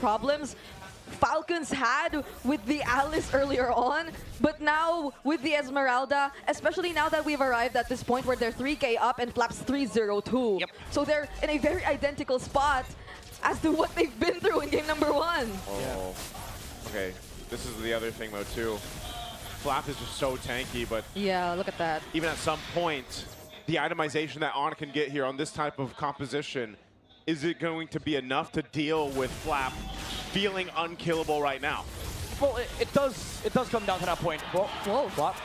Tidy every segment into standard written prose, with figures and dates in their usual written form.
problems Falcons had with the Alice earlier on, but now with the Esmeralda, especially now that we've arrived at this point where they're 3K up and Flap's 3-0-2. Yep. So they're in a very identical spot as to what they've been through in game number 1. Oh, Yeah. okay. This is the other thing though too. Flap is just so tanky, but Yeah, look at that. even at some point, the itemization that Onic can get here on this type of composition, is it going to be enough to deal with Flap feeling unkillable right now? Well, it does come down to that point. Whoa. Whoa. What?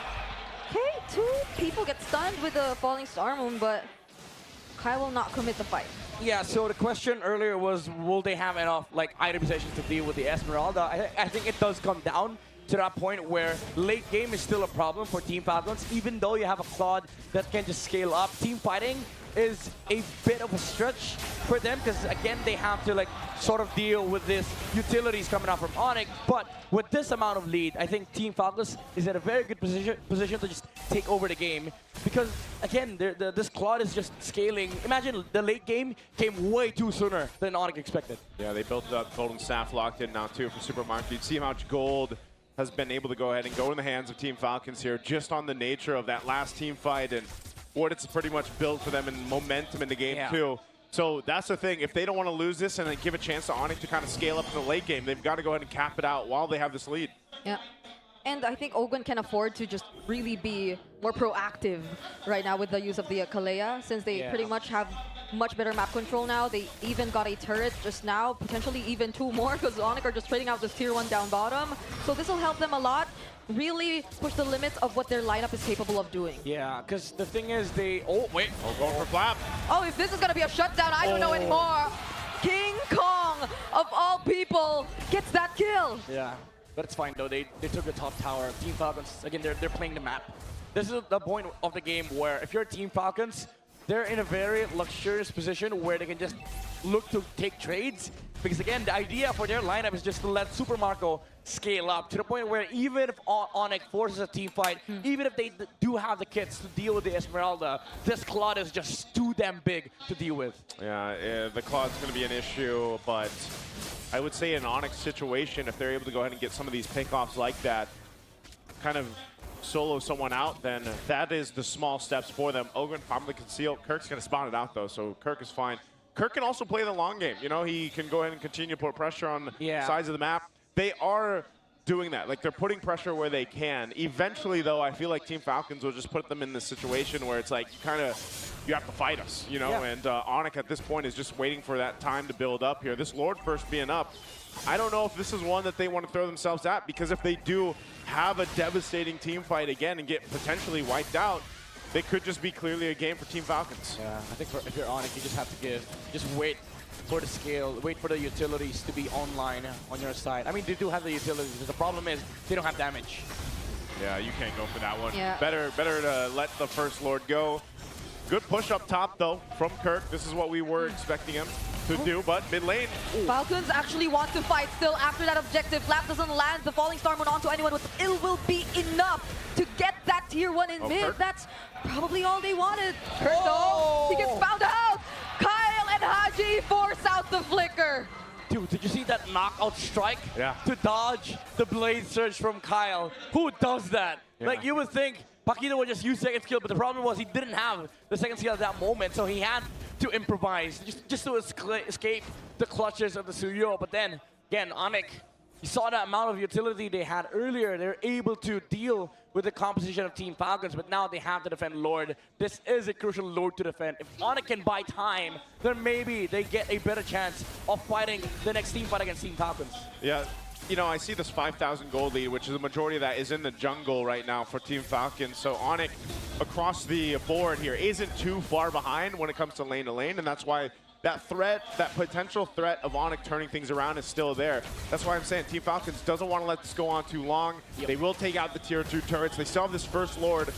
Okay, 2 people get stunned with the Falling Star Moon, but Kai will not commit the fight. Yeah, so the question earlier was, will they have enough like itemizations to deal with the Esmeralda? I think it does come down to that point where late game is still a problem for Team Falcons, even though you have a Claude that can just scale up. Team fighting is a bit of a stretch for them because again they have to like sort of deal with this utilities coming out from Onic, but with this amount of lead, I think Team Falcons is in a very good position to just take over the game because again this Claude is just scaling. Imagine the late game came way too sooner than Onic expected. Yeah, they built it up. Golden Staff locked in now too for Supermarket. You'd see how much gold has been able to go ahead and go in the hands of Team Falcons here just on the nature of that last team fight and what it's pretty much built for them in momentum in the game too. So that's the thing. If they don't want to lose this and then give a chance to Onic to kind of scale up in the late game, they've got to go ahead and cap it out while they have this lead. Yeah. And I think Ogun can afford to just really be more proactive right now with the use of the Kalea, since they pretty much have much better map control now. They even got a turret just now, potentially even 2 more, because Onic are just trading out this tier 1 down bottom. So this will help them a lot, really push the limits of what their lineup is capable of doing. Yeah, because the thing is they... Oh, wait. Oh, going for Flap. Oh, if this is going to be a shutdown, I don't know anymore. King Kong, of all people, gets that kill. Yeah, but it's fine though. They took the top tower. Team Falcons, again, they're playing the map. This is the point of the game where if you're Team Falcons, they're in a very luxurious position where they can just look to take trades. Because again, the idea for their lineup is just to let Super Marco scale up to the point where even if Onic forces a team fight, even if they do have the kits to deal with the Esmeralda, this Claude is just too damn big to deal with. Yeah, the Claude's going to be an issue, but I would say in Onyx situation, if they're able to go ahead and get some of these pickoffs like that, kind of solo someone out, then that is the small steps for them. Ogun probably conceal. Kirk's going to spawn it out though, so Kirk is fine. Kirk can also play the long game. You know, he can go ahead and continue to put pressure on the sides of the map. They are doing that. Like, they're putting pressure where they can. Eventually, though, I feel like Team Falcons will just put them in this situation where it's like, you have to fight us, you know? And Onic at this point is just waiting for that time to build up here. This Lord first being up, I don't know if this is one that they want to throw themselves at, because if they do have a devastating team fight again and get potentially wiped out, they could just be clearly a game for Team Falcons. Yeah, I think if you're Onic, you just have to just wait for the scale, wait for the utilities to be online on your side. I mean, they do have the utilities, but the problem is they don't have damage. Yeah, you can't go for that one. Yeah. Better to let the first Lord go. Good push up top, though, from Kirk. This is what we were expecting him to do, but mid lane. Falcons actually want to fight still after that objective. Flap doesn't land the Falling Star Moon onto anyone, but it will be enough to get that tier 1 in mid. Kirk. That's probably all they wanted. Kirk, though, he gets found out. Kyle and Haji force out the flicker. Dude, did you see that knockout strike? Yeah. To dodge the blade surge from Kyle. Who does that? Yeah. Like, you would think Paquito would just use second skill, but the problem was he didn't have the second skill at that moment, so he had to improvise just to escape the clutches of the Suyo. But then, again, Onic, you saw that amount of utility they had earlier. They're able to deal with the composition of Team Falcons, but now they have to defend Lord. This is a crucial Lord to defend. If Onic can buy time, then maybe they get a better chance of fighting the next team fight against Team Falcons. Yeah. You know, I see this 5,000 gold lead, which is the majority of that is in the jungle right now for Team Falcons. So Onic across the board here isn't too far behind when it comes to lane, and that's why that threat, that potential threat of Onic turning things around is still there. That's why I'm saying Team Falcons doesn't want to let this go on too long. They will take out the tier 2 turrets. They still have this first Lord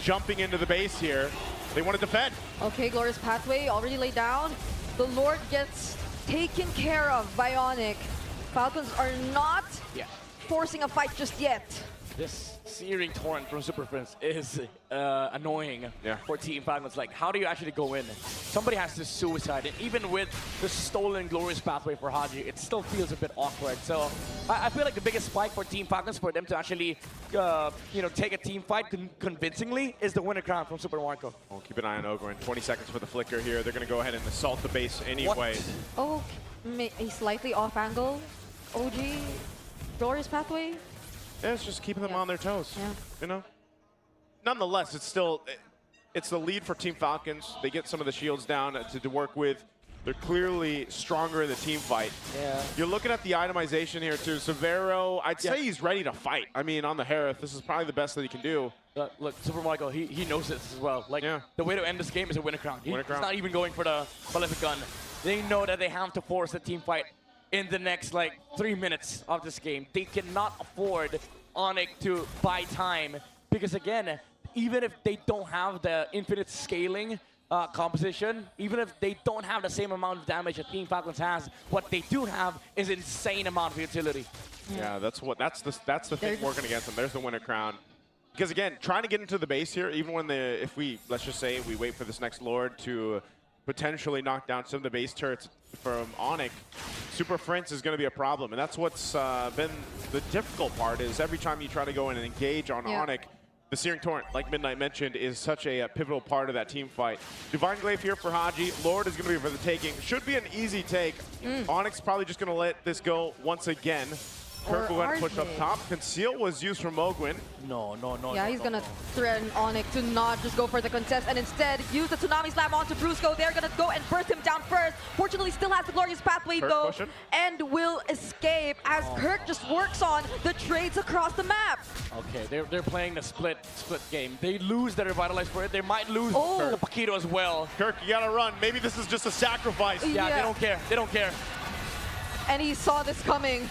jumping into the base here. They want to defend. Okay, Glorious Pathway already laid down. The Lord gets taken care of by Onic. Falcons are not forcing a fight just yet. This searing torrent from Super Prince is annoying for Team Falcons. Like, how do you actually go in? Somebody has to suicide it. Even with the stolen glorious pathway for Haji, it still feels a bit awkward. So I feel like the biggest spike for Team Falcons for them to actually, take a team fight convincingly is the winner crown from Super Marco. Well, keep an eye on Ogren. 20 seconds for the flicker here. They're going to go ahead and assault the base anyway. Oh, a slightly off angle. OG, glorious pathway. Yeah, it's just keeping them on their toes, you know? Nonetheless, it's still, it's the lead for Team Falcons. They get some of the shields down to work with. They're clearly stronger in the team fight. Yeah. You're looking at the itemization here too. Severo, I'd say he's ready to fight. I mean, on the Harith, this is probably the best that he can do. Look, Super Michael, he knows this as well. Like, the way to end this game is a winner crown. He's not even going for the prolific gun. They know that they have to force the team fight in the next, 3 minutes of this game. They cannot afford Onic to buy time because, again, even if they don't have the infinite scaling composition, even if they don't have the same amount of damage that Team Falcons has, what they do have is insane amount of utility. Yeah, that's the thing working against them. There's the winner crown. Because again, trying to get into the base here, even when let's just say we wait for this next Lord to potentially knock down some of the base turrets from Onic, Super Prince is going to be a problem. And that's what's been the difficult part is every time you try to go in and engage on Onic, the Searing Torrent, like Midnight mentioned, is such a pivotal part of that team fight. Divine Glaive here for Haji. Lord is going to be for the taking. Should be an easy take. Onic's probably just going to let this go once again. Kirk will go ahead and push up top. Conceal was used from Mogwin. No. Yeah, he's going to threaten Onic to not just go for the contest and instead use the Tsunami Slam onto Brusco. They're going to go and burst him down first. Fortunately, still has the glorious pathway Kirk though, pushing. and will escape as Kirk just works on the trades across the map. Okay, they're playing the split game. They lose their Revitalize for it. They might lose the Paquito as well. Kirk, you got to run. Maybe this is just a sacrifice. Yeah, they don't care. They don't care. And he saw this coming.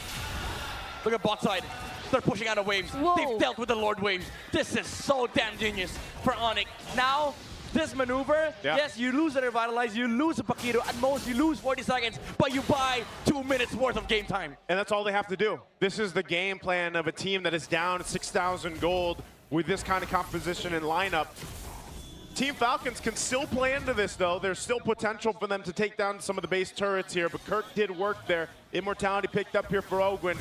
Look at bot side. They're pushing out of waves. Whoa. They've dealt with the Lord waves. This is so damn genius for Onic. Now, this maneuver, yes, you lose the Revitalize, you lose a Paquito. At most, you lose 40 seconds, but you buy 2 minutes worth of game time. And that's all they have to do. This is the game plan of a team that is down 6,000 gold with this kind of composition and lineup. Team Falcons can still play into this, though. There's still potential for them to take down some of the base turrets here, but Kirk did work there. Immortality picked up here for Ogwin.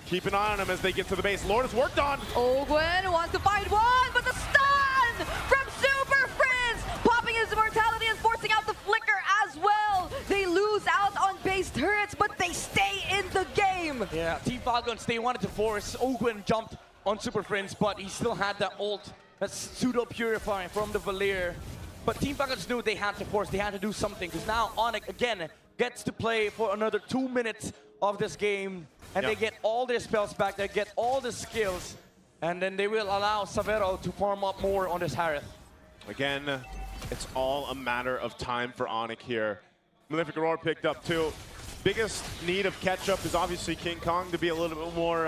Keep an eye on him as they get to the base. Lord is worked on. Ogwin wants to find one, but the stun from Super Prince, popping his immortality and forcing out the flicker as well. They lose out on base turrets, but they stay in the game. Yeah, Team Falcons, they wanted to force. Ogwin jumped on Super Prince, but he still had that ult, that pseudo-purifying from the Valir. But Team Falcons knew they had to force, they had to do something, because now Onic, again, gets to play for another 2 minutes of this game. And they get all their spells back, they get all the skills, and then they will allow Severo to farm up more on this Harith. Again, it's all a matter of time for Onic here. Malefic Roar picked up too. Biggest need of catch-up is obviously King Kong to be a little bit more,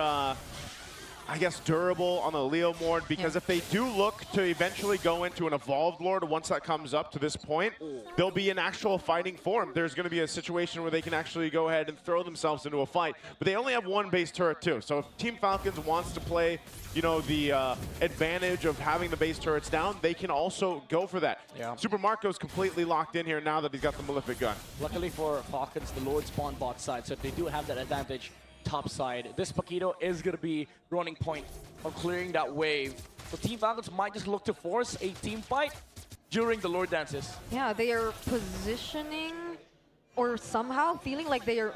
I guess, durable on the Leo Mord, because if they do look to eventually go into an Evolved Lord once that comes up to this point, they'll be in actual fighting form. There's going to be a situation where they can actually go ahead and throw themselves into a fight. But they only have one base turret too. So if Team Falcons wants to play, the advantage of having the base turrets down, they can also go for that. Yeah. Super Marco's completely locked in here now that he's got the Malefic gun. Luckily for Falcons, the Lord spawn bot side, so they do have that advantage top side. This Paquito is going to be running point on clearing that wave. So Team Falcons might just look to force a team fight during the Lord dances. Yeah, they are positioning or somehow feeling like they are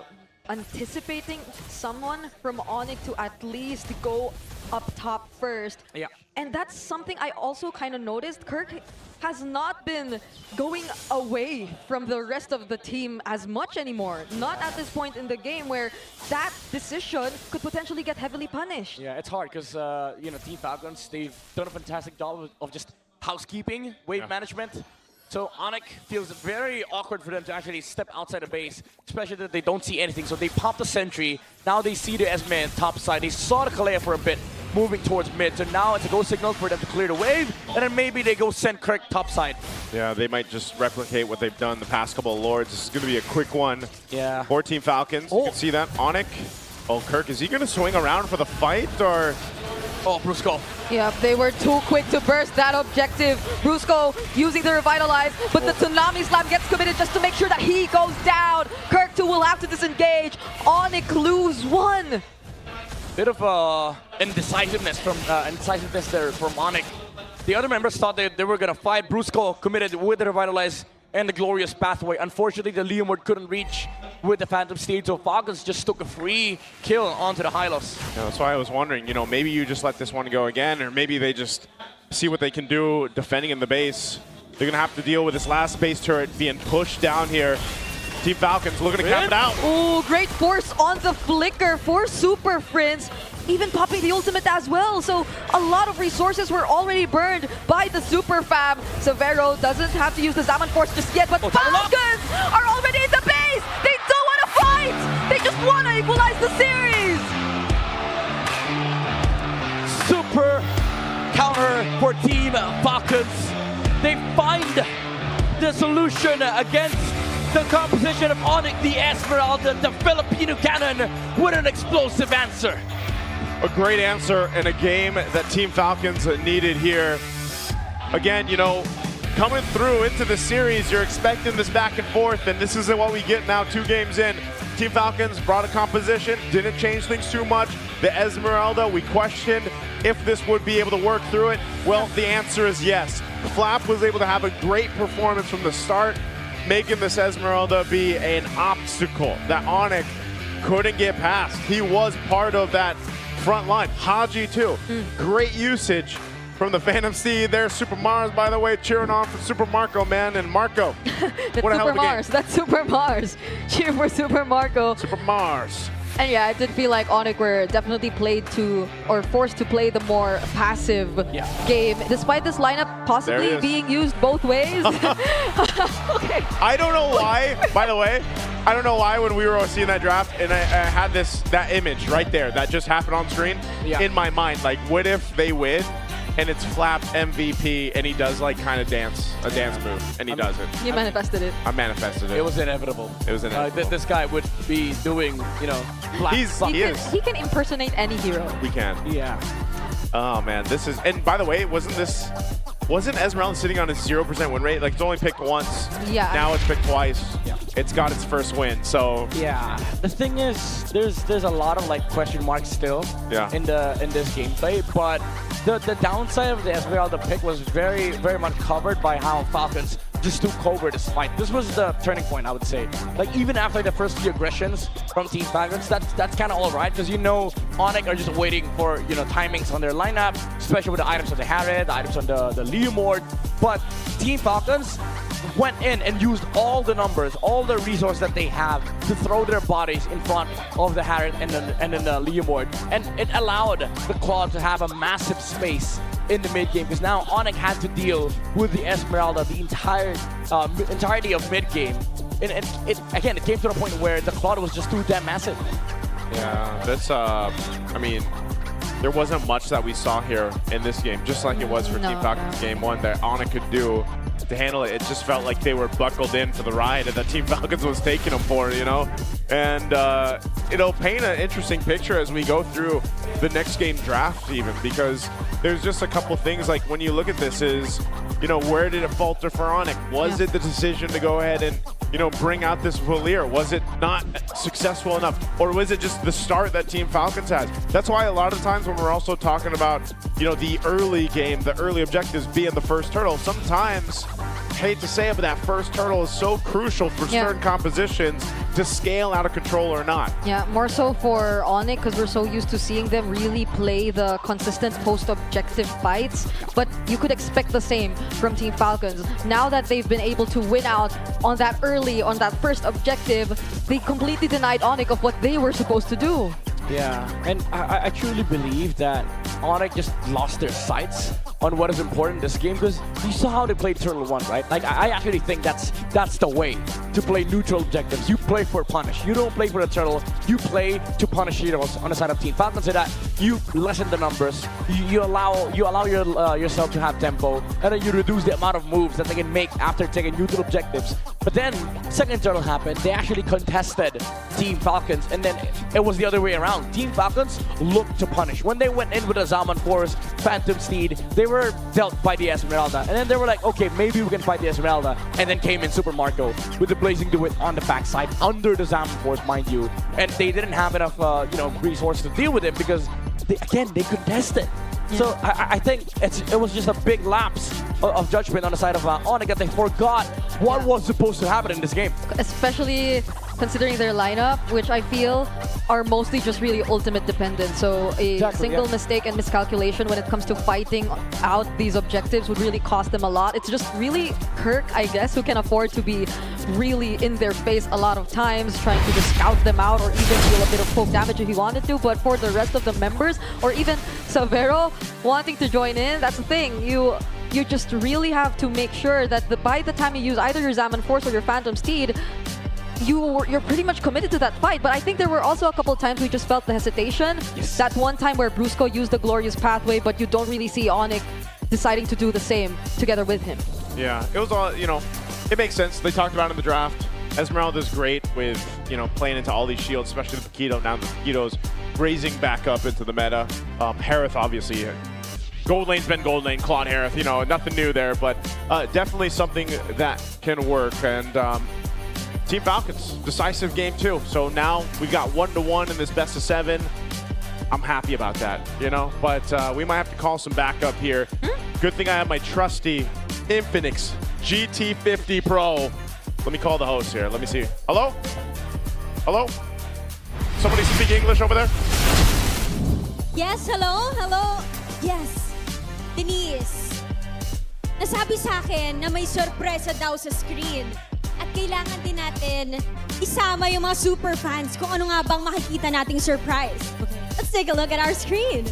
anticipating someone from Onic to at least go up top first. Yeah. And that's something I also kind of noticed. Kirk has not been going away from the rest of the team as much anymore. Not at this point in the game where that decision could potentially get heavily punished. Yeah, it's hard because, Team Falcons, they've done a fantastic job of just housekeeping, wave management. So Onic feels very awkward for them to actually step outside the base, especially that they don't see anything. So they pop the sentry. Now they see the S-Man top side. They saw the Kalea for a bit, moving towards mid. So now it's a go signal for them to clear the wave, and then maybe they go send Kirk top side. Yeah, they might just replicate what they've done the past couple of Lords. This is going to be a quick one for Team Falcons. You can see that. Onic. Oh, Kirk, is he going to swing around for the fight, or Oh, Brusco. Yeah, they were too quick to burst that objective. Brusco using the Revitalize, but the Tsunami Slam gets committed just to make sure that he goes down. Kirk 2 will have to disengage. Onic lose 1. Bit of indecisiveness there from Onic. The other members thought they were going to fight. Brusco committed with the Revitalize and the Glorious Pathway. Unfortunately, the Leomord couldn't reach with the Phantom Steed, so Falcons just took a free kill onto the Hylos. Yeah, that's why I was wondering, you know, maybe you just let this one go again, or maybe they just see what they can do defending in the base. They're going to have to deal with this last base turret being pushed down here. Team Falcons looking to cap it out. Oh, great force on the flicker for Super Friends. Even popping the ultimate as well. So a lot of resources were already burned by the Super Fab. Severo doesn't have to use the Zaman Force just yet, but Falcons are already in the base. They don't want to fight. They just want to equalize the series. Super counter for Team Falcons. They find the solution against the composition of Onic, the Esmeralda, the Filipino cannon with an explosive answer. A great answer in a game that Team Falcons needed here. Again, you know, coming through into the series, you're expecting this back and forth, and this isn't what we get now 2 games in. Team Falcons brought a composition, didn't change things too much. The Esmeralda, we questioned if this would be able to work through it. Well, the answer is yes. Flap was able to have a great performance from the start, making this Esmeralda be an obstacle that Onic couldn't get past. He was part of that front line. Haji too. Great usage from the Phantom Steed there. Super Mars, by the way, cheering on for Super Marco, man. And Marco. That's Super Mars. That's Super Mars. Cheer for Super Marco. Super Mars. And yeah, I did feel like Onic were definitely played to, or forced to play the more passive game, despite this lineup possibly being used both ways. Okay. I don't know why, by the way, I don't know why when we were seeing that draft and I had that image right there that just happened on screen in my mind. Like, what if they win and it's Flap MVP and he does like kind of a dance move and he does it? You manifested it. I manifested it. It was inevitable. It was inevitable. This guy would be doing, you know, He can impersonate any hero. We can. Yeah. Oh man, this is, and by the way, wasn't Esmeralda sitting on a 0% win rate? Like, it's only picked once. Yeah. Now it's picked twice. Yeah. It's got its first win, so. Yeah. The thing is, there's a lot of like question marks still in this gameplay, but the downside of the Esmeralda pick was very much covered by how Falcons just took over this fight. This was the turning point, I would say. Like, even after the first few aggressions from Team Falcons, that's kind of all right, because you know Onic are just waiting for, you know, timings on their lineup, especially with the items on the Harriet, the items on the Leomord. But Team Falcons went in and used all the numbers, all the resources that they have to throw their bodies in front of the Harriet and then the Leomord. And it allowed the Claw to have a massive space in the mid game, because now Onic had to deal with the Esmeralda the entirety of mid game. And it came to the point where the Claw was just too damn massive. Yeah, that's I mean, there wasn't much that we saw here in this game, just like it was for Team Falcons game 1 that Onic could do to handle it. It just felt like they were buckled in for the ride and that Team Falcons was taking them for, you know? And it'll paint an interesting picture as we go through the next game draft even, because there's just a couple things, like when you look at this is, you know, where did it falter for Onic? Was it the decision to go ahead and, you know, bring out this Valier? Was it not successful enough? Or was it just the start that Team Falcons had? That's why a lot of times when we're also talking about, you know, the early game, the early objectives being the first turtle, sometimes, hate to say it, but that first turtle is so crucial for certain compositions to scale out of control or not. Yeah, more so for Onic, because we're so used to seeing them really play the consistent post-objective fights, but you could expect the same from Team Falcons. Now that they've been able to win out on that first objective, they completely denied Onic of what they were supposed to do. Yeah, and I truly believe that Onic just lost their sights on what is important in this game, because you saw how they played Turtle 1, right? Like, I actually think that's the way to play neutral objectives. You play for punish. You don't play for the turtle. You play to punish heroes on the side of Team Falcons, so that you lessen the numbers. You allow yourself to have tempo, and then you reduce the amount of moves that they can make after taking neutral objectives. But then second turtle happened, they actually contested Team Falcons, and then it was the other way around. Team Falcons looked to punish. When they went in with a Zaman Force, Phantom Steed, they were dealt by the Esmeralda, and then they were like, okay, maybe we can fight the Esmeralda, and then came in Super Marco with the Blazing Duet on the backside, under the Zaman Force, mind you, and they didn't have enough, resources to deal with it because, they contested. Yeah. So I think it was just a big lapse of judgment on the side of Onic that they forgot what was supposed to happen in this game. Especially considering their lineup, which I feel are mostly just really ultimate dependent. So a single mistake and miscalculation when it comes to fighting out these objectives would really cost them a lot. It's just really Kirk, I guess, who can afford to be really in their face a lot of times, trying to just scout them out or even deal a bit of poke damage if he wanted to. But for the rest of the members, or even Savero wanting to join in, that's the thing. You just really have to make sure that by the time you use either your Zaman Force or your Phantom Steed, you're pretty much committed to that fight. But I think there were also a couple of times we just felt the hesitation. Yes. That one time where Brusco used the Glorious Pathway, but you don't really see Onic deciding to do the same together with him. Yeah, it was all, it makes sense. They talked about it in the draft. Esmeralda's great with, playing into all these shields, especially the Paquito. Now the Paquito's raising back up into the meta. Harith, obviously, gold lane's been gold lane, Claude Harith, nothing new there, but definitely something that can work. And Team Falcons, decisive game too. So now we got 1-1 in this best of 7. I'm happy about that, but we might have to call some backup here. Good thing I have my trusty Infinix GT50 Pro. Let me call the host here. Let me see. Hello? Hello? Somebody speak English over there? Yes, hello? Hello? Yes. Denise. Nasabi sa akin na may sorpresa daw sa screen. At kailangan din natin isama yung mga super fans kung ano nga bang makikita nating surprise. Okay. Let's take a look at our screen.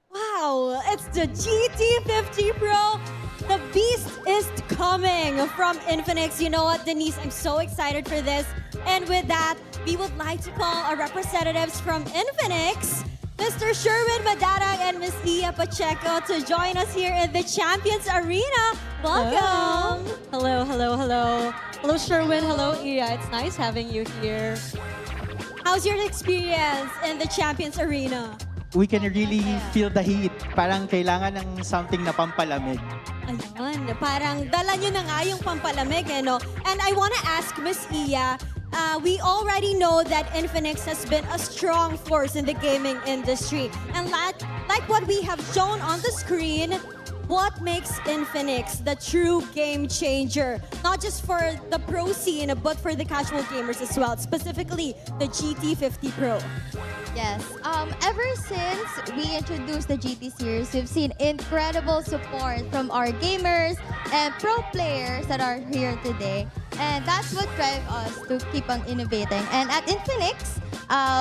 Wow, it's the GT50 Pro. The beast is coming from Infinix. You know what, Denise? I'm so excited for this. And with that, we would like to call our representatives from Infinix, Mr. Sherwin Madarang and Ms. Iya Pacheco, to join us here in the Champions Arena. Welcome. Hello, hello, hello. Hello, Sherwin. Hello, Iya. It's nice having you here. How's your experience in the Champions Arena? We can really feel the heat. Parang kailangan ng something na pampalamig. Ayun, parang dala nyo na nga yung pampalamig, no? And I want to ask Miss Iya, we already know that Infinix has been a strong force in the gaming industry. And like what we have shown on the screen, what makes Infinix the true game changer? Not just for the pro scene, but for the casual gamers as well, specifically the GT50 Pro. Yes, ever since we introduced the GT series, we've seen incredible support from our gamers and pro players that are here today. And that's what drives us to keep on innovating. And at Infinix,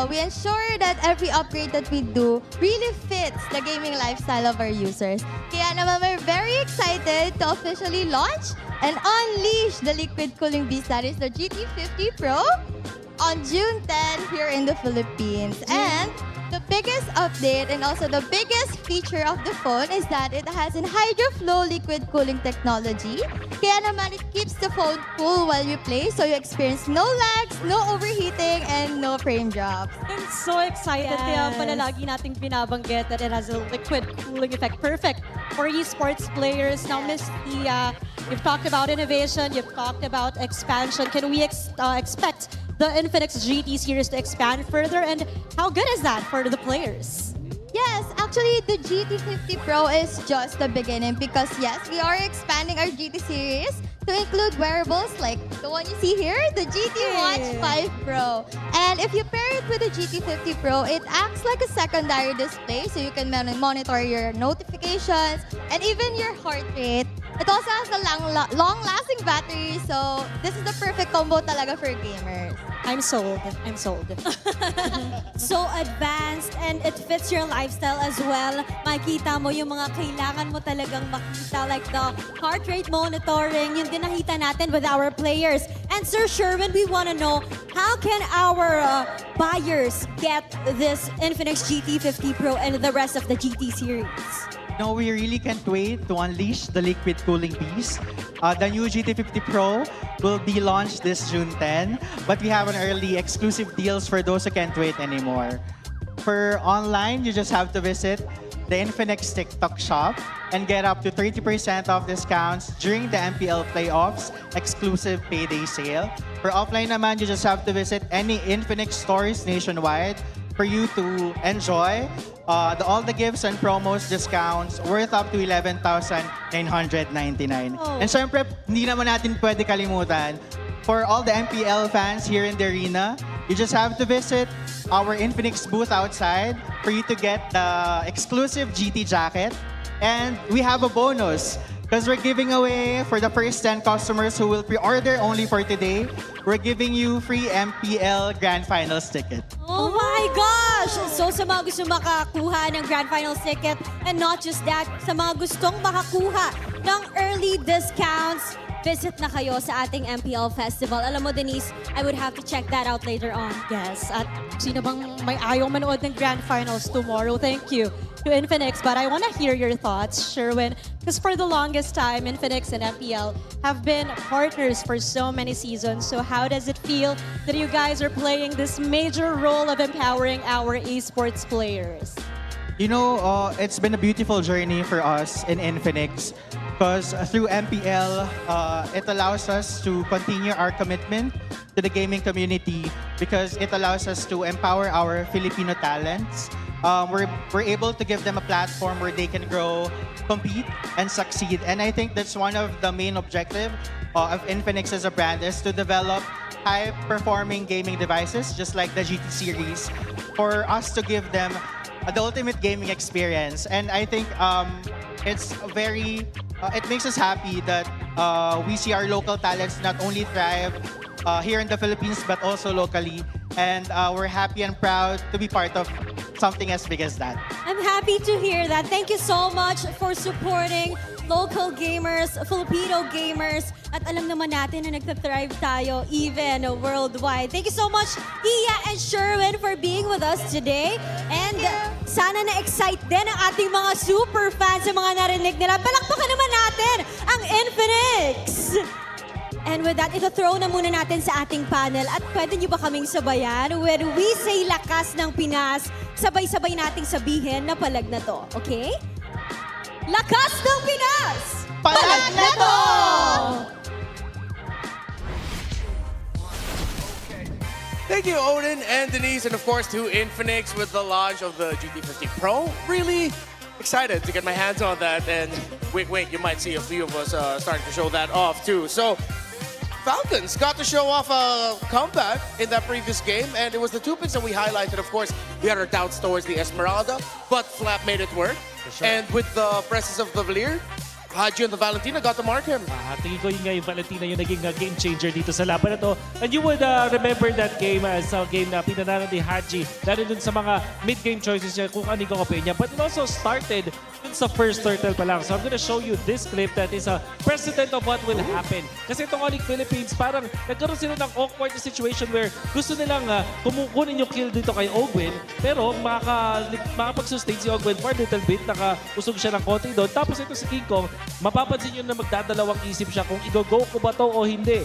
we ensure that every upgrade that we do really fits the gaming lifestyle of our users. Kaya naman we're very excited to officially launch and unleash the liquid cooling beast that is the GT50 Pro on June 10 here in the Philippines. And the biggest update and also the biggest feature of the phone is that it has an HydroFlow liquid cooling technology. Kaya naman it keeps the phone cool while you play, so you experience no lags, no overheating, and no frame drops. I'm so excited. Yes. Kaya pala lagi nating binabanggit that it has a liquid cooling effect. Perfect for esports players. Now, Miss Iya, you've talked about innovation, you've talked about expansion. Can we expect the Infinix GT series to expand further, and how good is that for the players? Yes, actually the GT50 Pro is just the beginning because yes, we are expanding our GT series to include wearables like the one you see here, the GT Watch 5 Pro. And if you pair it with the GT50 Pro, it acts like a secondary display so you can monitor your notifications and even your heart rate. It also has a long-lasting battery, So, this is the perfect combo talaga for gamers. I'm sold. I'm sold. So advanced and it fits your lifestyle as well. Makita mo yung mga kailangan mo talagang makita like the heart rate monitoring, yung din nakita natin with our players. And Sir Sherwin, we want to know how can our buyers get this Infinix GT50 Pro and the rest of the GT series? No, we really can't wait to unleash the liquid cooling beast. The new GT50 Pro will be launched this June 10, but we have an early exclusive deals for those who can't wait anymore. For online, you just have to visit the Infinix TikTok shop and get up to 30% off discounts during the MPL playoffs exclusive payday sale. For offline naman, you just have to visit any Infinix stores nationwide for you to enjoy all the gifts and promos discounts worth up to 11,999. Oh. And syempre, hindi naman natin pwede kalimutan, for all the MPL fans here in the arena, you just have to visit our Infinix booth outside for you to get the exclusive GT jacket. And we have a bonus because we're giving away for the first 10 customers who will pre-order only for today, we're giving you free MPL Grand Finals ticket. Oh my gosh! So sa mga gusto makakuha ng Grand Finals ticket, and not just that, sa mga gustong makakuha ng early discounts, visit na kayo sa ating MPL Festival. Alam mo, Denise, I would have to check that out later on. Yes, at sino bang may ayaw manood ng Grand Finals tomorrow? Thank you to Infinix. But I want to hear your thoughts, Sherwin, because for the longest time, Infinix and MPL have been partners for so many seasons. So how does it feel that you guys are playing this major role of empowering our esports players? You know, it's been a beautiful journey for us in Infinix because through MPL, it allows us to continue our commitment to the gaming community because it allows us to empower our Filipino talents. We're able to give them a platform where they can grow, compete, and succeed. And I think that's one of the main objectives of Infinix as a brand is to develop high-performing gaming devices, just like the GT series, for us to give them the ultimate gaming experience. And I think it's it makes us happy that we see our local talents not only thrive here in the Philippines, but also locally. And we're happy and proud to be part of something as big as that. I'm happy to hear that. Thank you so much for supporting local gamers, Filipino gamers, at alam naman natin na nagtathrive tayo even worldwide. Thank you so much, Iya and Sherwin, for being with us today. And sana na-excite din ang ating mga super fans sa mga narinig nila. Palakpakan naman natin ang Infinix! And with that, ito-throw na muna natin sa ating panel. At pwede niyo ba kaming sabayan? When we say lakas ng Pinas, sabay-sabay nating sabihin na palag na to. Okay? Lakas ng Pinas! Palag na to! Thank you, Odin and Denise, and of course to Infinix with the launch of the GT50 Pro. Really excited to get my hands on that, and wait, you might see a few of us starting to show that off too. So, Falcons got to show off a comeback in that previous game, and it was the two picks that we highlighted. Of course, we had our doubts towards the Esmeralda, but Flap made it work. And with the presence of the Valier, Haji and the Valentina got to mark him. Tingin ko yun nga yung Valentina yung naging game changer dito sa laban na to. And you would remember that game as a game na pinanalo ni Haji, lalo dun sa mga mid-game choices niya kung ano yung opinion. But it also started dun sa first turtle pa lang. So I'm gonna show you this clip that is a precedent of what will happen. Kasi itong Onic Philippines, parang nagkaroon sila ng awkward situation where gusto nilang kumukunin yung kill dito kay Ogwin, pero makapag-sustain si Ogwin for a little bit, nakausog siya ng konti doon. Tapos ito si King Kong, mapapansin nyo na magdadalawang isip siya kung i-go ko ba to o hindi.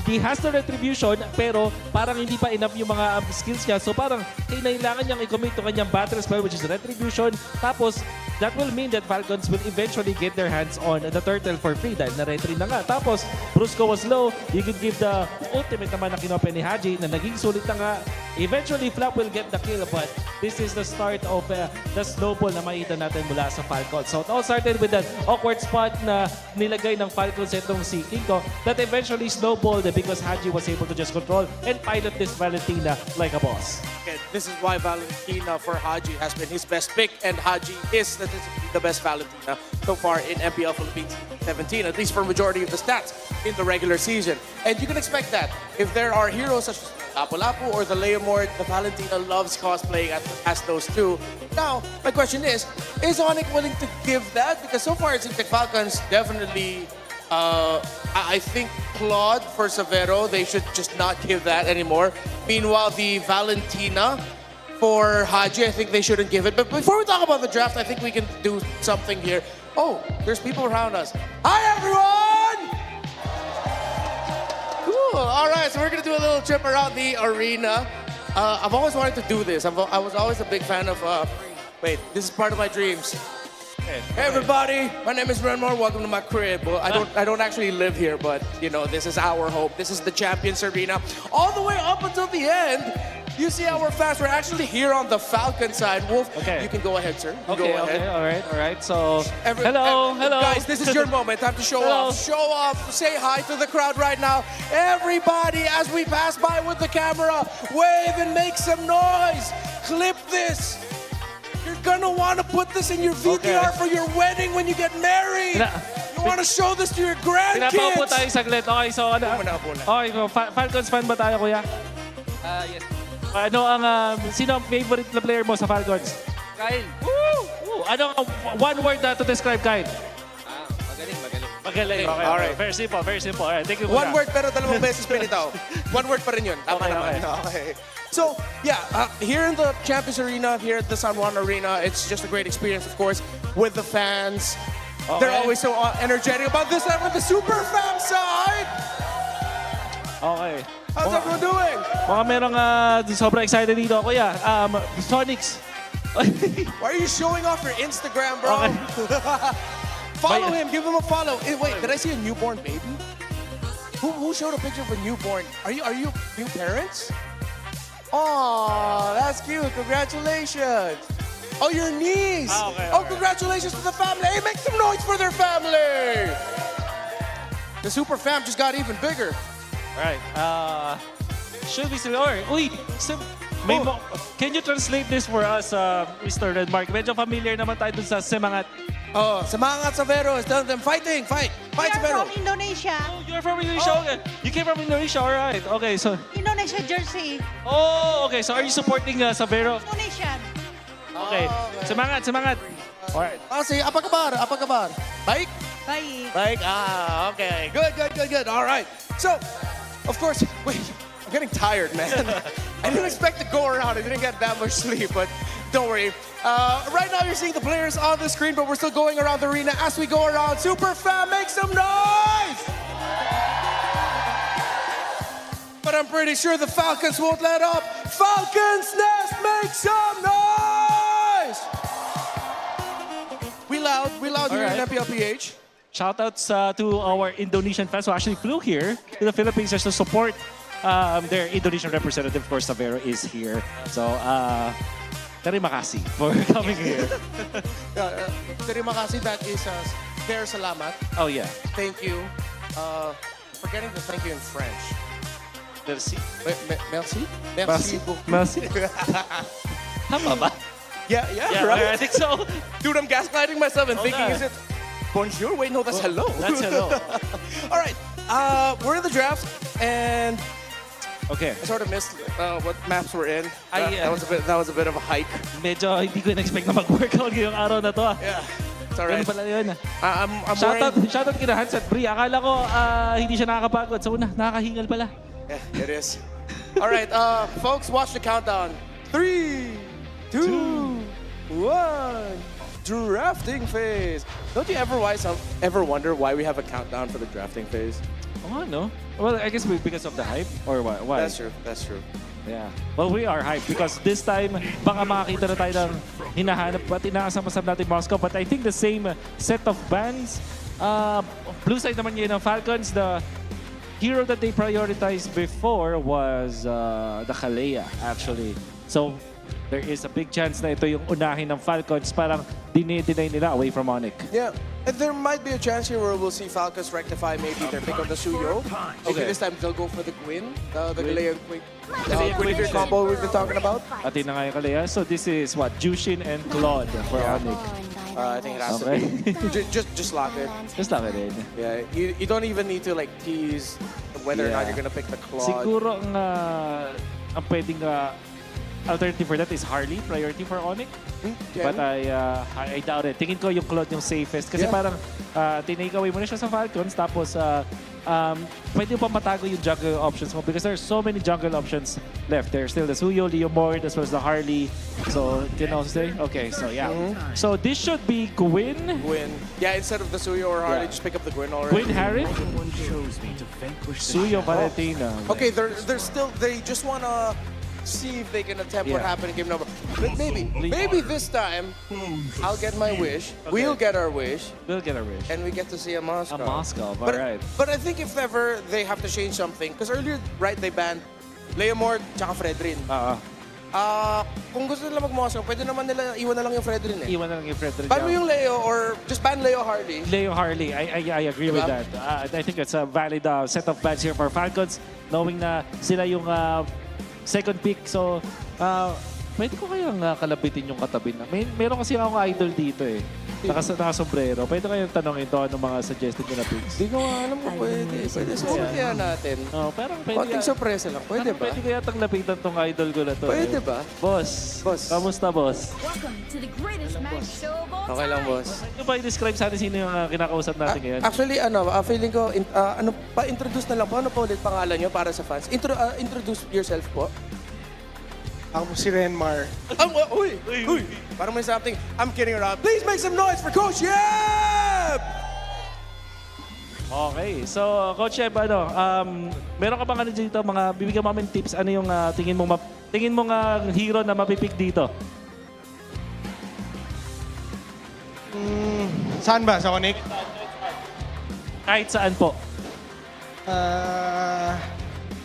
He has the retribution, pero parang hindi pa enough yung mga skills niya. So parang kailangan niyang i-commit to kanyang battle spell, which is retribution. Tapos, that will mean that Falcons will eventually get their hands on the turtle for free dahil na-retry na nga. Tapos, Brusco was low. You could give the ultimate naman na kinopen ni Haji na naging sulit na nga. Eventually, Flap will get the kill, but this is the start of the snowball na makita natin mula sa Falcons. So it all started with that awkward spot na nilagay ng Falcons itong si Kinko that eventually snowballed because Haji was able to just control and pilot this Valentina like a boss. And this is why Valentina for Haji has been his best pick, and Haji is statistically the best Valentina so far in MPL Philippines 17, at least for majority of the stats in the regular season. And you can expect that if there are heroes such as Lapu-Lapu or the Leomord, the Valentina loves cosplaying as those two. Now, my question is Onic willing to give that? Because so far it seems like Falcons definitely, I think Claude for Severo, they should just not give that anymore. Meanwhile, the Valentina for Haji, I think they shouldn't give it. But before we talk about the draft, I think we can do something here. Oh, there's people around us. Hi, everyone! Cool. All right, so we're going to do a little trip around the arena. I've always wanted to do this. I was always a big fan of... wait, this is part of my dreams. Hey everybody, my name is Renmore. Welcome to my crib. Well, I don't actually live here, but you know, this is our home. This is the Champions Arena. All the way up until the end, you see our fans. We're actually here on the Falcon side. Wolf, you can go ahead, sir. You Okay, go ahead. okay, all right. So, hello. Guys, this is your moment. Time to show off. Show off. Say hi to the crowd right now. Everybody, as we pass by with the camera, wave and make some noise. Clip this. You're gonna want to put this in your VTR for your wedding when you get married. You want to show this to your Pinapaupo grandkids. tayo saglit. Okay, so ano? Okay, Falcons fan ba tayo, kuya? Yes. Ano ang, sino ang favorite na player mo sa Falcons? Kyle. Woo! Ano ang one word to describe Kyle? Magaling. Magaling. Okay, All right. Very simple, very simple. All right, thank you, One kuya. word pero dalawang beses pinitaw. One word pa rin yun. Tama Okay, naman. okay. Okay. So, yeah, here in the Champions Arena, here at the San Juan Arena, it's just a great experience, of course, with the fans. They're always so energetic about this side with the super fan side. Okay. How's everyone doing? Mga merong sobrang excited dito, kuya. Sonics. Why are you showing off your Instagram, bro? Follow him. Give him a follow. Wait, did I see a newborn baby? Who showed a picture of a newborn? Are you new parents? Oh, that's cute. Congratulations. Oh, your niece. Okay, oh, congratulations to the family. Hey, make some noise for their family. The super fam just got even bigger. Alright. Should we still uy, can you translate this for us, Mr. Redmark? Medyo familiar naman tayo dun sa Semangat. Oh, Semangat Severo is telling them fight Severo. From Indonesia. Oh, you're from Indonesia. Okay. You came from Indonesia, alright. Okay, so... Indonesia jersey. Oh, okay. So are you supporting Severo? Indonesian. Okay. Semangat. Alright. Sige, apa kabar? Baik? Bye. Okay. Good. All right. So, of course, wait, I'm getting tired, man. I didn't expect to go around. I didn't get that much sleep, but don't worry. Right now, you're seeing the players on the screen, but we're still going around the arena. As we go around, Super Fam, make some noise! But I'm pretty sure the Falcons won't let up. Falcons Nest, make some noise! We loud here in MPLPH. Shoutouts to our Indonesian fans who actually flew here to the Philippines just to support their Indonesian representative. Of course, Severo is here. So, terima kasih for coming here. Terima kasih, that is fair salamat. Oh, yeah. Thank you. Forgetting to thank you in French. Merci. Merci? Merci. beaucoup. Merci. Tama ba? Yeah, I right? think so. Dude, I'm gaslighting myself and thinking, na. is it bonjour? Wait, no, that's hello. That's hello. All right, we're in the draft, and Okay. I sort of missed what maps we're in. Ay, That was a bit of a hike. Medyo hindi ko in-expect na mag-workout ngayong araw na to. Yeah, it's all Ganun right. pala yun. I'm wearing... Shoutout kina Hansat Bri. Akala ko hindi siya nakakapagod. So nakakahingal pala. Yeah, it is. All right, folks, watch the countdown. 3, 2, 1. Drafting phase. Don't you ever wonder why we have a countdown for the drafting phase? Oh, no? Well, I guess because of the hype or what? Why? That's true. Yeah. Well, we are hyped because this time, baka makakita na tayo ng hinahanap at inaasam-asam natin Moscow. But I think the same set of bands. Blue side naman yun ng Falcons. The hero that they prioritized before was the Kalea, actually. So, there is a big chance na ito yung unahin ng Falcons. Parang dinay nila away from Onic. Yeah. And there might be a chance here where we'll see Falcons rectify maybe their pick on the Suyo. Maybe this time they'll go for the Gwyn, the Galea quick combo we've been talking about. Atin na nga yung Kalea. So, this is what? Jushin and Claude for Onic. I think it has to be. Just lock it. Just lang rin. Yeah, you don't even need to like tease whether or not you're gonna pick the Claude. Siguro ang pwedeng alternative for that is Harley, priority for Onic. But I doubt it. Tingin ko yung Claude yung safest. Kasi parang tinake away mo na siya sa Falcons. Tapos pwede pa matago yung jungle options mo because there's so many jungle options left. There's still the Suyo, Leomord, as well as the Harley. So, can also say? Okay, so yeah. So, this should be Gwyn. Gwyn. Yeah, instead of the Suyo or Harley, just pick up the Gwyn already. Gwyn Harith. Suyo Valentina. Okay, they're still, they just want to see if they can attempt what happened in game number. But maybe this time, I'll get my wish. Okay. We'll get our wish. We'll get our wish. And we get to see a Moscow. A Moscow, alright. But I think if ever they have to change something, because earlier, right, they banned Leomord tsaka Fredrin. Kung gusto nila mag-Moscow, pwede naman nila iwan na lang yung Fredrin eh. Iwan na lang yung Fredrin. Ban mo yung Leo or just ban Leo Harley. Leo Harley, I agree with that. I think it's a valid set of bans here for Falcons, knowing na sila yung second pick. So, pwede ko kayang kalabitin yung katabi na. Meron kasi akong idol dito eh. Naka-sombrero. Pwede kayang tanongin ito anong mga suggested nyo na picks. Hindi ko alam kung pwede. Pwede sumunod kaya natin. Parang pwede. Konting sorpresa lang. Pwede ba? Pwede kaya itong lapitan tong idol ko na to. Pwede ba? Boss. Kamusta, boss? Okay lang, boss. Ano ba i-describe sa atin sino yung kinakausap natin ngayon? Actually, feeling ko, pa-introduce na lang po. Ano po ulit pangalan nyo para sa fans? Introduce yourself po. Ako si Renmar. Uy! Parang may something. I'm kidding around. Please make some noise for Coach Yeb! Okay, so Coach Yeb, meron ka bang dito, bibigyan mo namin tips, ano yung tingin mo nga hero na mapipick dito? Saan ba? Sa Onic? Kahit saan po.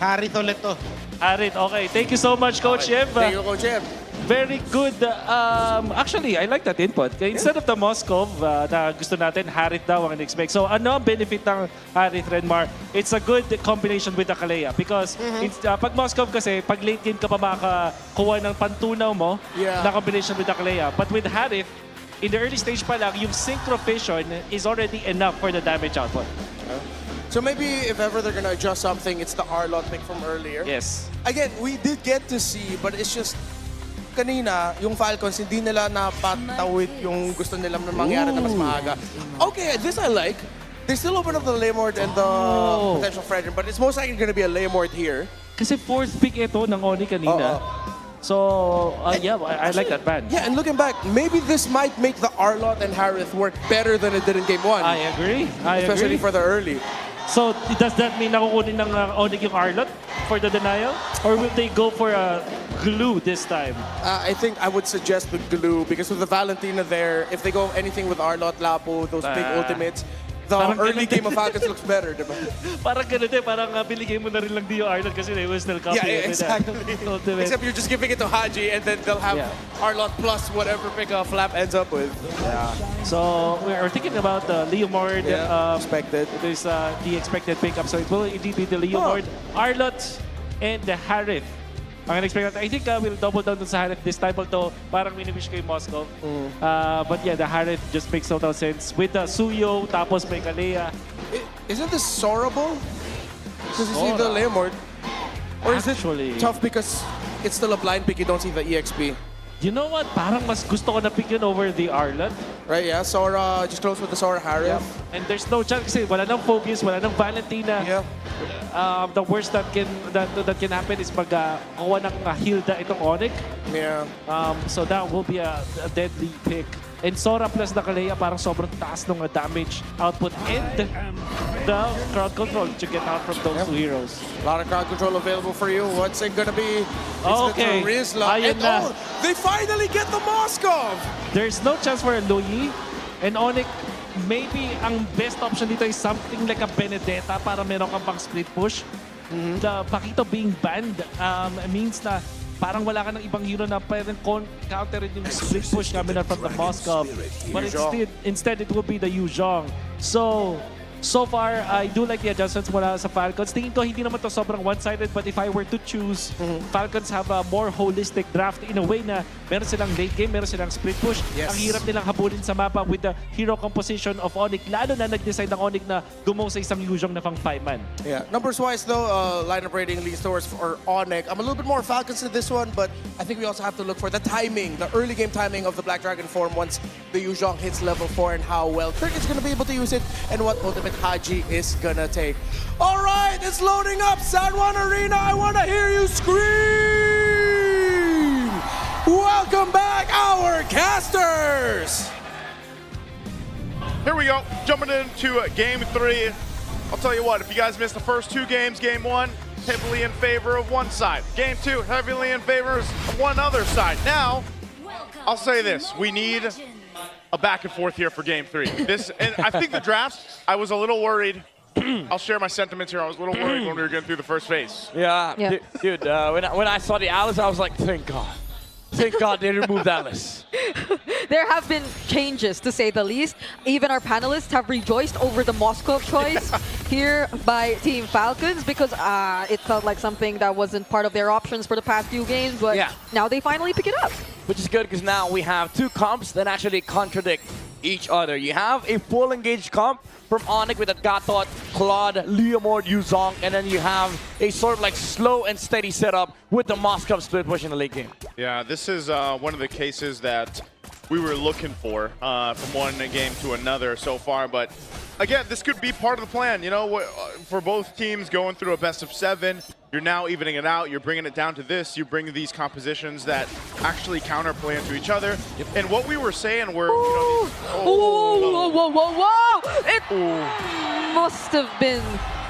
Harith ulit to. Harith, okay. Thank you so much, Coach Yeb. Thank you, Coach Yeb. Very good. Actually, I like that input. Instead of the Moscow na gusto natin, Harith daw ang in-expect. So ano ang benefit ng Harith, Renmar? It's a good combination with the Kalea because pag Moscow kasi, pag late game ka pa makakuha ng pantunaw mo na combination with the Kalea. But with Harith, in the early stage pa lang, yung Synchro Vision is already enough for the damage output. So maybe if ever they're gonna adjust something, it's the Arlot pick from earlier. Yes. Again, we did get to see, but it's just kanina, yung Falcons, hindi nila napatawid yung gusto nila na mangyari na mas maaga. Okay, this I like. They still open up the Leomord and the potential Fredrin, but it's most likely gonna be a Leomord here. Kasi fourth pick ito ng Onic kanina. So, yeah, I like that ban. Yeah, and looking back, maybe this might make the Arlot and Harith work better than it did in Game 1. I agree. Especially for the early. So, does that mean nakukunin ng Onic yung Arlot for the denial? Or will they go for a glue this time? I think I would suggest the glue because with the Valentina there, if they go anything with Arlot, Lapo, those big ultimates, the early game of Falcons looks better, diba? Parang ganun eh, parang binigay mo na rin lang di yung Arlot kasi they will still copy Yeah, it. exactly. Except you're just giving it to Haji and then they'll have Arlot plus whatever pick Flap ends up with. Yeah. So, we're thinking about the Leomord. Expected. It is the expected pickup. So, it will indeed be the Leomord, Arlot, and the Harith. Ang expect natin. I think we'll double down sa Harith this time. Although, parang miniwish ko yung Moscow. But yeah, the Harith just makes total sense. With the Suyo, tapos may Kalea. Isn't this sorrowable? Because you see the Leomord. Or is it tough because it's still a blind pick, you don't see the EXP? You know what? Parang mas gusto ko na pick yun over the Arlot. Right, yeah. Sora, just close with the Sora Harith. Yeah. And there's no chance kasi wala nang focus, wala nang Valentina. Yeah. The worst that can happen is kuha ng Hilda itong Onic. Yeah. So that will be a deadly pick. And Sora plus the Kalea, parang sobrang taas ng damage output and the crowd control to get out from those two heroes. A lot of crowd control available for you. What's it gonna be? Okay. It's the Rizla. Ayun And na. they finally get the Moskov! There's no chance for a Luyi. And Onic maybe ang best option dito is something like a Benedetta para meron kang pang split push. The Paquito being banned means na parang wala ka ng ibang hero na pwedeng counterin yung split push coming out from the Moscow. But instead it will be the Yuzhong. So far, I do like the adjustments mula sa Falcons. Tingin ko hindi naman to sobrang one-sided, but if I were to choose, Falcons have a more holistic draft in a way na meron silang late game, meron silang split push. Ang hirap nilang habulin sa mapa with the hero composition of Onic, lalo na nag-decide ng Onic na gumawa sa isang Yuzhong na pang 5-man. Yeah, numbers-wise though, lineup rating leads towards for Onic. I'm a little bit more Falcons in this one, but I think we also have to look for the timing, the early game timing of the Black Dragon form once the Yuzhong hits level 4 and how well Kirk is going to be able to use it and what ultimate Haji is gonna take. All right, it's loading up, San Juan Arena. I want to hear you scream. Welcome back, our casters. Here we go, jumping into game 3. I'll tell you what, if you guys missed the first 2 games, game 1, heavily in favor of one side. Game 2, heavily in favor of one other side. Now, I'll say this, we need a back and forth here for game 3. And I think the draft, I was a little worried. I'll share my sentiments here. I was a little worried when we were getting through the first phase. Yeah. Dude, when I saw the Alice, I was like, thank God. Thank God they removed Alice. There have been changes, to say the least. Even our panelists have rejoiced over the Moscow choice here by Team Falcons because it felt like something that wasn't part of their options for the past few games, but now they finally pick it up. Which is good because now we have 2 comps that actually contradict each other. You have a full engaged comp from Onic with a Gatot, Claude, Leomord, Yuzhong, and then you have a sort of like slow and steady setup with the Moscow split push in the late game. Yeah, this is one of the cases that we were looking for from one game to another so far, but again, this could be part of the plan, you know, for both teams going through a best of 7. You're now evening it out, you're bringing it down to this, you bring these compositions that actually counterplay into each other. And what we were saying were, you know, Whoa! It must have been,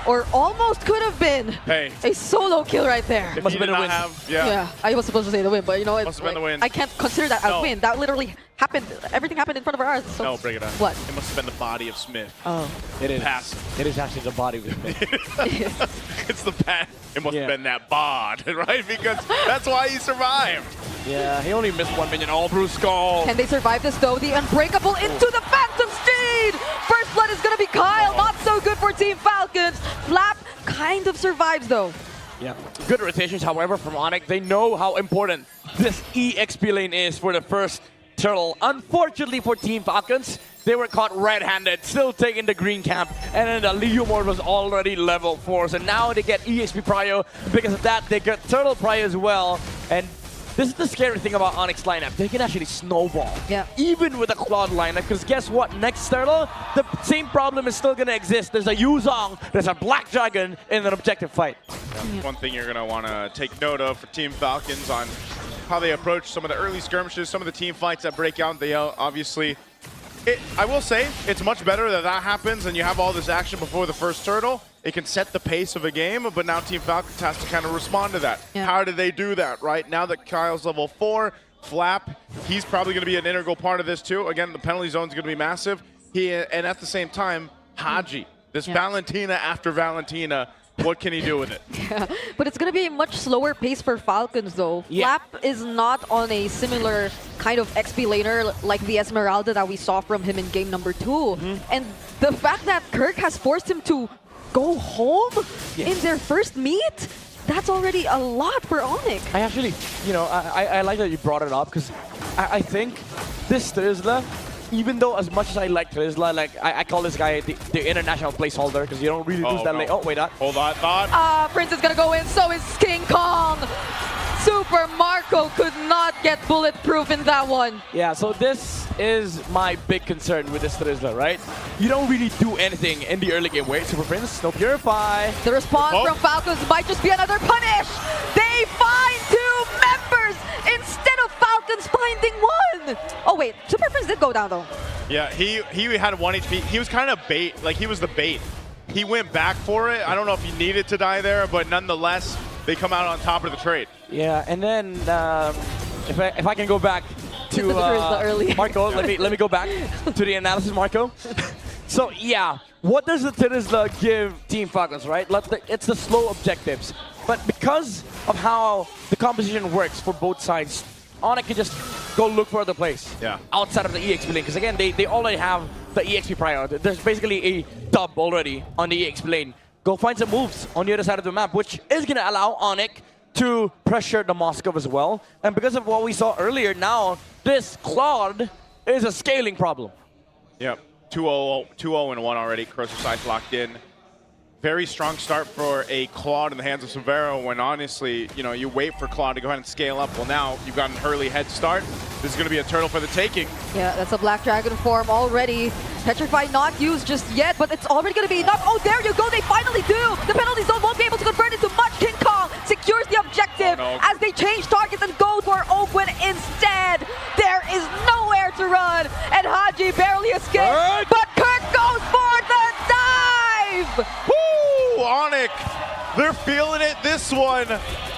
or almost could have been, a solo kill right there. It must have been a win. Yeah, I was supposed to say the win, but you know, Must have been the win. I can't consider that a win. That literally happened. Everything happened in front of our eyes. So no, bring it on. What? It must have been the body of Smith. Oh. It is. Passive. It is actually the body of Smith. It's the bat. It must have been that bod, right? Because that's why he survived. Yeah, he only missed 1 minion. All Bruce Skull. Can they survive this though? The Unbreakable into the Phantom Steed! First blood is gonna be Kyle. Not so good for Team Falcons. Flap kind of survives though. Yeah, good rotations, however, from Onic. They know how important this EXP lane is for the first turtle. Unfortunately for Team Falcons, they were caught red-handed, still taking the green camp, and then the Leomord was already level 4, so now they get EXP prio. Because of that, they get turtle prio as well, and this is the scary thing about Onyx lineup. They can actually snowball, even with a Claude lineup, because guess what? Next turtle, the same problem is still going to exist. There's a Yuzhong, there's a Black Dragon in an objective fight. One thing you're going to want to take note of for Team Falcons on how they approach some of the early skirmishes, some of the team fights that break out. They obviously, I will say, it's much better that that happens and you have all this action before the first turtle. It can set the pace of a game, but now Team Falcons has to kind of respond to that. How do they do that, right? Now that Kyle's level 4, Flap, he's probably going to be an integral part of this too. Again, the penalty zone is going to be massive. And at the same time, Haji, this Valentina after Valentina, what can he do with it? But it's going to be a much slower pace for Falcons though. Flap is not on a similar kind of XP laner like the Esmeralda that we saw from him in game number 2. And the fact that Kirk has forced him to go home in their first meet, that's already a lot for Onic. I actually, you know, I like that you brought it up because I think this Trizla, even though as much as I like Trizla, like I call this guy the international placeholder because you don't really lose that late. Oh, wait, hold on, thought. Prince is gonna go in, so is King Kong. Super Marco could not get bulletproof in that one. Yeah, so this is my big concern with this Trizla, right? You don't really do anything in the early game. Wait, Super Prince, no Purify. The response from Falcons might just be another punish. They find 2 members instead of Falcons finding 1. Oh wait, Super Prince did go down though. Yeah, he had 1 HP. He was kind of bait, like he was the bait. He went back for it. I don't know if he needed to die there, but nonetheless, they come out on top of the trade. Yeah, and then if I can go back to early. Marco. Let me go back to the analysis, Marco. So yeah, what does the Terizla give Team Falcons, right? It's the slow objectives. But because of how the composition works for both sides, Onic can just go look for other place outside of the EXP lane. Because again, they already have the EXP prior. There's basically a dub already on the EXP lane. Go find some moves on the other side of the map, which is going to allow Onic to pressure the Moscow as well. And because of what we saw earlier, now this Claude is a scaling problem. Yep. 2-0 and 1 already. Corrosive Sight locked in. Very strong start for a Claude in the hands of Severo when honestly, you know, you wait for Claude to go ahead and scale up. Well, now you've got an early head start. This is going to be a turtle for the taking. Yeah, that's a Black Dragon form already. Petrify not used just yet, but it's already going to be enough. Oh, there you go. They finally do. The penalty zone won't be able to convert into much. King Kong secures the objective as they change targets and go for Ogwin instead. There is nowhere to run, and Haji barely escapes, but Kirk goes for the dive! Woo! Onic, they're feeling it this one.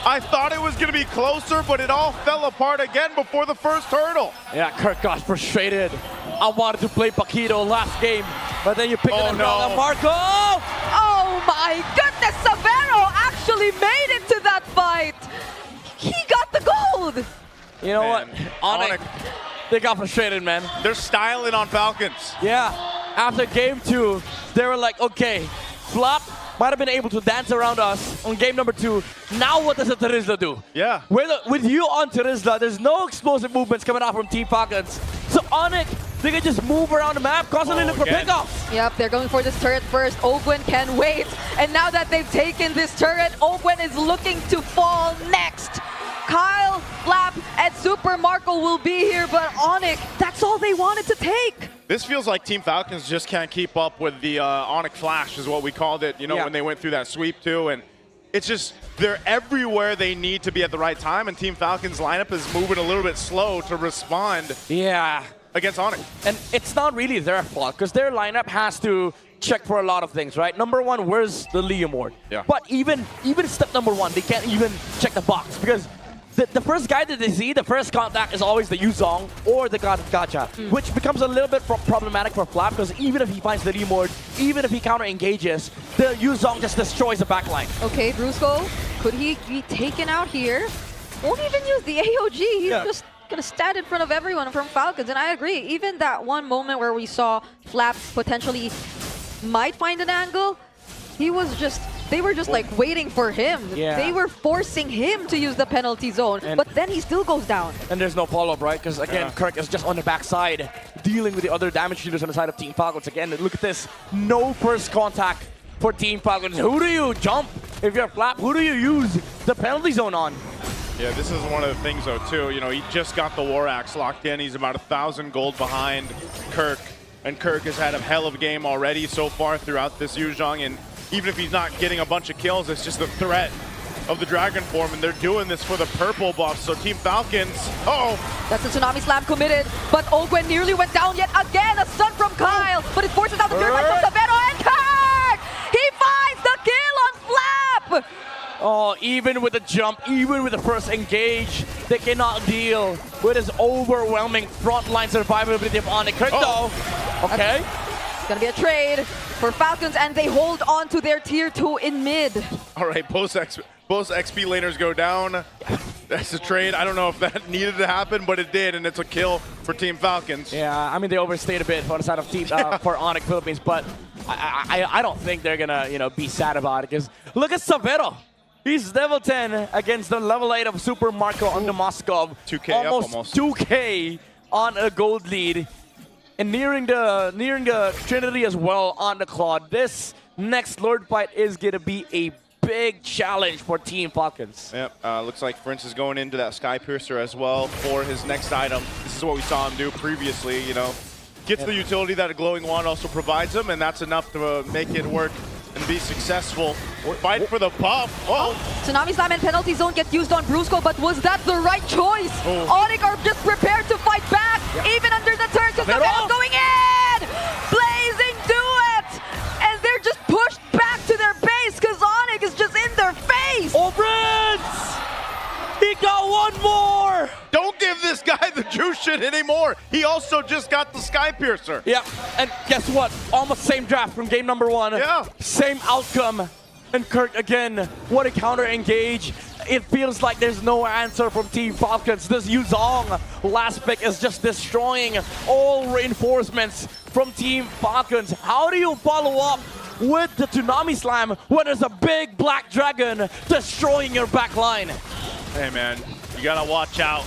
I thought it was going to be closer, but it all fell apart again before the first hurdle. Yeah, Kirk got frustrated. I wanted to play Paquito last game, but then you picked it up on Marco. Oh my goodness, Severo actually made it to that fight. He got the gold. You know what? Onic, they got frustrated, man. They're styling on Falcons. Yeah, after game 2, they were like, okay, Flop might have been able to dance around us on game number 2. Now what does the Terizla do? Yeah. With you on Terizla, there's no explosive movements coming out from Team Falcons. So Onic, they can just move around the map, constantly look for pickoffs. Yep, they're going for this turret first. Ogwin can wait. And now that they've taken this turret, Ogwin is looking to fall next. Kyle, Flap, and Super Marco will be here, but Onic, that's all they wanted to take. This feels like Team Falcons just can't keep up with the Onic Flash is what we called it, you know, when they went through that sweep too. And it's just, they're everywhere they need to be at the right time, and Team Falcons lineup is moving a little bit slow to respond against Onic. And it's not really their fault, because their lineup has to check for a lot of things, right? Number 1, where's the Leomord? But even step number 1, they can't even check the box, because the first guy that they see, the first contact is always the Yuzong or the God of Gacha, which becomes a little bit problematic for Flap, because even if he finds the Leomord, even if he counter-engages, the Yuzong just destroys the backline. Okay, Brusco, could he be taken out here? Won't even use the AOG. He's just going to stand in front of everyone from Falcons, and I agree. Even that one moment where we saw Flap potentially might find an angle, they were just like waiting for him. They were forcing him to use the penalty zone, but then he still goes down. And there's no follow-up, right? Because again, Kirk is just on the backside, dealing with the other damage dealers on the side of Team Falcons. Again, look at this. No first contact for Team Falcons. Who do you jump if you're Flap? Who do you use the penalty zone on? Yeah, this is one of the things though too. You know, he just got the War Axe locked in. He's about 1,000 gold behind Kirk. And Kirk has had a hell of a game already so far throughout this Yuzhong. And even if he's not getting a bunch of kills, it's just the threat of the Dragon form, and they're doing this for the purple buff. So Team Falcons, that's a Tsunami Slam committed, but Ogwen nearly went down yet again. A stun from Kyle, but it forces out the third fight from Severo, and Kirk! He finds the kill on Flap! Oh, even with the jump, even with the first engage, they cannot deal with his overwhelming frontline survivability of Onic. Kirk though, okay. It's gonna be a trade for Falcons, and they hold on to their tier 2 in mid. All right, both XP laners go down. That's a trade. I don't know if that needed to happen, but it did, and it's a kill for Team Falcons. Yeah, I mean, they overstayed a bit on the side of Team for Onic Philippines, but I don't think they're gonna be sad about it, because look at Severo. He's level 10 against the level 8 of Super Marco on the Moscow. 2K almost 2K on a gold lead. And nearing the Trinity as well on the Claude. This next Lord fight is going to be a big challenge for Team Falcons. Yep, looks like Prince is going into that Sky Piercer as well for his next item. This is what we saw him do previously, you know. Gets the utility that a Glowing Wand also provides him, and that's enough to make it work and be successful. Fight for the buff. Tsunami Slam and penalty zone get used on Brusco, but was that the right choice? Onic are just prepared to fight back, even under the turn, because Severo's going in! Blazing duet! And they're just pushed back to their base, because Onic is just in their face! Oh, Prince! He got one more! Don't give this guy the juice shit anymore. He also just got the Sky Piercer. Yeah, and guess what? Almost same draft from game number 1. Yeah. Same outcome. And Kirk again, what a counter engage. It feels like there's no answer from Team Falcons. This Yuzong last pick is just destroying all reinforcements from Team Falcons. How do you follow up with the Tsunami Slam when there's a big black dragon destroying your back line? Hey man, you gotta watch out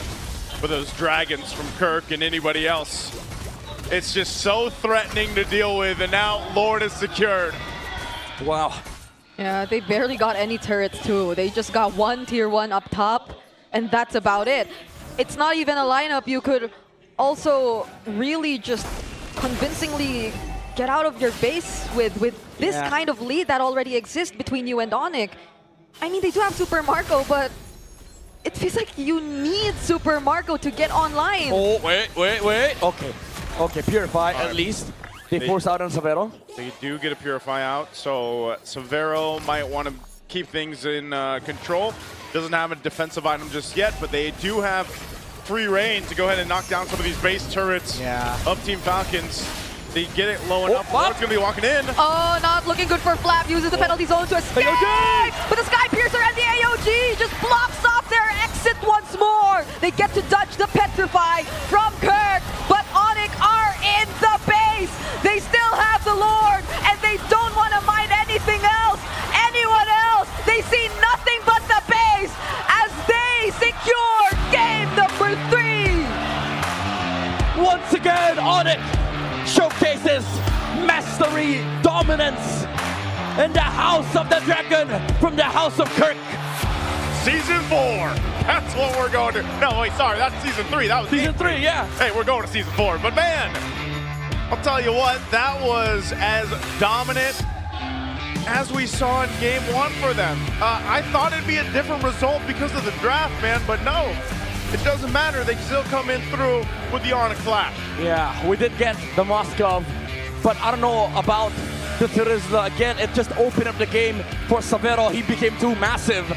for those dragons from Kirk and anybody else. It's just so threatening to deal with, and now Lord is secured. Wow. Yeah, they barely got any turrets too. They just got one tier 1 up top, and that's about it. It's not even a lineup you could also really just convincingly get out of your base with this kind of lead that already exists between you and Onic. I mean, they do have Super Marco, but it feels like you need Super Marco to get online. Oh, wait. Okay, Purify at least. They force out on Severo. They do get a Purify out, so Severo might want to keep things in control. Doesn't have a defensive item just yet, but they do have free reign to go ahead and knock down some of these base turrets of Team Falcons. They get it low enough. Lord's going to be walking in. Oh, not looking good for Flap. Uses the penalty zone to escape. But the Sky Piercer and the AOG just blocks off their exit once more. They get to dodge the Petrify from Kirk, but Onic are in the base. They still have the Lord, and they don't want to mind anything else, anyone else. They see nothing but the base as they secure game number 3. Once again, Onic showcases mastery, dominance in the House of the Dragon from the House of Kirk. Season 4. That's what we're going to. No, wait, sorry, that's Season 3. That was Season 3, yeah. Hey, we're going to Season 4. But man, I'll tell you what, that was as dominant as we saw in Game 1 for them. I thought it'd be a different result because of the draft, man, but no. It doesn't matter. They still come in through with the Onic Flash. Yeah, we did get the Moskov, but I don't know about the Terizla. Again, it just opened up the game for Severo. He became too massive.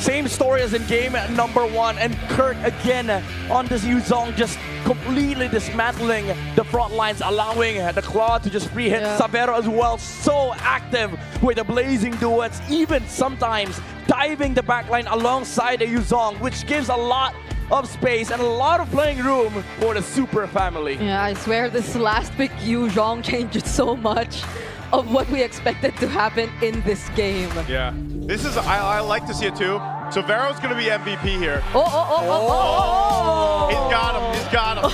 Same story as in game number 1, and Kirk again on this Yuzong just completely dismantling the front lines, allowing the Claw to just free hit Severo as well. So active with the blazing duets, even sometimes diving the backline alongside the Yuzong, which gives a lot of space and a lot of playing room for the Super family. Yeah, I swear this last pick Yuzong changed so much of what we expected to happen in this game. Yeah, this is, I like to see it too. So Vero's going to be MVP here. Oh. He's got him.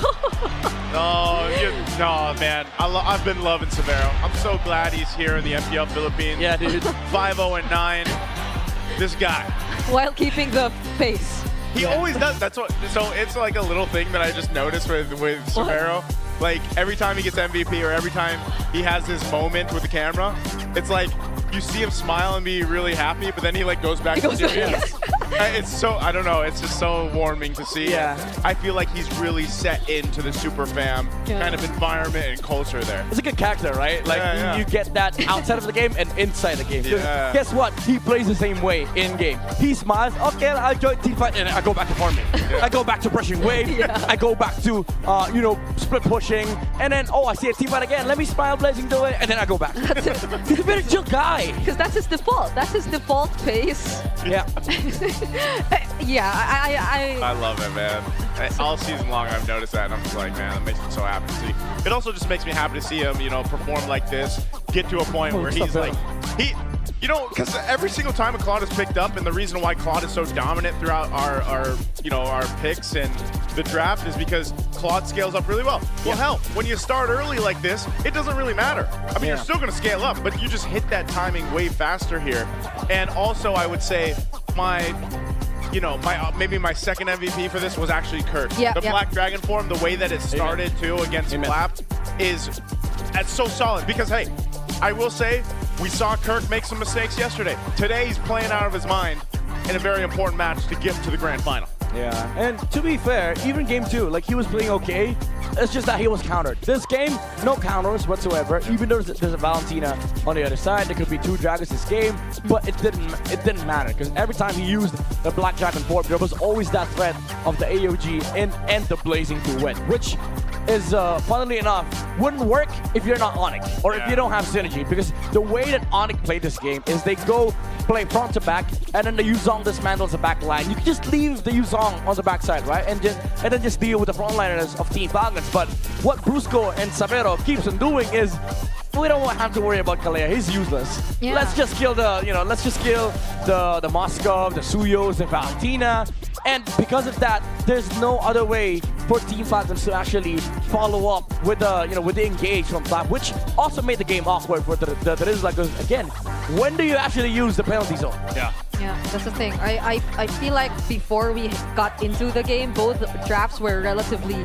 No, man. I've been loving Severo. I'm so glad he's here in the MPL Philippines. Yeah, dude. 5-0-9. This guy. While keeping the pace. He always does. That's what. So it's like a little thing that I just noticed with Severo. Like every time he gets MVP or every time he has this moment with the camera, it's like you see him smile and be really happy, but then he like goes back to serious. It's so, I don't know, it's just so warming to see. Yeah. I feel like he's really set into the Super Fam kind of environment and culture there. It's a good character, right? Like you get that outside of the game and inside the game. Yeah. Guess what? He plays the same way in game. He smiles, okay, I join team fight, and I go back to farming. I go back to brushing wave. I go back to split pushing, and then I see a team fight again. Let me smile, blazing do it, and then I go back. He's a very chill guy. Because that's his default. That's his default pace. Yeah. I love it, man. All season long, I've noticed that, and I'm just like, man, that makes me so happy to see. It also just makes me happy to see him, perform like this, get to a point where he's like, because every single time a Claude is picked up, and the reason why Claude is so dominant throughout our picks and the draft is because Claude scales up really well. Well, hell, when you start early like this, it doesn't really matter. I mean, you're still going to scale up, but you just hit that timing way faster here. And also, I would say maybe my second MVP for this was actually Kirk. The Black Dragon form, the way that it started too against Flap that's so solid because, hey, I will say we saw Kirk make some mistakes yesterday. Today he's playing out of his mind in a very important match to get to the grand final. Yeah, and to be fair, even game 2, like he was playing okay, It's just that he was countered. This game, no counters whatsoever. Even though there's a Valentina on the other side, there could be 2 dragons this game, but it didn't matter because every time he used the Black Dragon Form, there was always that threat of the AOG and the Blazing Duet, which is, funnily enough, wouldn't work if you're not Onic or if you don't have synergy, because the way that Onic played this game is they go play front to back and then the Yuzong dismantles the back line. You can just leave the Yuzong on the backside, right? And then just deal with the frontliners of Team Falcons. But what Brusco and Savero keeps on doing is we don't have to worry about Kalea. He's useless. Yeah. Let's just kill the Moskov, the Suyos, the Valentina. And because of that, there's no other way for Team Falcons to actually follow up with the engage from top, which also made the game awkward for the Rizla. Because again, when do you actually use the penalty zone? Yeah, that's the thing. I feel like before we got into the game, both drafts were relatively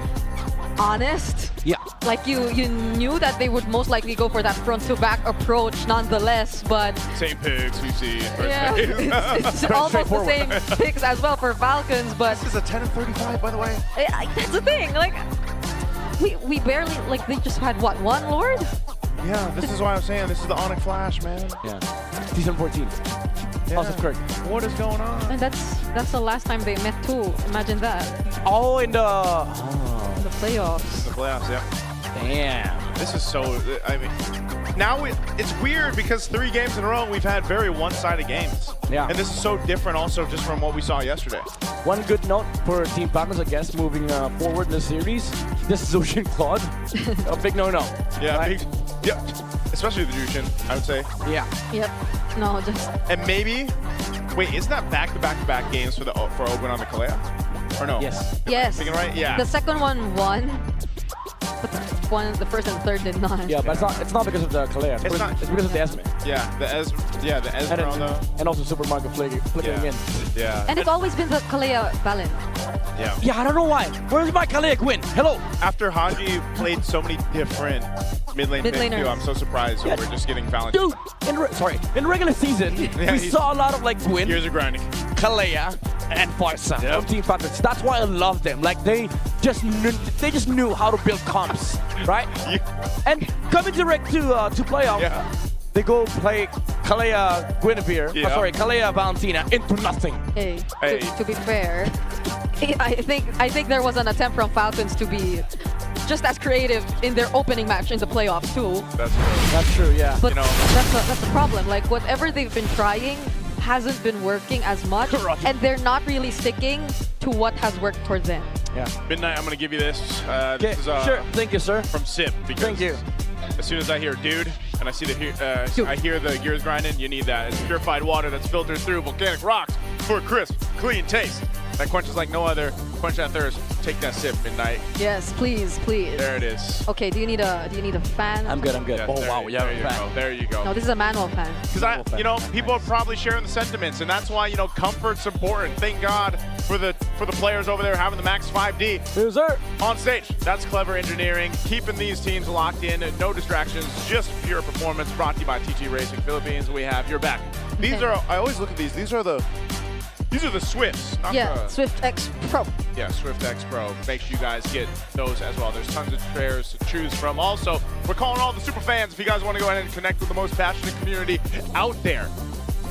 honest. Yeah. Like you knew that they would most likely go for that front-to-back approach nonetheless, but Same picks we've seen. yeah, it's almost the same picks as well for Falcons, but This is a 10 and 35, by the way. that's the thing. Like we barely, like, they just had what, 1 Lord? Yeah, this is why I'm saying this is the Onic Flash, man. Yeah. Season 14. House of Kirk. What is going on? And that's the last time they met too. Imagine that. Oh, in the In the playoffs. The playoffs, yeah. damn. This is so, I mean, now it's weird because 3 games in a row we've had very one-sided games. Yeah. And this is so different also just from what we saw yesterday. One good note for Team Falcons, I guess, moving forward in the series. This Zushin Claude, a big no-no. Yeah, right? yeah. Especially the Jushin, I would say. Yeah. Yep. No, just And maybe, wait, isn't that back-to-back-to-back games for Ogun on the Kalea? Or no? Yes. yes. Thinking right? Yeah. The second one won, but the first and third did not. Yeah, but it's not because of the Kalea. It's not. It's because of the Esme. Yeah, the Esmeralda. And also Super Mario flickering in. Yeah. And it's always been the Kalea balance. Yeah. Yeah, I don't know why. Where's my Kalea Gwyn? Hello. After Haji played so many different mid-lane picks Mid-laners. too, I'm so surprised that we're just getting Fallon. Dude, in regular season, we saw a lot of like Gwyn, Years of grinding. Kalea, and Farsa Yep. from Team Falcons. That's why I love them. Like they just knew how to build comps, right? And coming direct to playoff, they go play Kalea Guinevere, Kalea Valentina into nothing. Hey, Hey. To be fair, I think there was an attempt from Falcons to be just as creative in their opening match in the playoffs too. That's true. That's true, yeah. But You know. that's the problem. Like whatever they've been trying hasn't been working as much, and they're not really sticking to what has worked towards them. Yeah. Midnight, I'm going to give you this. Okay, This is sure. Thank you, sir. from Sip. Because Thank you. As soon as I hear dude, and I see I hear the gears grinding, you need that. It's purified water that's filtered through volcanic rocks for a crisp, clean taste. That quenches like no other. Quench that thirst. Take that sip, Midnight. Yes, please, please. There it is. Okay, do you need a fan? I'm good. Yeah, Oh there wow, you- yeah, there you go. There you go. No, this is a manual fan. Because people are probably sharing the sentiments, and that's why comfort's important. Thank God for the players over there having the max 5D Yes, sir. on stage. That's clever engineering, keeping these teams locked in, no distractions, just pure performance. Brought to you by TT Racing Philippines. We have your back. These are. I always look at these. These are the Swifts. Not Yeah, the, Swift X Pro. Yeah, Swift X Pro. Make sure you guys get those as well. There's tons of shares to choose from. Also, we're calling all the super fans. If you guys want to go ahead and connect with the most passionate community out there,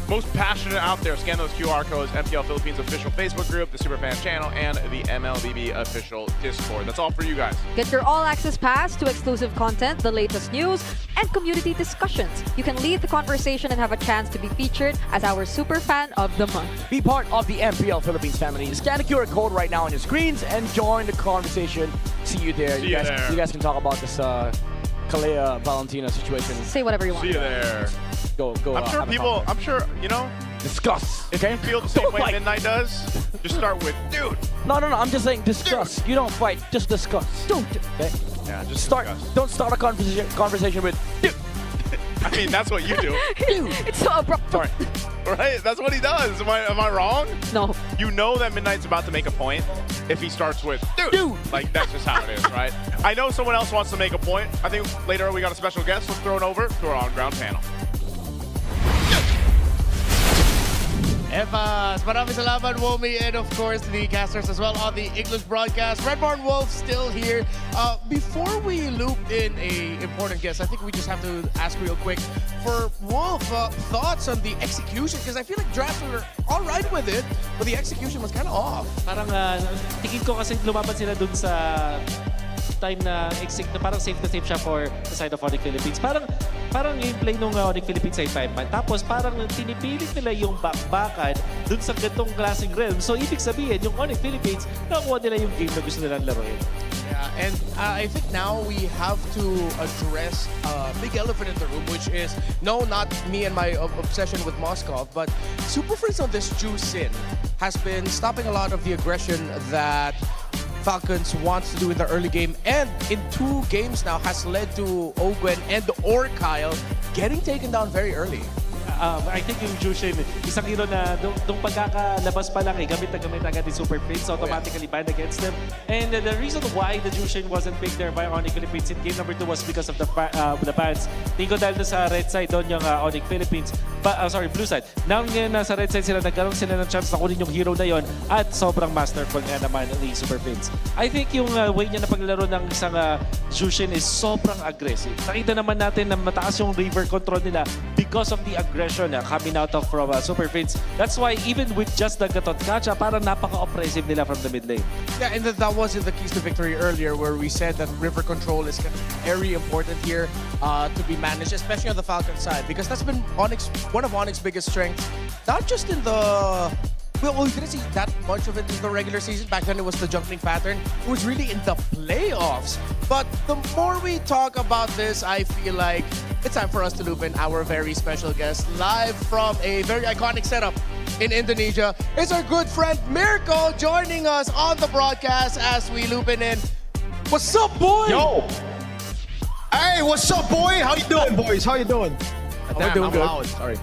scan those QR codes, MPL Philippines official Facebook group, the Superfan channel, and the MLBB official Discord. That's all for you guys. Get your all-access pass to exclusive content, the latest news, and community discussions. You can lead the conversation and have a chance to be featured as our super fan of the month. Be part of the MPL Philippines family. Scan the QR code right now on your screens and join the conversation. See you there. See you there. You guys can talk about this Kalea Valentina situation. Say whatever you want. See you there. Go. I'm sure, discuss. if you feel the same way Midnight does, just start with, dude. No. I'm just saying discuss. You don't fight. Just discuss. Dude. Okay. Yeah, just Start. discuss. Don't start a conversation with dude. I mean, that's what you do. It's so abrupt. Sorry. Right? That's what he does. Am I wrong? No. You know that Midnight's about to make a point if he starts with, dude. Like, that's just how it is, right? I know someone else wants to make a point. I think later we got a special guest. Let's throw it over to our on-ground panel. Evas, maraming salamat, Womi, and of course the casters as well on the English broadcast. Redborn Wolf still here. Before we loop in a important guest, I think we just have to ask real quick for Wolf thoughts on the execution, because I feel like drafts were all right with it, but the execution was kind of off. Parang tingin ko kasi lumaban sila dun sa time na parang safe to safe siya for the side of Onic Philippines. Parang yung play nung Onic Philippines ay time man. Tapos parang tinipilit nila yung bakbakan dun sa gantong klaseng realm. So ibig sabihin, yung Onic Philippines, nakuha nila yung game na gusto nilang laruin. Yeah, and I think now we have to address a big elephant in the room, which is, no, not me and my obsession with Moscow, but Super Freeze on this Juicin has been stopping a lot of the aggression that Falcons wants to do in the early game, and in 2 games now has led to Ogwen and or Kyle getting taken down very early. I think yung Jushin, isang hero na nung pagkakalabas pa lang gamit na gamit agad ni Super Freeze, so automatically banned against them. And the reason why the Jushin wasn't picked there by Onic Philippines in game number 2 was because of the bans. Tingin ko dahil sa red side doon yung Onic Philippines, blue side. Now ngayon nasa red side sila, nagkaroon sila ng chance na kunin yung hero na yon at sobrang masterful nga naman ni Super Freeze. I think yung way niya na paglaro ng isang Jushin is sobrang aggressive. Nakita naman natin na mataas yung river control nila because of the aggression coming out of from Super Freeze. That's why even with just the Gatot Gacha, parang napaka-oppressive nila from the mid lane. Yeah, and that was in the keys to victory earlier, where we said that river control is very important here to be managed, especially on the Falcon side, because that's been one of Onic's biggest strengths, not just in the... Well, we didn't see that much of it in the regular season. Back then, it was the jumping pattern. It was really in the playoffs. But the more we talk about this, I feel like it's time for us to loop in our very special guest live from a very iconic setup in Indonesia. It's our good friend Mirko joining us on the broadcast as we loop in. What's up, boy? Yo! Hey, what's up, boy? How you doing, boys? How you doing? We're doing good. Loud. Sorry.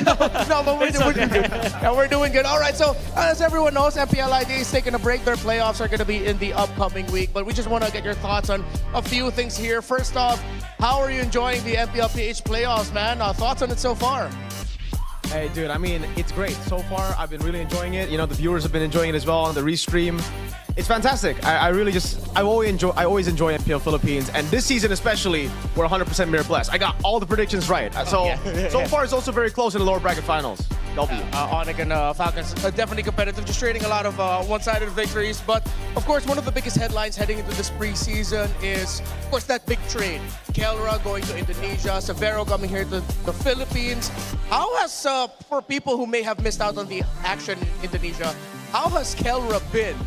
No, but we're doing good. Yeah, we're doing good. All right, so as everyone knows, MPLID is taking a break. Their playoffs are going to be in the upcoming week, but we just want to get your thoughts on a few things here. First off, how are you enjoying the MPLPH playoffs, man? Thoughts on it so far? Hey, dude, I mean, it's great. So far, I've been really enjoying it. You know, the viewers have been enjoying it as well on the restream. It's fantastic. I always enjoy MPL Philippines, and this season especially, we're 100% mirror blessed. I got all the predictions right. So far, it's also very close in the lower bracket finals. Onic and Falcons are definitely competitive, just trading a lot of one-sided victories. But of course, one of the biggest headlines heading into this preseason is, of course, that big trade. Kelra going to Indonesia, Severo coming here to the Philippines. How has, for people who may have missed out on the action in Indonesia, how has Kelra been?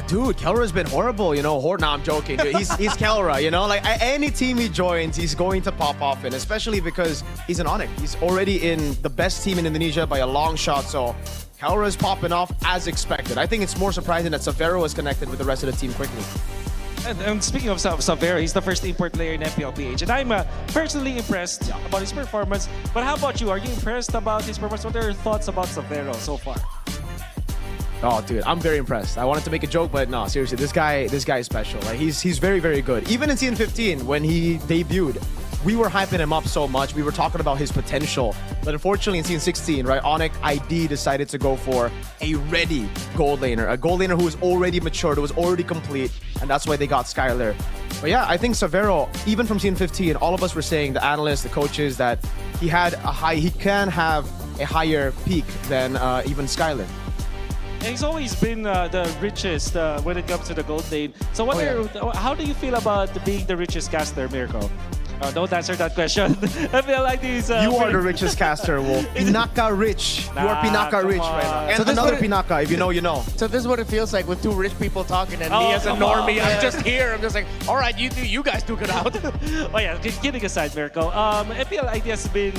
Dude, Kelra's been horrible, you know. Nah, I'm joking. Dude, he's Kelra, you know. Like, any team he joins, he's going to pop off in, especially because he's an Onic. He's already in the best team in Indonesia by a long shot, so Kelra's popping off as expected. I think it's more surprising that Severo is connected with the rest of the team quickly. And speaking of Severo, he's the first import player in MPLPH, and I'm personally impressed about his performance. But how about you? Are you impressed about his performance? What are your thoughts about Severo so far? Oh, dude, I'm very impressed. I wanted to make a joke, but no, seriously, this guy is special. Like, he's very, very good. Even in Season 15, when he debuted, we were hyping him up so much. We were talking about his potential. But unfortunately, in Season 16, right, Onic ID decided to go for a ready gold laner. A gold laner who was already matured, who was already complete, and that's why they got Skylar. But yeah, I think Severo, even from Season 15, all of us were saying, the analysts, the coaches, that he can have a higher peak than even Skylar. And he's always been the richest when it comes to the gold lane. So how do you feel about being the richest caster, Mirko? Don't answer that question. I feel like these. You are the richest caster, Wolf. Pinaka rich. You are Pinaka rich right now. And so another Pinaka, if you know, you know. So this is what it feels like with two rich people talking, and me as a normie, I'm just here. I'm just like, all right, you guys duke it out. Oh yeah, kidding aside, Mirko. MPL idea has been,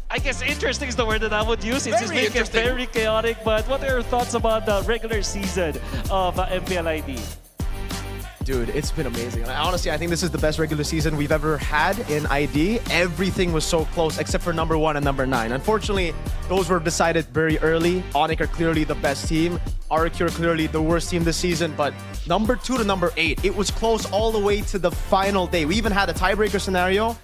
I guess, interesting is the word that I would use. It's just making it very chaotic. But what are your thoughts about the regular season of MPL ID? Dude, it's been amazing. Honestly, I think this is the best regular season we've ever had in ID. Everything was so close except for number 1 and number 9. Unfortunately, those were decided very early. Onic are clearly the best team. RQ are clearly the worst team this season. But number 2 to number 8, it was close all the way to the final day. We even had a tiebreaker scenario.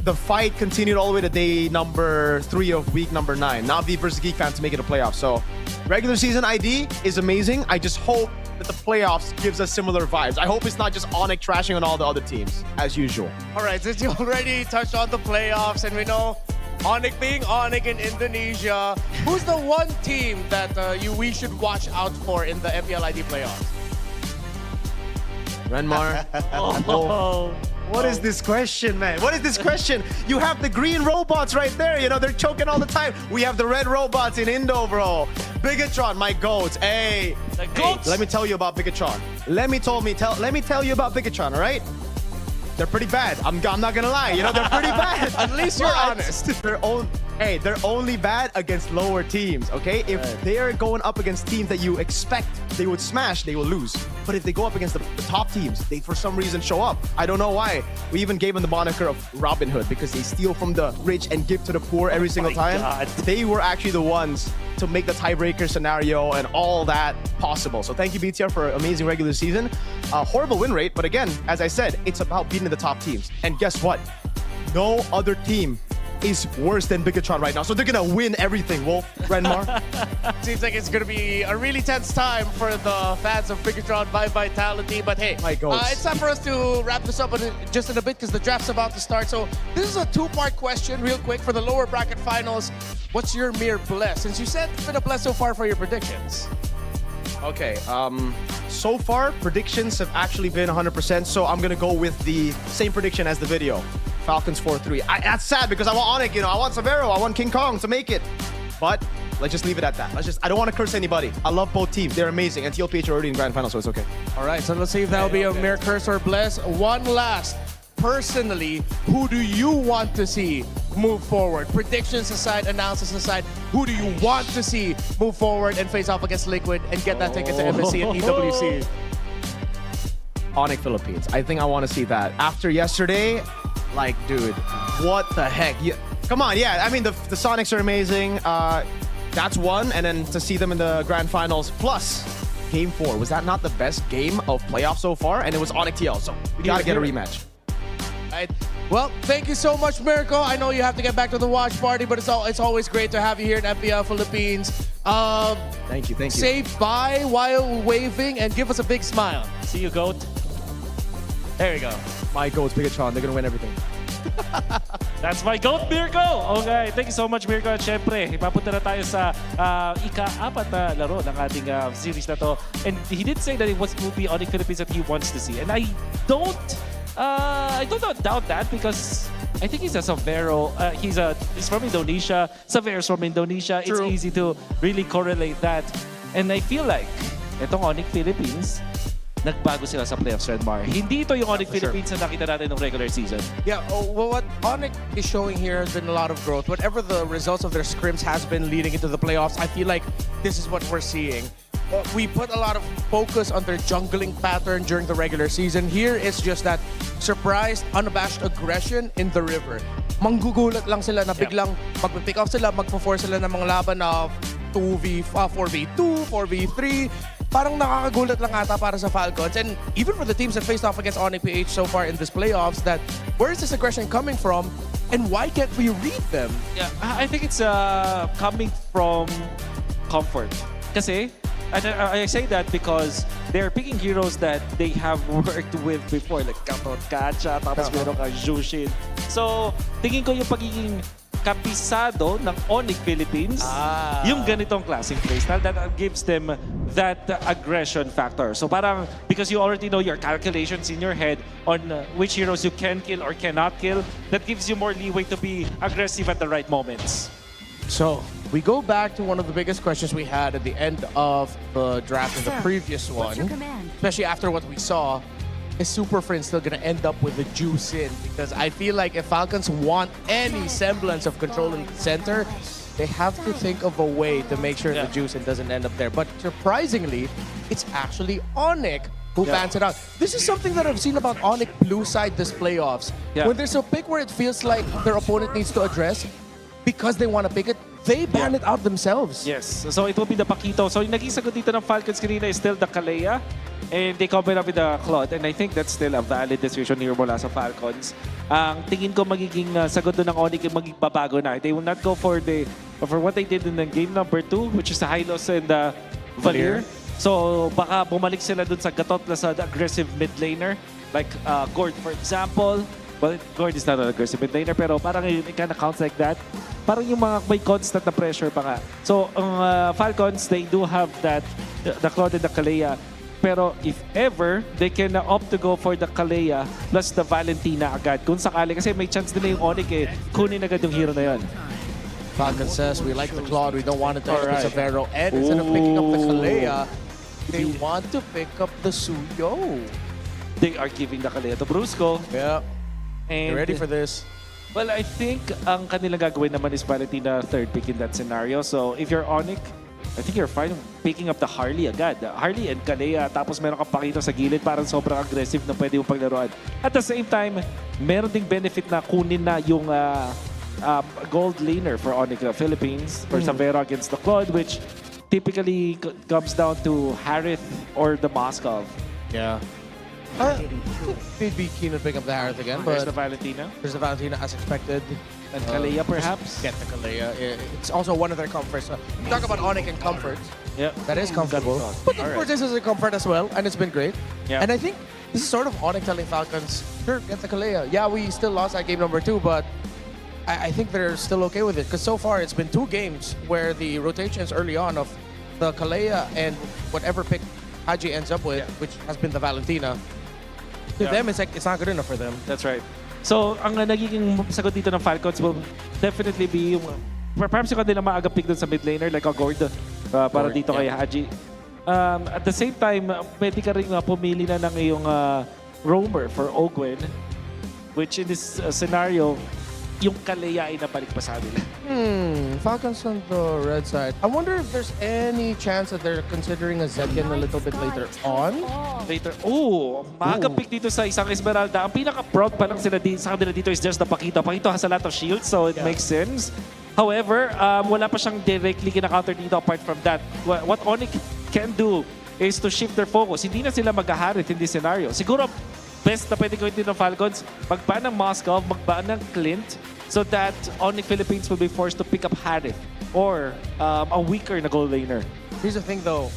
the fight continued all the way to day number 3 of week number 9. Navi versus Geek Fam to make it a playoff. So regular season ID is amazing. I just hope that the playoffs gives us similar vibes. I hope it's not just Onic trashing on all the other teams, as usual. All right, since you already touched on the playoffs, and we know Onic being Onic in Indonesia, who's the one team that we should watch out for in the MPLID playoffs? Renmar. What is this question, man? What is this question? You have the green robots right there. You know, they're choking all the time. We have the red robots in Indo, bro. Bigatron, my goats. Hey. The goats. Let me tell you about Bigatron. Let me tell you about Bigatron, all right? They're pretty bad. I'm not gonna lie. You know, they're pretty bad. At least you're honest. They're only bad against lower teams, okay? If they are going up against teams that you expect they would smash, they will lose. But if they go up against the top teams, they for some reason show up. I don't know why. We even gave them the moniker of Robin Hood because they steal from the rich and give to the poor every single time. God. They were actually the ones to make the tiebreaker scenario and all that possible. So thank you, BTR, for an amazing regular season. Horrible win rate, but again, as I said, it's about beating the top teams. And guess what? No other team is worse than Bigatron right now. So they're gonna win everything, Wolf, Renmar. Seems like it's gonna be a really tense time for the fans of Bigatron Vitality. But hey, My goats. it's time for us to wrap this up just in a bit because the draft's about to start. So this is a two-part question real quick for the lower bracket finals. What's your mere bless? Since you said it's been a bless so far for your predictions. Okay, so far, predictions have actually been 100%, so I'm gonna go with the same prediction as the video. Falcons 4-3. That's sad because I want Onic, you know, I want Severo, I want King Kong to make it. But let's just leave it at that. I don't want to curse anybody. I love both teams. They're amazing. And TLPH are already in grand final, so it's okay. All right, so let's see if that'll be a mere curse or bless. One last. Personally, who do you want to see move forward? Predictions aside, analysis aside, who do you want to see move forward and face off against Liquid and get that ticket to MSC and EWC? Onic Philippines. I think I want to see that. After yesterday, like, dude, what the heck? Come on, yeah. I mean, the Sonics are amazing. That's one. And then to see them in the grand finals. Plus, Game 4. Was that not the best game of playoffs so far? And it was Onic TL, so we got to get a rematch. Right. Well, thank you so much, Miracle. I know you have to get back to the watch party, but it's always great to have you here in FPL Philippines. Thank you. Say bye while waving and give us a big smile. See you, goat. There you go. My goats, Bigatron. They're gonna win everything. That's my goat, Mirko! Okay, thank you so much, Mirko. At syempre, ipapunta na tayo sa ika-4 na laro ng ating series na to. And he did say that it will be Onic Philippines that he wants to see. And I don't doubt that because I think he's a Severo. He's from Indonesia. Severo's from Indonesia. True. It's easy to really correlate that. And I feel like itong Onic Philippines, nagbago sila sa playoffs, Redmar. Hindi ito yung Onic Philippines na nakita natin ng regular season. Yeah, well, what Onic is showing here has been a lot of growth. Whatever the results of their scrims has been leading into the playoffs, I feel like this is what we're seeing. We put a lot of focus on their jungling pattern during the regular season. Here, it's just that surprised, unabashed aggression in the river. Manggugulat lang sila na biglang mag-pick off sila, magpo-force sila ng mga laban na 4v2, 4v3. Parang nakakagulat lang ata para sa Falcons. And even for the teams that faced off against Onic PH so far in this playoffs, that where is this aggression coming from and why can't we read them? Yeah, I think it's coming from comfort. Kasi, I say that because they're picking heroes that they have worked with before, like Katot Kacha, tapos meron ka Jushin. So, tingin ko yung pagiging kapisado ng Onic Philippines, yung ganitong klaseng playstyle that gives them that aggression factor. So parang, because you already know your calculations in your head on which heroes you can kill or cannot kill, that gives you more leeway to be aggressive at the right moments. So, we go back to one of the biggest questions we had at the end of the draft in the previous one. Especially after what we saw. Is Super Friend still going to end up with the juice in? Because I feel like if Falcons want any semblance of control in the center, they have to think of a way to make sure the juice in doesn't end up there. But surprisingly, it's actually Onic who bans it out. This is something that I've seen about Onic blue side this playoffs. When there's a pick where it feels like their opponent needs to address, because they want to pick it, they banned it out themselves. Yes. So it will be the Paquito. So yung naging sagot dito ng Falcons kanina is still the Kalea. And they combine up with the Claude. And I think that's still a valid decision here mula sa Falcons. Ang tingin ko magiging sagot doon ng Onic yung magiging babago na. They will not go for what they did in the game number 2, which is the Hylos and the Valier. So baka bumalik sila doon sa gatot na sa aggressive mid laner. Like Gord, for example. Well, Gord is not an aggressive mid laner, pero parang it kind of counts like that. Parang yung mga may constant na pressure pa nga. So ang Falcons, they do have that, the Claude and the Kalea. Pero if ever, they can opt to go for the Kalea plus the Valentina agad. Kung sakali, kasi may chance din na yung Onic kunin agad yung hero na yun. Falcon says, we like the Claude, we don't want it to right. Severo. And instead of picking up the Kalea, they want to pick up the Suyo. They are giving the Kalea to Brusco. Yeah. And They're ready for this. Well, I think ang kanilang gagawin naman is Valentina third pick in that scenario. So if you're Onic, I think you're fine picking up the Harley agad. Harley and Kalea, tapos meron kang Paquito sa gilid, parang sobrang aggressive na pwede mong paglaruan. At the same time, meron ding benefit na kunin na yung gold laner for Onic Philippines for Savero against the Claude, which typically comes down to Harith or the Moskov. Yeah. They'd be keen to pick up the Harith again, but There's the Valentina. there's the Valentina as expected. And Kalea perhaps. Get the Kalea. It's also one of their comforts. Talk about Onic and comfort. Yeah. That is comfortable. But of course, this is a comfort as well, and it's been great. Yeah. And I think this is sort of Onic telling Falcons, sure, get the Kalea. Yeah, we still lost that game number 2, but I think they're still okay with it. Because so far, it's been 2 games where the rotations early on of the Kalea and whatever pick Haji ends up with, which has been the Valentina, to them, it's like it's not good enough for them. That's right. So, ang nagiging sagot dito ng Falcons will definitely be yung perhaps yung kanila maaga pick dun sa mid laner like a Gord para dito kay Haji. At the same time, pwede ka rin pumili na ng iyong roamer for Ogwen, which in this scenario, yung Kalea ay nabalik pa sa nila. Falcons on the red side. I wonder if there's any chance that they're considering a Zetian a little bit later on. Maaga pick dito sa isang Esmeralda. Ang pinaka-proud pa lang sila sa kanila dito is just the Paquito. Paquito has a lot of shields, so it makes sense. However, wala pa siyang directly kina-counter dito apart from that. What Onic can do is to shift their focus. Hindi na sila mag-Harith in this scenario. Siguro, best na pwede gawin din ng Falcons, magbaan ng Moskov, magbaan ng Clint, so that Onic Philippines will be forced to pick up Harith or a weaker na gold laner. Here's the thing, though.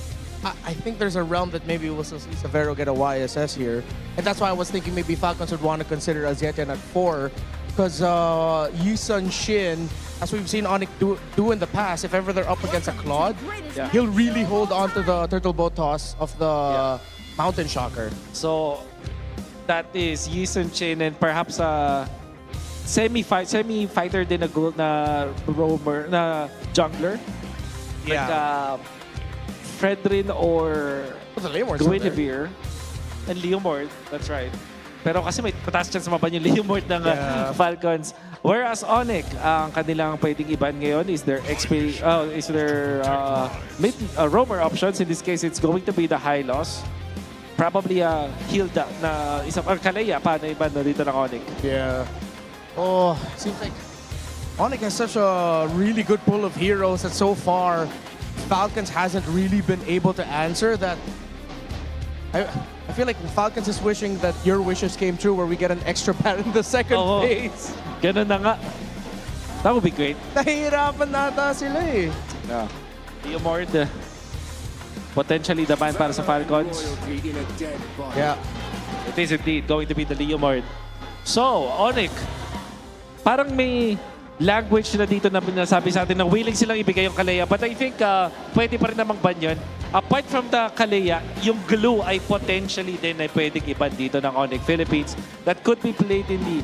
I think there's a realm that maybe we'll see Severo get a YSS here. And that's why I was thinking maybe Falcons would want to consider Azetian at 4. Because Yisun Shin, as we've seen Onic do in the past, if ever they're up against a Claude, he'll really hold on to the turtle boat toss of the Mountain Shocker. So, that is Yisun Chin and perhaps a semi-fighter din na roamer, na jungler. Like Fredrin or Guinevere and Leomord, that's right. Pero kasi may pataas chance maban yung Leomord ng Falcons. Whereas Onic, ang kanilang pwedeng iban ngayon is their mid roamer options. In this case, it's going to be the Hylos. Probably Hilda na isang Kalea pa na iban na dito ng Onic. Yeah. Oh, seems like Onic has such a really good pool of heroes that so far Falcons hasn't really been able to answer that. I feel like Falcons is wishing that your wishes came true where we get an extra bat in the second phase. Ganun na nga. That would be great. Nahihirapan nata sila eh. Yeah. Leomord, potentially the man para sa Falcons. Yeah. It is indeed going to be the Leomord. So, Onic, parang may language na dito na nasabi sa atin na willing silang ibigay yung Kalea. But I think pwede pa rin namang ban yun. Apart from the Kalea, yung glue ay potentially din ay pwedeng iban dito ng Onic Philippines that could be played in the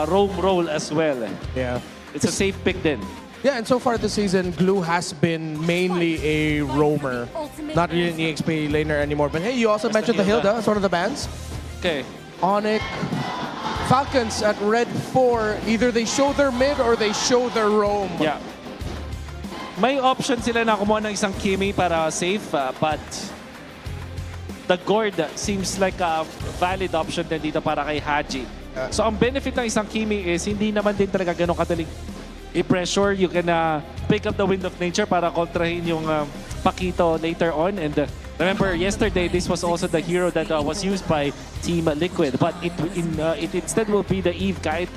roam role as well. Yeah. It's a safe pick din. Yeah, and so far this season, Glue has been mainly a roamer. Not really an EXP laner anymore. But hey, you also mentioned the Hilda as one of the bans. Okay. Onic. Falcons at red 4, either they show their mid or they show their roam. Yeah. May option sila na kumuha ng isang Kimi para safe, but the Gord seems like a valid option din dito para kay Haji. So ang benefit ng isang Kimi is hindi naman din talaga ganun kadaling i-pressure. You can pick up the Wind of Nature para kontrahin yung Pakito later on. And remember, yesterday, this was also the hero that was used by Team Liquid. But it instead will be the Eve kahit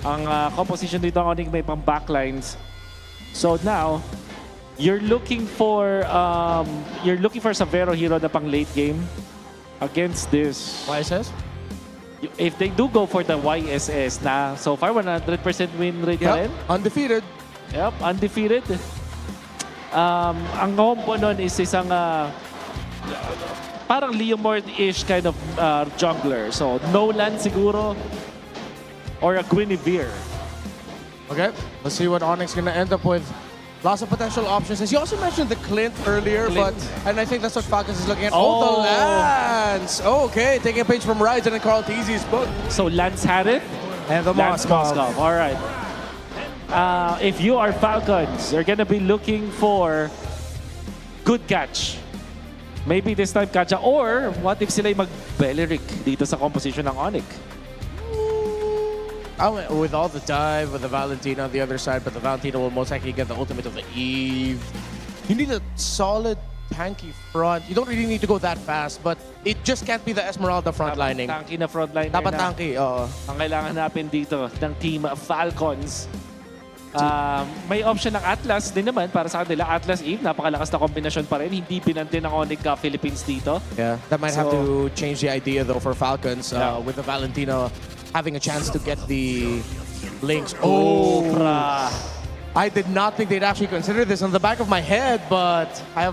ang composition dito ng Onic may pang backlines. So now, you're looking for Savero hero na pang late game against this YSS? If they do go for the YSS na so far 100% win rate pa rin. Undefeated. Yep, undefeated. Ang combo nun is isang parang Leomord-ish kind of jungler. So Nolan siguro or a Guinevere. Okay, let's see what Onyx gonna end up with. Lots of potential options. As you also mentioned the Clint earlier, and I think that's what Falcons is looking at. Oh, the Lance! Okay, taking a page from Ryzen and Carl Teasy's book. So Lance had it? And the Moskov. All right. If you are Falcons, you're gonna be looking for good catch. Maybe this time Kaja, or what if sila'y mag-Beleric dito sa composition ng Onic? With all the dive, with the Valentina on the other side, but the Valentina will most likely get the ultimate of the Eve. You need a solid, tanky front. You don't really need to go that fast, but it just can't be the Esmeralda frontlining. Tanky na frontline. Dapat tanky, oo. Ang kailangan natin dito ng Team Falcons. May option ng Atlas din naman para sa kanila. Atlas Eve, napakalakas na kombinasyon pa rin. Hindi binante ng Onic Philippines dito. Yeah, that might have to change the idea though for Falcons with the Valentina having a chance to get the links. Oh, I did not think they'd actually consider this on the back of my head, but I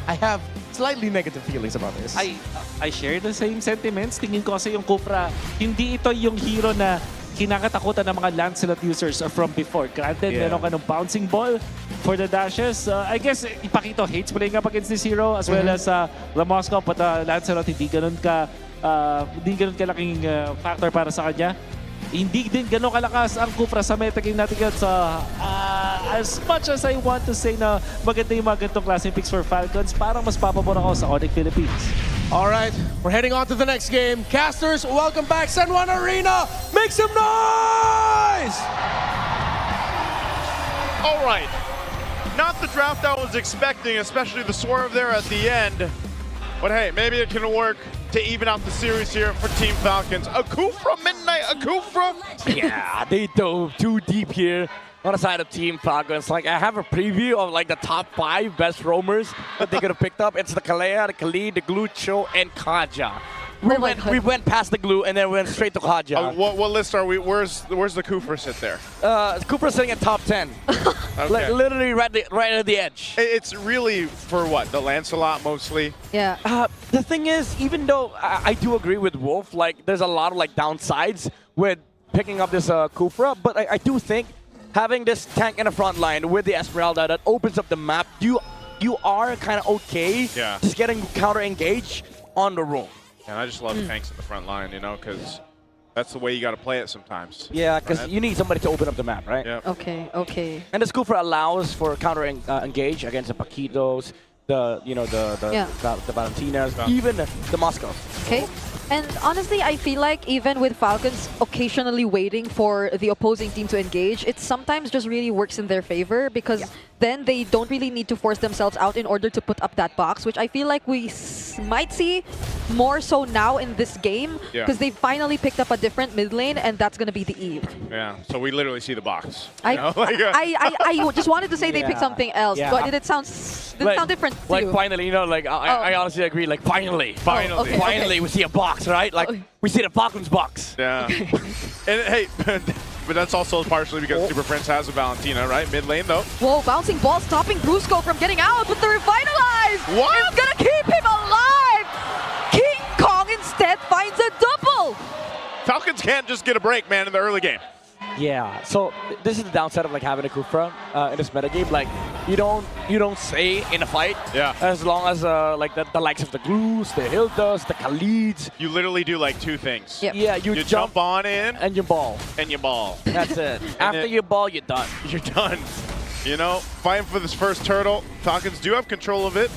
have slightly negative feelings about this. I share the same sentiments. Tingin ko kasi yung Cupra, hindi ito yung hero na kinakatakutan ng mga Lancelot users from before. Granted, meron ka ng bouncing ball for the dashes. I guess Ipakito hates playing up against this hero as well as the Moscow, but Lancelot hindi ganun kalaking factor para sa kanya. Hindi din ganun kalakas ang Cupra sa metagame natin yun. So, as much as I want to say na maganda yung mga ganitong klaseng picks for Falcons, parang mas papabor ako sa Onic Philippines. All right, we're heading on to the next game. Casters, welcome back. San Juan Arena, make some noise! All right. Not the draft I was expecting, especially the swerve there at the end. But hey, maybe it can work to even out the series here for Team Falcons. Akufra, Midnight Akufra. Yeah, they dove too deep here on the side of Team Falcons. Like, I have a preview of like the top 5 best roamers that they could have picked up. It's the Kalea, the Khalid, the Glucho, and Kaja. We went past the glue and then went straight to Kaja. What list are we? Where's the Kufra sit there? Kufra's sitting at top 10. Okay. Like, literally right at the edge. It's really for what? The Lancelot mostly? Yeah. The thing is, even though I do agree with Wolf, like there's a lot of like downsides with picking up this Kufra, but I do think having this tank in the front line with the Esmeralda that opens up the map, you are kind of okay just getting counter engaged on the roam. And I just love tanks in the front line, you know, because that's the way you got to play it sometimes. Yeah, because you need somebody to open up the map, right? Yep. Okay. And this Kufra allows for counter engage against the Paquitos, the Valentinas, even the Moscow. Okay. And honestly, I feel like even with Falcons occasionally waiting for the opposing team to engage, it sometimes just really works in their favor because then they don't really need to force themselves out in order to put up that box, which I feel like we might see more so now in this game because they finally picked up a different mid lane, and that's going to be the Eve. Yeah, so we literally see the box. I just wanted to say they picked something else, but did it sound different to Like you? finally, you know, like I honestly agree, like finally we see a box, right? Like we see the Falcons box. Yeah. And hey, but that's also partially because Super Prince has a Valentina, right? Mid lane though. Whoa, bouncing ball stopping Brusco from getting out, but the Revitalize What? is gonna keep him alive! King Kong instead finds a double! Falcons can't just get a break, man, in the early game. Yeah, so this is the downside of like having a Kufra in this metagame. Like you don't stay in a fight. Yeah. As long as like the likes of the Glues, the Hildas, the Khalids. You literally do like 2 things. Yep. Yeah, You jump on in and you ball. and you ball. That's it. After you ball, you're done. You're done. You know, fighting for this first turtle. Falcons do have control of it.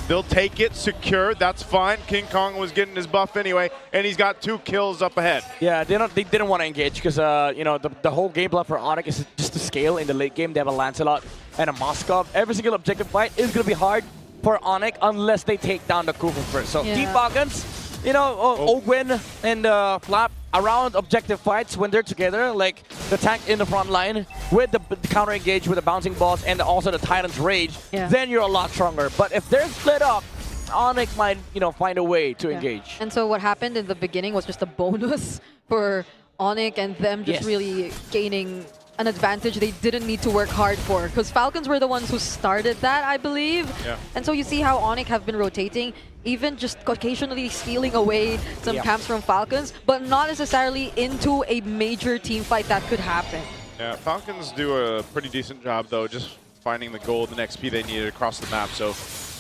They'll take it, secure, that's fine. King Kong was getting his buff anyway, and he's got 2 kills up ahead. Yeah, they didn't want to engage because you know the whole game plan for Onic is just to scale in the late game. They have a Lancelot and a Moskov. Every single objective fight is going to be hard for Onic unless they take down the Cooper first. So Team Falcons, you know, Ogwin and Flap around objective fights when they're together, like the tank in the front line with the counter engage with the bouncing balls and also the Titan's Rage, then you're a lot stronger. But if they're split up, Onic might, you know, find a way to engage. And so what happened in the beginning was just a bonus for Onic and them just really gaining an advantage they didn't need to work hard for, because Falcons were the ones who started that, I believe. And so you see how Onic have been rotating, even just occasionally stealing away some camps from Falcons, but not necessarily into a major team fight that could happen. Yeah, Falcons do a pretty decent job, though, just finding the gold and XP they needed across the map. So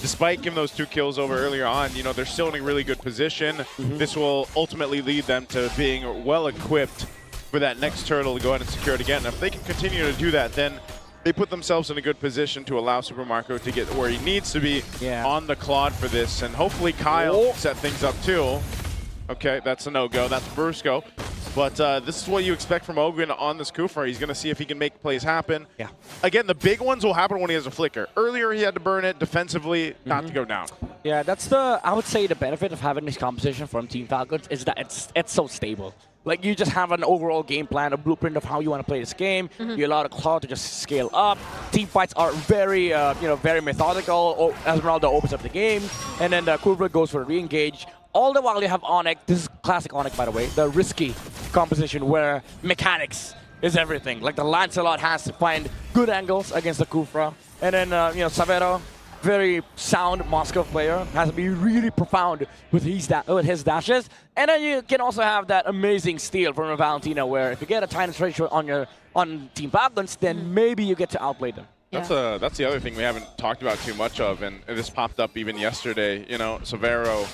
despite giving those 2 kills over earlier on, you know, they're still in a really good position. This will ultimately lead them to being well equipped for that next turtle to go ahead and secure it again. And if they can continue to do that, then they put themselves in a good position to allow Super Marco to get where he needs to be on the Claude for this. And hopefully Kyle set things up too. Okay, that's a no-go. That's Brusco. But this is what you expect from Ogren on this Kufra. He's going to see if he can make plays happen. Again, the big ones will happen when he has a flicker. Earlier, he had to burn it defensively, not to go down. Yeah, that's I would say the benefit of having this composition from Team Falcons is that it's so stable. Like, you just have an overall game plan, a blueprint of how you want to play this game. You allow the Cloud to just scale up. Team fights are very, very methodical. Esmeralda opens up the game, and then the Kufra goes for a re-engage. All the while you have Onic. This is classic Onic, by the way. The risky composition where mechanics is everything. Like, the Lancelot has to find good angles against the Kufra. And then, Savero, very sound Moscow player, has to be really profound with his dashes. And then you can also have that amazing steal from a Valentina, where if you get a Titan's ratio on Team Falcons, then maybe you get to outplay them. That's the other thing we haven't talked about too much of, and this popped up even yesterday. You know, Savero,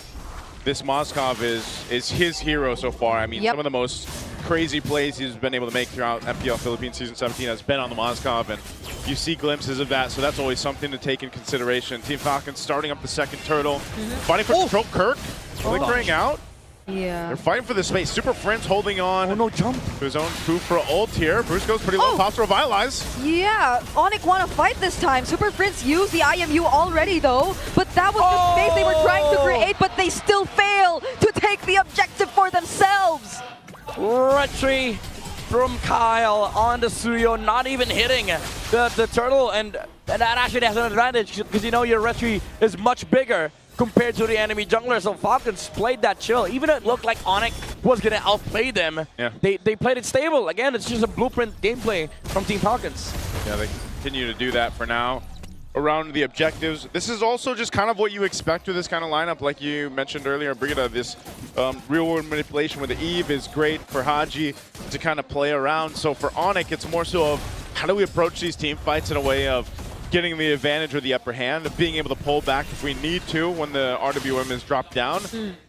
this Moskov is his hero so far. I mean, some of the most crazy plays he's been able to make throughout MPL Philippines Season 17 has been on the Moskov, and you see glimpses of that, so that's always something to take in consideration. Team Falcons starting up the second turtle, fighting for control. Kirk flickering out. They're fighting for the space. Super Friends holding on to his own Kufra ult here. Brusco's pretty low. Pops to revitalize. Yeah, Onic want to fight this time. Super Prince used the IMU already, though. But that was the space they were trying to create, but they still fail to take the objective for themselves. Retry from Kyle on the Suyo, not even hitting the turtle, and that actually has an advantage because, you know, your Retry is much bigger compared to the enemy jungler, so Falcons played that chill. Even though it looked like Onic was going to outplay them, they played it stable. Again, it's just a blueprint gameplay from Team Falcons. Yeah, they continue to do that for now. Around the objectives, this is also just kind of what you expect with this kind of lineup. Like you mentioned earlier, Brigida, this real-world manipulation with the Eve is great for Haji to kind of play around. So for Onic, it's more so of how do we approach these team fights in a way of getting the advantage or the upper hand, of being able to pull back if we need to when the RWM is dropped down.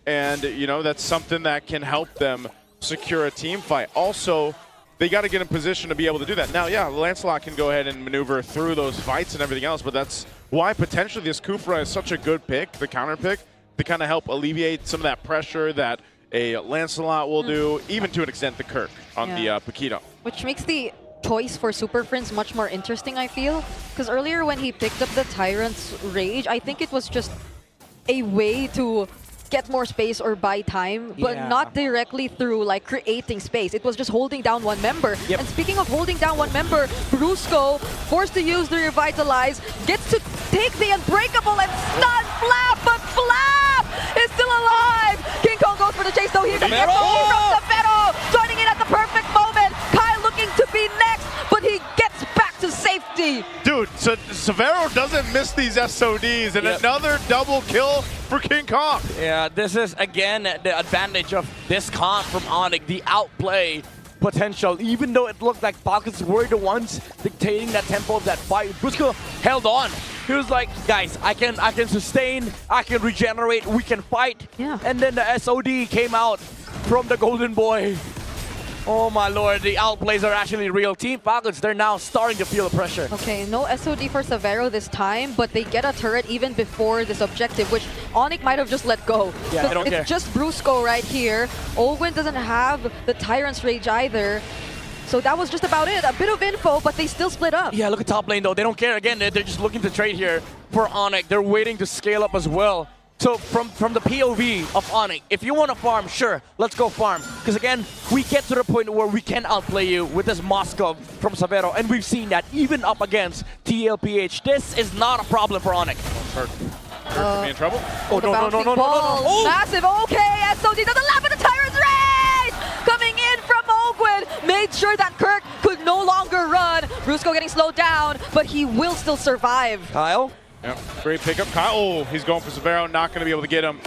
And, you know, that's something that can help them secure a team fight. Also, they got to get in position to be able to do that. Now, yeah, Lancelot can go ahead and maneuver through those fights and everything else, but that's why potentially this Kufra is such a good pick, the counter pick, to kind of help alleviate some of that pressure that a Lancelot will do, even to an extent the Kirk on the Paquito. Which makes the choice for Super Prince much more interesting, I feel. Because earlier when he picked up the Tyrant's Rage, I think it was just a way to get more space or buy time, but not directly through like creating space. It was just holding down one member. And speaking of holding down one member, Brusco, forced to use the Revitalize, gets to take the Unbreakable and stun Flap, but Flap is still alive! King Kong goes for the chase, though. Here's the SOD from Savero, joining in at the perfect moment. Kyle looking to be next, but he gets back to safety. Dude, so Savero doesn't miss these SODs, and another double kill for King Kong. Yeah, this is, again, the advantage of this comp from Onic, the outplay potential. Even though it looked like Falcons were the ones dictating that tempo of that fight, Brusco held on. He was like, guys, I can sustain, I can regenerate, we can fight. And then the SOD came out from the Golden Boy. Oh my lord, the outplays are actually real. Team Falcons, they're now starting to feel the pressure. Okay, no SOD for Severo this time, but they get a turret even before this objective, which Onic might have just let go. Yeah, they don't it's care. just Brusco right here. Ogwen doesn't have the Tyrant's Rage either. So that was just about it. A bit of info, but they still split up. Yeah, look at top lane though. They don't care. Again, they're just looking to trade here for Onic. They're waiting to scale up as well. So from the POV of Onic, if you want to farm, sure, let's go farm. Because again, we get to the point where we can outplay you with this Moskov from Severo. And we've seen that even up against TLPH. This is not a problem for Onic. Hurt could be in trouble. Oh, no, no, no, no, no, no, no. Oh! Massive, okay, SOD doesn't laugh at the Tyrant's Rage! Coming in from Ogwen, made sure that Kirk could no longer run. Brusco getting slowed down, but he will still survive. Kyle? Yep, great pickup. Kyle, oh, he's going for Severo, not going to be able to get him.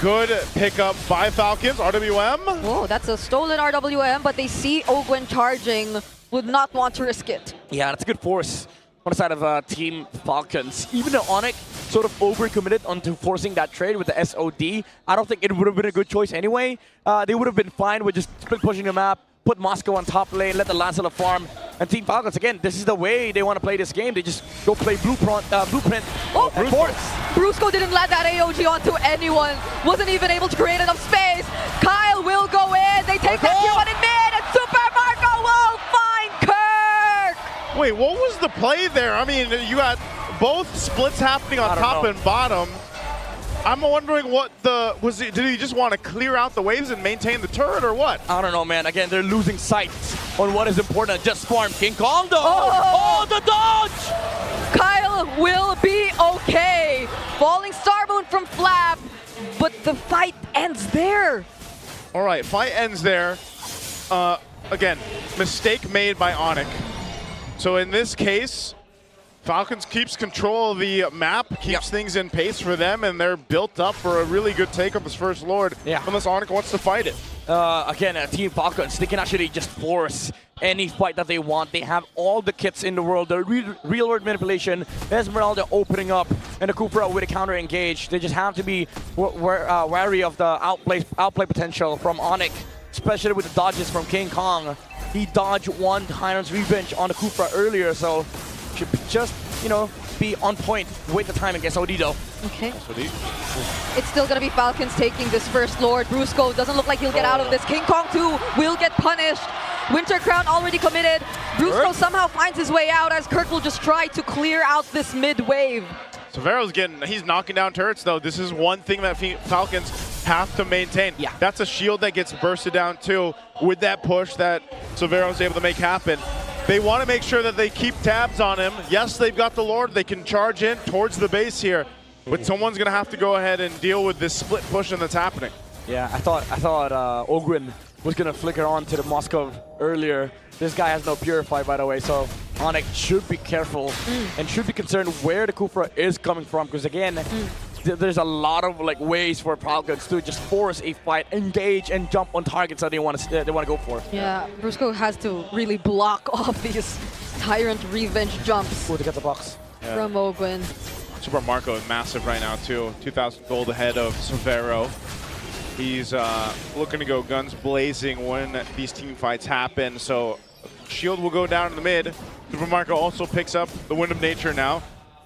Good pickup by Falcons, RWM. Whoa, that's a stolen RWM, but they see Ogwen charging, would not want to risk it. Yeah, that's a good force on the side of Team Falcons. Even though Onic sort of overcommitted onto forcing that trade with the SOD, I don't think it would have been a good choice anyway. They would have been fine with just split pushing the map, put Moscow on top lane, let the Lancelot farm. And Team Falcons, again, this is the way they want to play this game. They just go play Blueprint. Oh, and force. Brusco didn't let that AOG onto anyone. Wasn't even able to create enough space. Kyle will go in. They take that tier 1 in mid, and Super Marco will find Kirk. Wait, what was the play there? I mean, you got both splits happening on top and bottom. I'm wondering what did he just want to clear out the waves and maintain the turret or what? I don't know, man. Again, they're losing sight on what is important. Just farm King Kong, though. Oh, the dodge! Kyle will be okay. Falling Star Moon from Flap, but the fight ends there. All right, fight ends there. Again, mistake made by Onic. So in this case, Falcons keeps control of the map, keeps things in pace for them, and they're built up for a really good take of this first Lord, unless Onic wants to fight it. Again, Team Falcons, they can actually just force any fight that they want. They have all the kits in the world. The real world manipulation, Esmeralda opening up, and the Kufra with a counter engage. They just have to be wary of the outplay potential from Onic, especially with the dodges from King Kong. He dodged one Tyrant's Revenge on the Kufra earlier, so should just, you know, be on point with the time against OD though. Okay. It's still going to be Falcons taking this first Lord. Brusco doesn't look like he'll get out of this. King Kong 2 will get punished. Winter Crown already committed. Brusco somehow finds his way out as Kirk will just try to clear out this mid wave. Severo's he's knocking down turrets though. This is one thing that Falcons have to maintain. Yeah. That's a shield that gets bursted down too with that push that Severo's able to make happen. They want to make sure that they keep tabs on him. Yes, they've got the Lord. They can charge in towards the base here. But someone's going to have to go ahead and deal with this split pushing that's happening. Yeah, I thought Ogwen was going to flicker on to the Moskov earlier. This guy has no Purify, by the way, so Onic should be careful and should be concerned where the Kufra is coming from. Because again, there's a lot of ways for Falcons to just force a fight, engage, and jump on targets that they want to go for. Yeah, Brusco has to really block off these Tyrant Revenge jumps to get the box from Ogwen. Super Marco is massive right now too. 2,000 gold ahead of Severo. He's looking to go guns blazing when these team fights happen. So shield will go down in the mid. Super Marco also picks up the Wind of Nature now.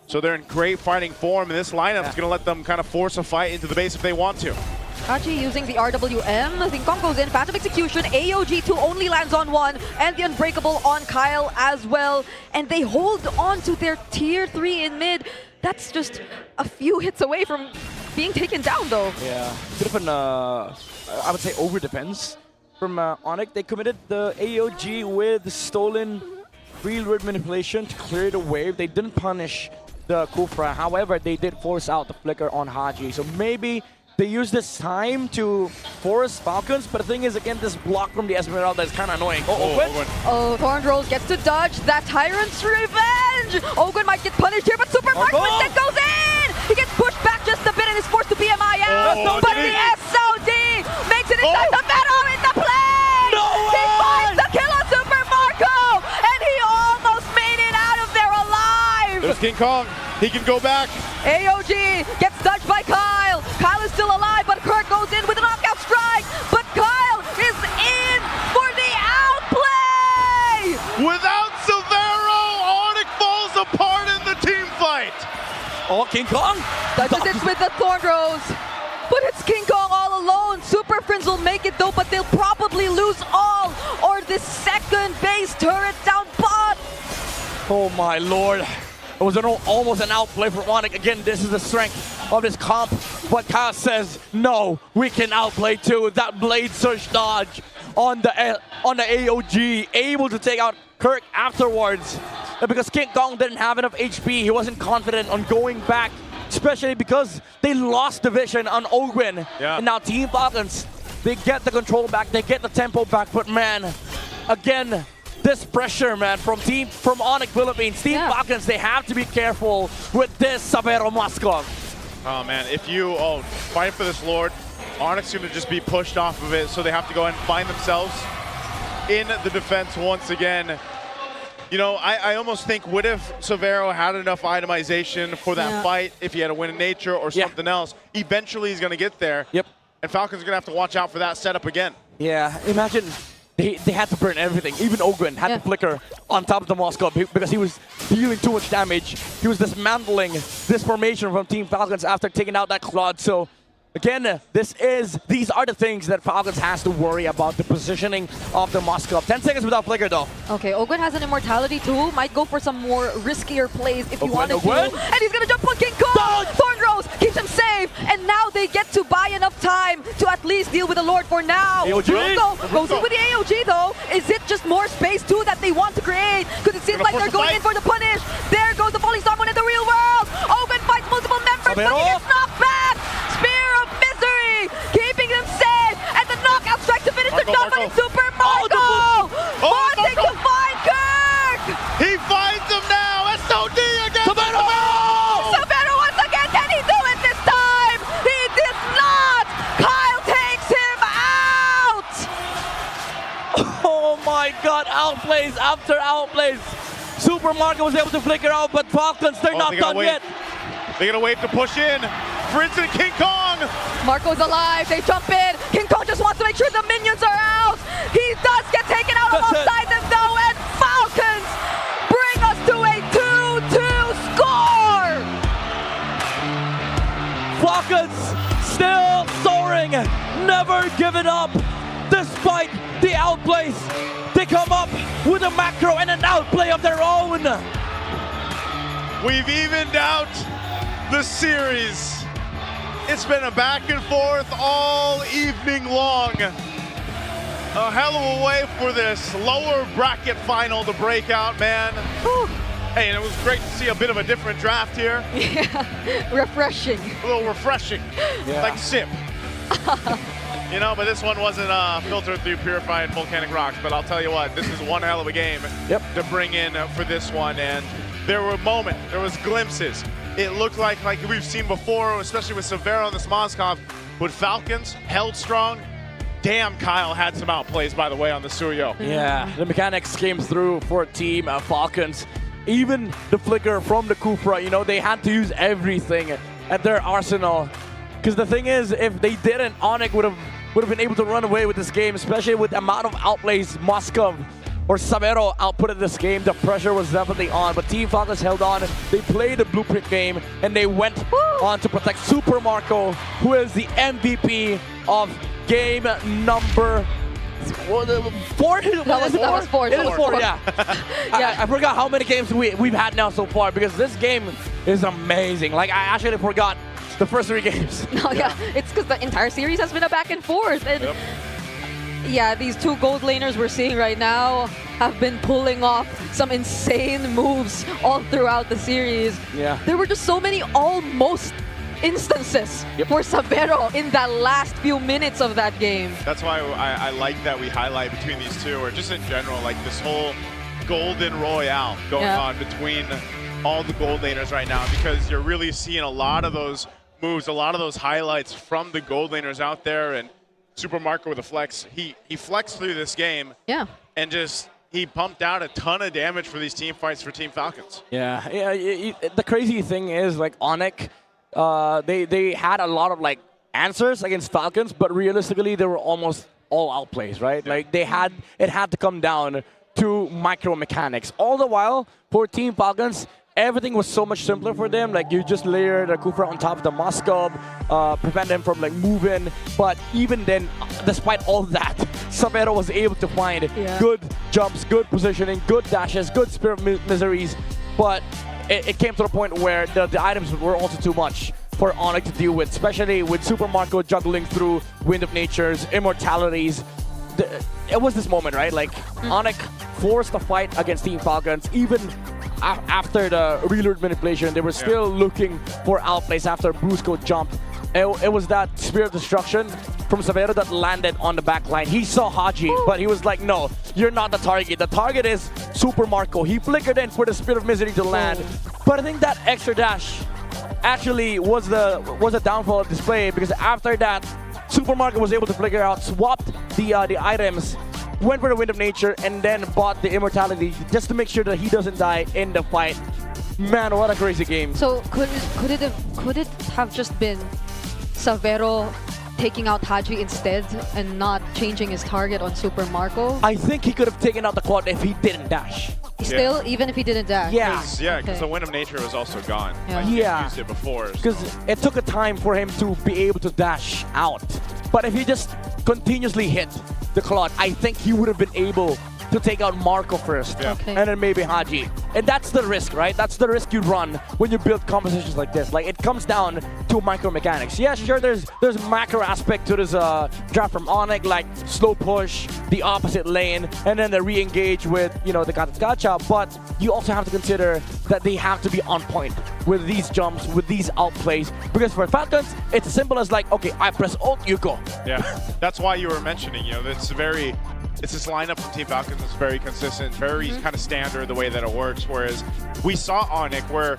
So they're in great fighting form, and this lineup is going to let them kind of force a fight into the base if they want to. Haji using the RWM. I think Kong goes in, Phantom Execution, AOG2 only lands on one, and the Unbreakable on Kyle as well. And they hold on to their tier 3 in mid. That's just a few hits away from being taken down though. Yeah, bit of an, I would say, over defense from Onic. They committed the AOG with the stolen real-world manipulation to clear the wave. They didn't punish the Kufra. However, they did force out the flicker on Haji. So maybe they use this time to force Falcons, but the thing is, again, this block from the Esmeralda is kind of annoying. Oh, Thorn Rose gets to dodge that Tyrant's Revenge! Ogwen might get punished here, but Super Marco instead goes in! He gets pushed back just a bit and is forced to PMI out, but the SOD makes it inside the meadow in the play! He finds the kill on Super Marco, and he almost made it out of there alive! There's King Kong. He can go back. AOG gets dodged by Kyle. Kyle is still alive, but Kirk goes in with a knockout strike. But Kyle is in for the Oh, King Kong! Touches it with the Thorn Rose. But it's King Kong all alone. Super Friends will make it though, but they'll probably lose all. Or this second base turret down bot. Oh my lord. It was almost an outplay for Onic. Again, this is the strength of this comp. But Kyle says, no, we can outplay too. That blade surge dodge on the AOG, able to take out Kirk afterwards. Because King Kong didn't have enough HP, he wasn't confident on going back, especially because they lost the vision on Ogwin. Yeah. And now Team Falcons, they get the control back, they get the tempo back, but man, again, this pressure, man, from Onic Philippines, Team Falcons, they have to be careful with this Sabero Moskov. Oh man, if you fight for this Lord, Onyx going to just be pushed off of it, so they have to go ahead and find themselves in the defense once again. You know, I almost think, what if Severo had enough itemization for that fight, if he had a win in nature or something else? Eventually he's going to get there. Yep. And Falcons are going to have to watch out for that setup again. Yeah, imagine they had to burn everything. Even Ogwin had to flicker on top of the Moscow because he was dealing too much damage. He was dismantling this formation from Team Falcons after taking out that Claude. So again, these are the things that Falcons has to worry about, the positioning of the Moscow. 10 seconds without flicker though. Okay, Ogwin has an immortality too. Might go for some more riskier plays if you wanted to. And he's gonna jump on King Kong! Thorn Rose keeps him safe! And now they get to buy enough time to at least deal with the Lord for now. AOG? Goes in with the AOG though. Is it just more space too that they want to create? Because it seems like they're going in for the punish. There goes the falling star in the real world! Ogwin fights multiple members, but he gets knocked back! Spear of Misery! Keeping them safe! And the knockout strike to finish the job, but it's Super Marco! Wanting to find Kirk! He finds him now! SOD against Sabero! Sabero once again, can he do it this time? He did not! Kyle takes him out! Oh my god, outplays after outplays. Super Marco was able to flicker out, but Falcons, they're not done yet. They're going to wait to push in. For instance, King Kong! Marco's alive, they jump in. King Kong just wants to make sure the minions are out. He does get taken out alongside them though, and Falcons bring us to a 2-2 score! Falcons still soaring, never giving up, despite the outplays. They come up with a macro and an outplay of their own. We've evened out the series. It's been a back and forth all evening long. A hell of a way for this lower bracket final to break out, man. Whew. Hey, and it was great to see a bit of a different draft here. Yeah, refreshing. A little refreshing, like sip. You know, but this one wasn't filtered through purified volcanic rocks. But I'll tell you what, this is one hell of a game to bring in for this one. And there were moments, there was glimpses. It looked like we've seen before, especially with Severo and this Moskov. But Falcons held strong. Damn, Kyle had some outplays, by the way, on the Suryo. Yeah, the mechanics came through for Team Falcons. Even the flicker from the Kufra, you know, they had to use everything at their arsenal. Because the thing is, if they didn't, Onic would have been able to run away with this game, especially with the amount of outplays Moskov or Sabero outputted this game. The pressure was definitely on, but Team Falcons held on. They played the blueprint game, and they went on to protect Super Marco, who is the MVP of game number 4? That was 4. It is 4, yeah. I forgot how many games we've had now so far, because this game is amazing. Like, I actually forgot the first 3 games. No, it's because the entire series has been a back and forth. And yeah, these 2 gold laners we're seeing right now have been pulling off some insane moves all throughout the series. Yeah. There were just so many almost instances for Sabero in that last few minutes of that game. That's why I like that we highlight between these two, or just in general, like this whole golden royale going on between all the gold laners right now, because you're really seeing a lot of those moves, a lot of those highlights from the gold laners out there. And Super Marco with a flex, he flexed through this game, and just he pumped out a ton of damage for these team fights for Team Falcons. Yeah. The crazy thing is, like, Onic, they had a lot of like answers against Falcons, but realistically they were almost all outplays, right? Like it had to come down to micro mechanics. All the while for Team Falcons, everything was so much simpler for them. Like you just layer the Kufra on top of the Moskov, prevent them from like moving. But even then, despite all that, Savero was able to find good jumps, good positioning, good dashes, good spirit miseries. But it came to the point where the items were also too much for Onic to deal with, especially with Super Marco juggling through Wind of Nature's, Immortalities. It was this moment, right? Like, Onic forced the fight against Team Falcons. Even after the reload manipulation, they were still looking for outplays after Brusco jumped. It was that Spirit of Destruction from Savero that landed on the back line. He saw Haji, but he was like, no, you're not the target. The target is Super Marco. He flickered in for the Spirit of Misery to land. But I think that extra dash actually was the downfall of display, because after that, Super Marco was able to flicker out, swapped the items, went for the Wind of Nature, and then bought the Immortality just to make sure that he doesn't die in the fight. Man, what a crazy game. So could it have just been Savero taking out Haji instead and not changing his target on Super Marco? I think he could have taken out the quad if he didn't dash. Still, even if he didn't dash? Yeah. Because the Wind of Nature was also gone. Yeah. Like, he used it before. Because it took a time for him to be able to dash out. But if he just continuously hit the Claude, I think he would have been able to take out Marco first, and then maybe Haji. And that's the risk, right? That's the risk you run when you build compositions like this. Like, it comes down to micro mechanics. Yeah, sure, there's macro aspect to this draft from Onic, like slow push, the opposite lane, and then the re-engage with, you know, the gacha. But you also have to consider that they have to be on point with these jumps, with these outplays. Because for Falcons, it's as simple as like, okay, I press ult, you go. Yeah, that's why you were mentioning, you know, it's this lineup from Team Falcons that's very consistent, very kind of standard the way that it works. Whereas we saw Onic where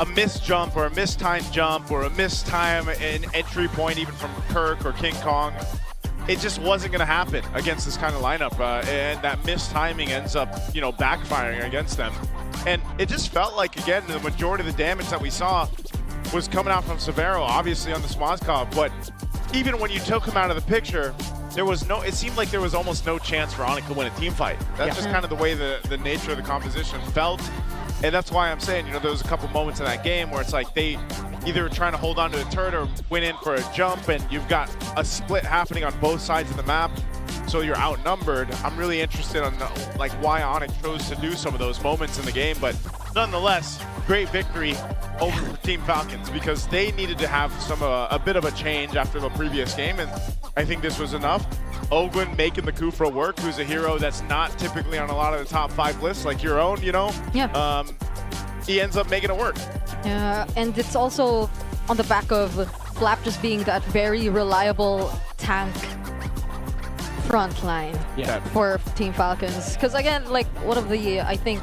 a missed jump or a mistimed jump or a mistime in entry point, even from Kirk or King Kong, it just wasn't going to happen against this kind of lineup. And that mistiming ends up, you know, backfiring against them. And it just felt like, again, the majority of the damage that we saw was coming out from Savero, obviously on the Smozkov. But even when you took him out of the picture, it seemed like there was almost no chance for Onic to win a team fight. That's just kind of the way the nature of the composition felt. And that's why I'm saying, you know, there was a couple moments in that game where it's like they either were trying to hold on to a turret or went in for a jump, and you've got a split happening on both sides of the map, so you're outnumbered. I'm really interested on like why Onic chose to do some of those moments in the game, but nonetheless, great victory over for Team Falcons, because they needed to have a bit of a change after the previous game, and I think this was enough. Ogwin making the Kufra work, who's a hero that's not typically on a lot of the top 5 lists, like your own, you know? Yeah. He ends up making it work. Yeah, and it's also on the back of Flap just being that very reliable tank front line for Team Falcons. Because again, like one of the, I think,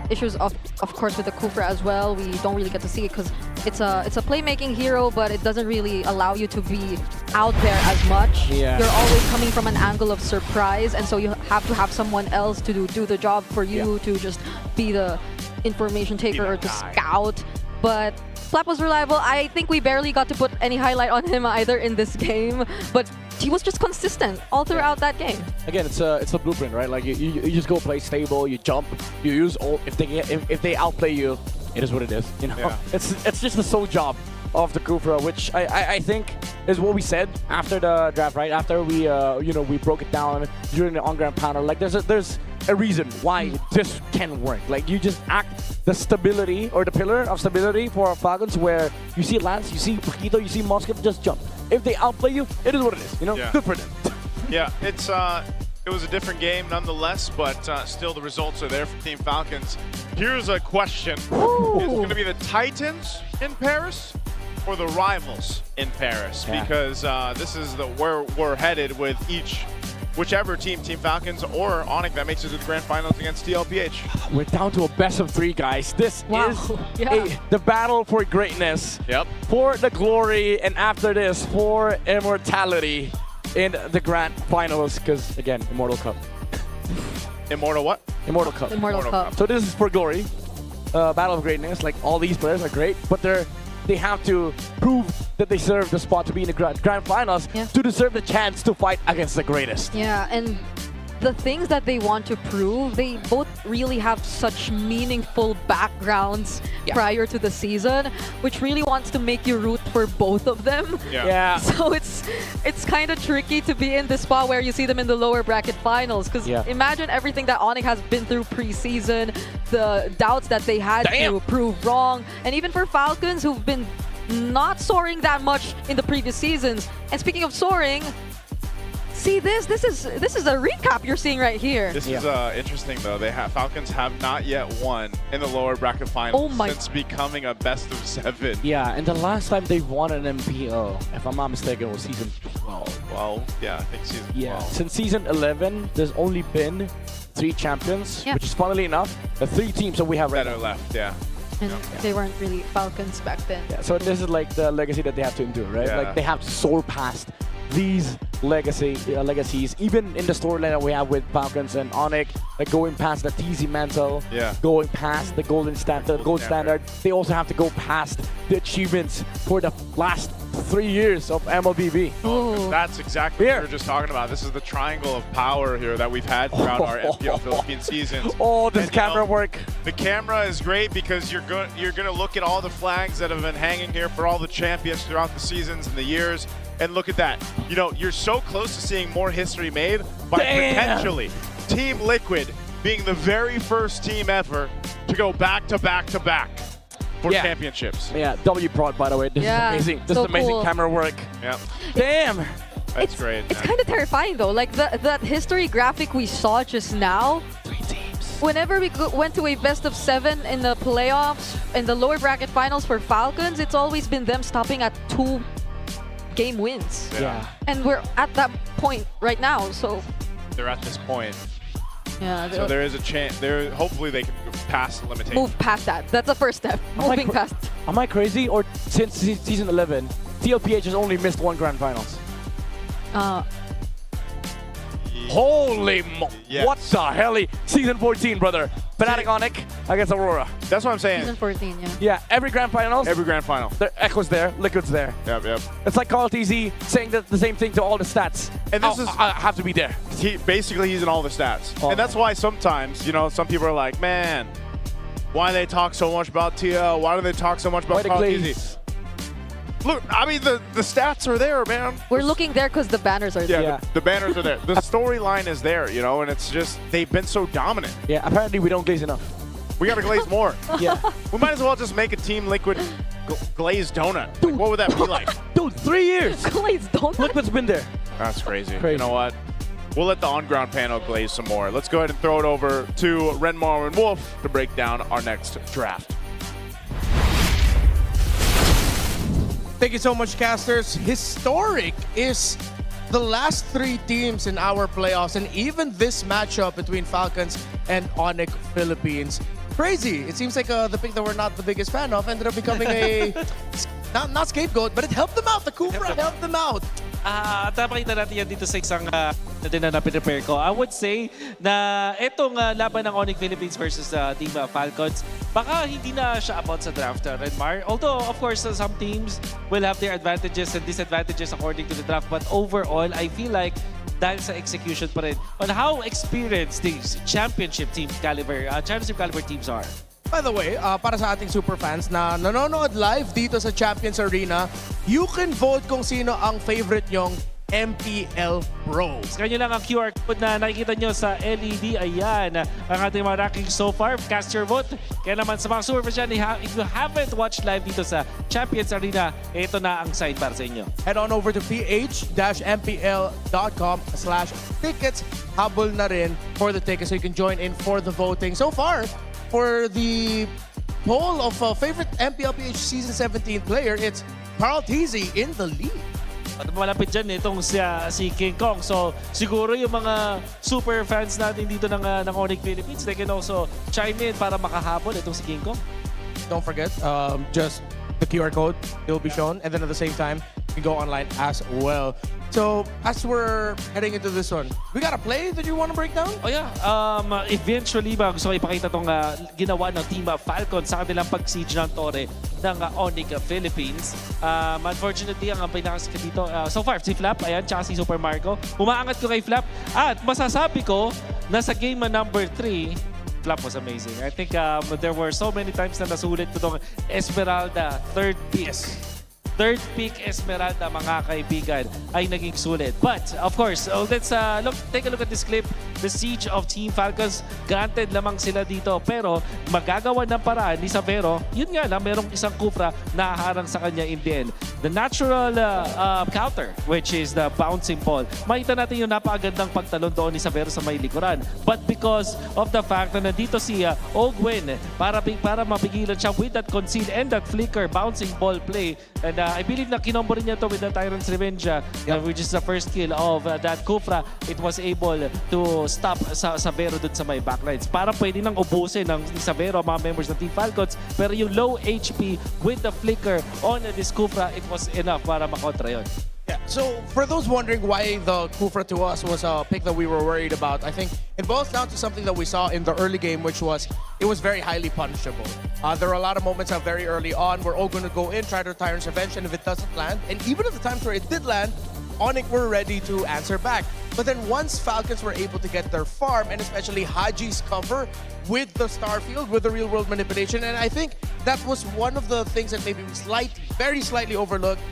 issues of course with the Kufra as well, we don't really get to see it because it's a playmaking hero, but it doesn't really allow you to be out there as much. Yeah. You're always coming from an angle of surprise, and so you have to have someone else to do the job for you, to just be the information taker or to scout. But Flap was reliable. I think we barely got to put any highlight on him either in this game, but he was just consistent all throughout that game. Again, it's a blueprint, right? Like you just go play stable, you jump, you use ult. If they outplay you, it is what it is. You know, it's just the sole job of the Kufra, which I think is what we said after the draft, right? After we you know, we broke it down during the on-ground panel. Like there's a reason why this can work. Like you just act the stability or the pillar of stability for Falcons, where you see Lance, you see Paquito, you see Moscow, just jump. If they outplay you, it is what it is. You know, good for them. Yeah, it was a different game nonetheless, but still the results are there for Team Falcons. Here's a question: Is it going to be the Titans in Paris or the rivals in Paris? Because this is where we're headed with whichever team, Team Falcons or Onic, that makes it to the grand finals against TLPH. We're down to a best of 3, guys. This is the battle for greatness, for the glory, and after this, for immortality in the grand finals. Because again, Immortal Cup. Immortal what? Immortal Cup. Immortal Cup. So this is for glory, battle of greatness. Like all these players are great, but they have to prove that they deserve the spot to be in the grand finals to deserve the chance to fight against the greatest. Yeah, and the things that they want to prove, they both really have such meaningful backgrounds prior to the season, which really wants to make you root for both of them. Yeah. So it's kind of tricky to be in the spot where you see them in the lower bracket finals, because imagine everything that Onic has been through preseason, the doubts that they had to prove wrong, and even for Falcons, who've been not soaring that much in the previous seasons. And speaking of soaring, see this is a recap you're seeing right here. This is interesting though. Falcons have not yet won in the lower bracket finals since becoming a best of 7. Yeah, and the last time they won an MPL, if I'm not mistaken, was season 12. Well, yeah, I think season 12. Yeah, since season 11, there's only been 3 champions, which is funnily enough the 3 teams that we have right that are left. Yeah. And they weren't really Falcons back then. Yeah, so this is like the legacy that they have to endure, right? Like they have to soar past these legacies, even in the storyline that we have with Falcons and Onic, like going past the TZ Mantle, going past the gold standard. They also have to go past the achievements for the last 3 years of MLBB. That's exactly what we were just talking about. This is the triangle of power here that we've had throughout our FPL Philippines seasons. This camera work. The camera is great because you're going to look at all the flags that have been hanging here for all the champions throughout the seasons and the years. And look at that. You know, you're so close to seeing more history made by potentially Team Liquid being the very first team ever to go back to back to back for championships. Yeah, W Prod, by the way. This is amazing. This is amazing camera work. Yeah. Damn. That's great. It's kind of terrifying though. Like that history graphic we saw just now. 3 teams. Whenever we went to a best of 7 in the playoffs, in the lower bracket finals for Falcons, it's always been them stopping at 2 game wins. Yeah. And we're at that point right now, so They're at this point. yeah. So there is a chance. Hopefully they can pass the limitation. Move past that. That's the first step. Moving past. Am I crazy? Or since season 11, TLPH has only missed 1 grand finals? Holy what the hell? Season 14, brother. Fnatic Onic against Aurora. That's what I'm saying. Season 14, yeah. Yeah, every grand finals. Every grand final. The Echo's there, Liquid's there. Yep. It's like Call of TZ saying the same thing to all the stats. And this is I have to be there. Basically, he's in all the stats. And that's why sometimes, you know, some people are like, man, why do they talk so much about TL? Why do they talk so much about Call of TZ? Look, I mean, the stats are there, man. We're looking there because the banners are there. Yeah, the banners are there. The storyline is there, you know, and it's just, they've been so dominant. Yeah, apparently we don't glaze enough. We gotta glaze more. Yeah. We might as well just make a Team Liquid glazed donut. Like, what would that be like? Dude, 3 years. Glazed donut? Liquid's been there. That's crazy. You know what? We'll let the on-ground panel glaze some more. Let's go ahead and throw it over to Renmar and Wolf to break down our next draft. Thank you so much, casters. Historic is the last 3 teams in our playoffs, and even this matchup between Falcons and Onic Philippines. Crazy. It seems like the pick that we're not the biggest fan of ended up becoming a not scapegoat, but it helped them out. The Cupra helped them out. Napakita natin yan dito sa isang na pinrepare ko. I would say na itong laban ng Onic Philippines versus Team Falcons, baka hindi na siya about sa draft, Renmar. Although, of course, some teams will have their advantages and disadvantages according to the draft. But overall, I feel like dahil sa execution pa rin on how experienced these championship caliber teams are. By the way, para sa ating super fans na nanonood live dito sa Champions Arena, you can vote kung sino ang favorite nyong MPL Pro. Scan nyo lang ang QR code na nakikita nyo sa LED. Ayan, ang ating mga rankings so far. Cast your vote. Kaya naman sa mga super fans dyan, if you haven't watched live dito sa Champions Arena, ito na ang sign para sa inyo. Head on over to ph-mpl.com/tickets. Habol na rin for the tickets so you can join in for the voting. So far, for the poll of favorite MPLPH Season 17 player, it's Carl TZ in the lead. At malapit dyan itong si King Kong. So siguro yung mga super fans natin dito ng Onic Philippines, they can also chime in para makahabol itong si King Kong. Don't forget, just the QR code will be shown. And then at the same time, can go online as well. So, as we're heading into this one, we got a play that you want to break down? Oh yeah, eventually gusto ko ipakita itong ginawa ng Team Falcon sa kanilang pag-siege ng Torre ng Onic Philippines. Unfortunately, ang pinakasikat dito, so far, si Flap, ayan, tsaka si Super Marco. Umaangat ko kay Flap at masasabi ko na sa game number 3, Flap was amazing. I think there were so many times na nasulit ko itong Esmeralda, third pick. Third pick Esmeralda, mga kaibigan, ay naging sulit. But, of course, let's take a look at this clip. The siege of Team Falcons, granted lamang sila dito. Pero, magagawa ng paraan ni Savero, yun nga lang, merong isang Kufra na haharang sa kanya in the end. The natural counter, which is the bouncing ball. Makita natin yung napakagandang pagtalon doon ni Savero sa may likuran. But because of the fact na nandito si Ogwin, para mapigilan siya with that conceal and that flicker bouncing ball play. And I believe na kinombo rin niya to with the Tyrant's Revenge, which is the first kill of that Kufra. It was able to stop Savero dun sa may backlines. Para pwede nang ubusin ng Savero mga members ng Team Falcons. Pero yung low HP with the flicker on this Kufra, it was enough para makontra yun. Yeah, so for those wondering why the Kufra to us was a pick that we were worried about, I think it boils down to something that we saw in the early game, which was it was very highly punishable. There were a lot of moments very early on where all going to go in, try to Tyrant's Revenge, and if it doesn't land, and even at the times where it did land, Onic were ready to answer back. But then once Falcons were able to get their farm, and especially Haji's cover with the Starfield, with the real-world manipulation, and I think that was one of the things that maybe we very slightly overlooked.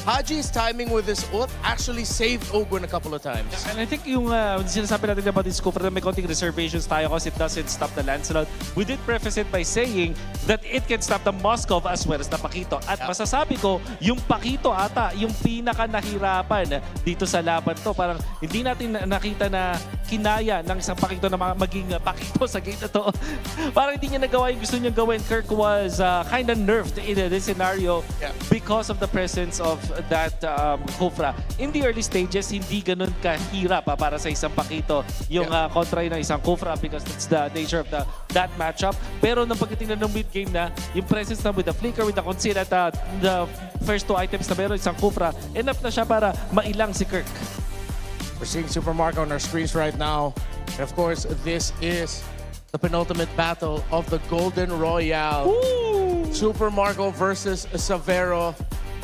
Haji's timing with his ult actually saved Ogwin a couple of times. And I think yung sinasabi natin about this Kufra na may konting reservations tayo kasi it doesn't stop the Lancelot. We did preface it by saying that it can stop the Moskov as well as the Pakito. At masasabi ko, yung Pakito ata, yung pinaka nahirapan dito sa laban to. Parang hindi natin nakita na kinaya ng isang Pakito na maging Pakito sa game na to. Parang hindi niya nagawa yung gusto niya gawin. Kirk was kind of nerfed in this scenario because of the presence of that Kufra. In the early stages, hindi ganun kahirap para sa isang Pakito yung kontra ng isang Kufra because that's the nature of that matchup. Pero nang pagdating na ng mid-game na, yung presence na with the flicker, with the conceal at the first two items na meron isang Kufra, enough na siya para mailang si Kirk. We're seeing Super Marco on our screens right now. And of course, this is the penultimate battle of the Golden Royale. Ooh. Super Marco versus Savero.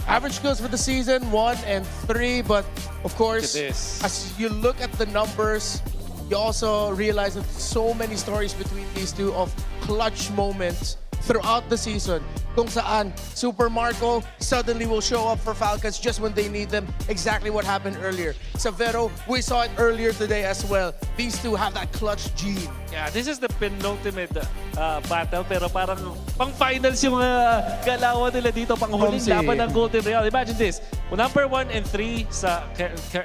Average kills for the season, 1 and 3. But of course, as you look at the numbers, you also realize that so many stories between these two of clutch moments throughout the season. Kung saan Super Marco suddenly will show up for Falcons just when they need them. Exactly what happened earlier. Savero, we saw it earlier today as well. These two have that clutch gene. Yeah, this is the penultimate battle pero parang pang-finals yung galawan nila dito, pang-huling laban ng Golden Royale. Imagine this, number 1 and 3 sa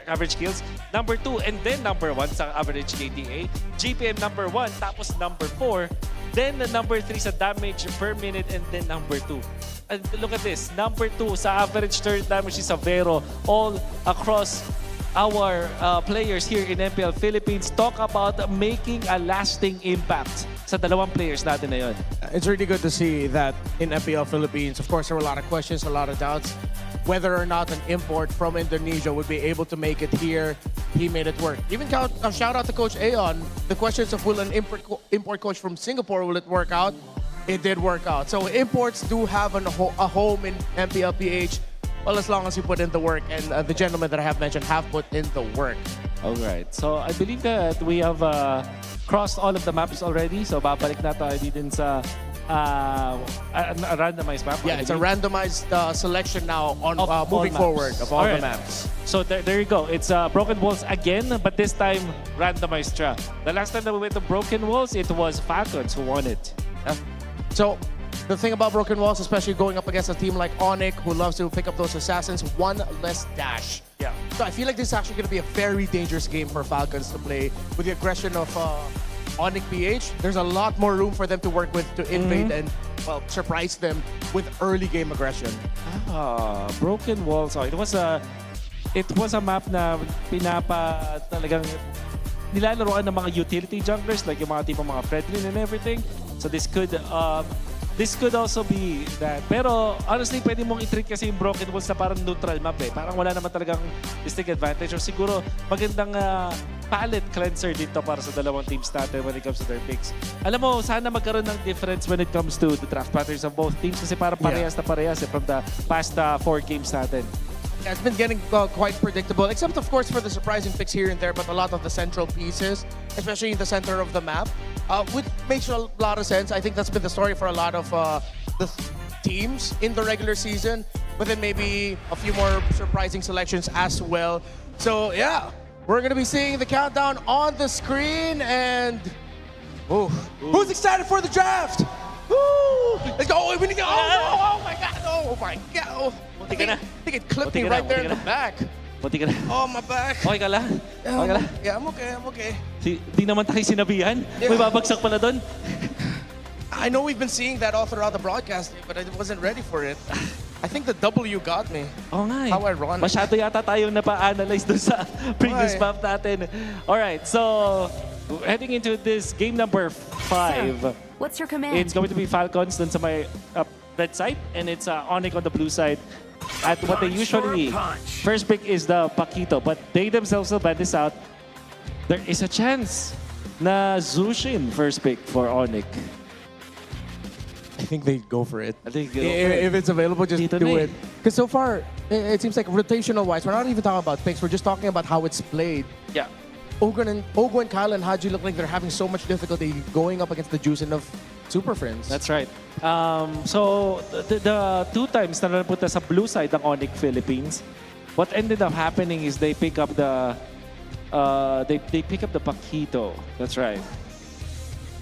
average kills, number 2 and then number 1 sa average KDA, GPM number 1, tapos number 4, then number 3 sa damage per minute, and then number 2. And look at this, number 2 sa average turret damage is Savero all across our players here in MPL Philippines. Talk about making a lasting impact sa dalawang players natin na yun. It's really good to see that in MPL Philippines. Of course, there were a lot of questions, a lot of doubts. Whether or not an import from Indonesia would be able to make it here, he made it work. Even shout out to Coach Aon. The questions of will an import coach from Singapore, will it work out? It did work out. So imports do have a home in MPLPH. Well, as long as you put in the work, and the gentlemen that I have mentioned have put in the work. All right. So I believe that we have crossed all of the maps already. So babalik na tayo din sa a randomized map. Yeah, it's a randomized selection now on moving forward of all the maps. So there you go. It's Broken Walls again, but this time randomized siya. The last time that we went to Broken Walls, it was Falcons who won it. So the thing about Broken Walls, especially going up against a team like Onic, who loves to pick up those assassins, one less dash. Yeah. So I feel like this is actually going to be a very dangerous game for Falcons to play with the aggression of Onic PH. There's a lot more room for them to work with to invade and, well, surprise them with early game aggression. Broken Walls. Oh, it was a map na talagang nilalaroan ng mga utility junglers like yung mga tipong mga Fredlin and everything. So this could this could also be that. Pero honestly, pwede mong i-treat kasi yung Broken Walls na parang neutral map eh. Parang wala naman talagang distinct advantage. Or siguro magandang palette cleanser dito para sa dalawang teams natin when it comes to their picks. Alam mo, sana magkaroon ng difference when it comes to the draft patterns of both teams kasi parang parehas na parehas from the past 4 games natin. Yeah, it's been getting quite predictable, except of course for the surprising picks here and there, but a lot of the central pieces, especially in the center of the map, which makes a lot of sense. I think that's been the story for a lot of the teams in the regular season, but then maybe a few more surprising selections as well. So yeah, we're gonna be seeing the countdown on the screen, and who's excited for the draft? Woo! Let's go! We need to go! Oh my God! Oh my God! I think it clipped me right there in the back. Buti ka na. Oh, my back. Okay ka lang? Okay ka lang? Yeah, I'm okay. Di naman tayo sinabihan. May babagsak pala doon. I know we've been seeing that all throughout the broadcast, but I wasn't ready for it. I think the W got me. Oo nga eh. How ironic. Masyado yata tayong napa-analyze doon sa previous map natin. Alright, so heading into this game number 5. What's your command? It's going to be Falcons dun sa may red side, and it's Onic on the blue side. At what they usually first pick is the Paquito, but they themselves will ban this out. There is a chance na Zushin first pick for Onic. I think they go for it. I think if it's available, just do it. Because so far, it seems like rotational-wise, we're not even talking about picks. We're just talking about how it's played. Yeah. Ogun, Kyle, and Haji look like they're having so much difficulty going up against the Juicin of Super Friends. That's right. So the 2 times na napunta sa blue side ng Onic Philippines, what ended up happening is they pick up the Paquito. That's right.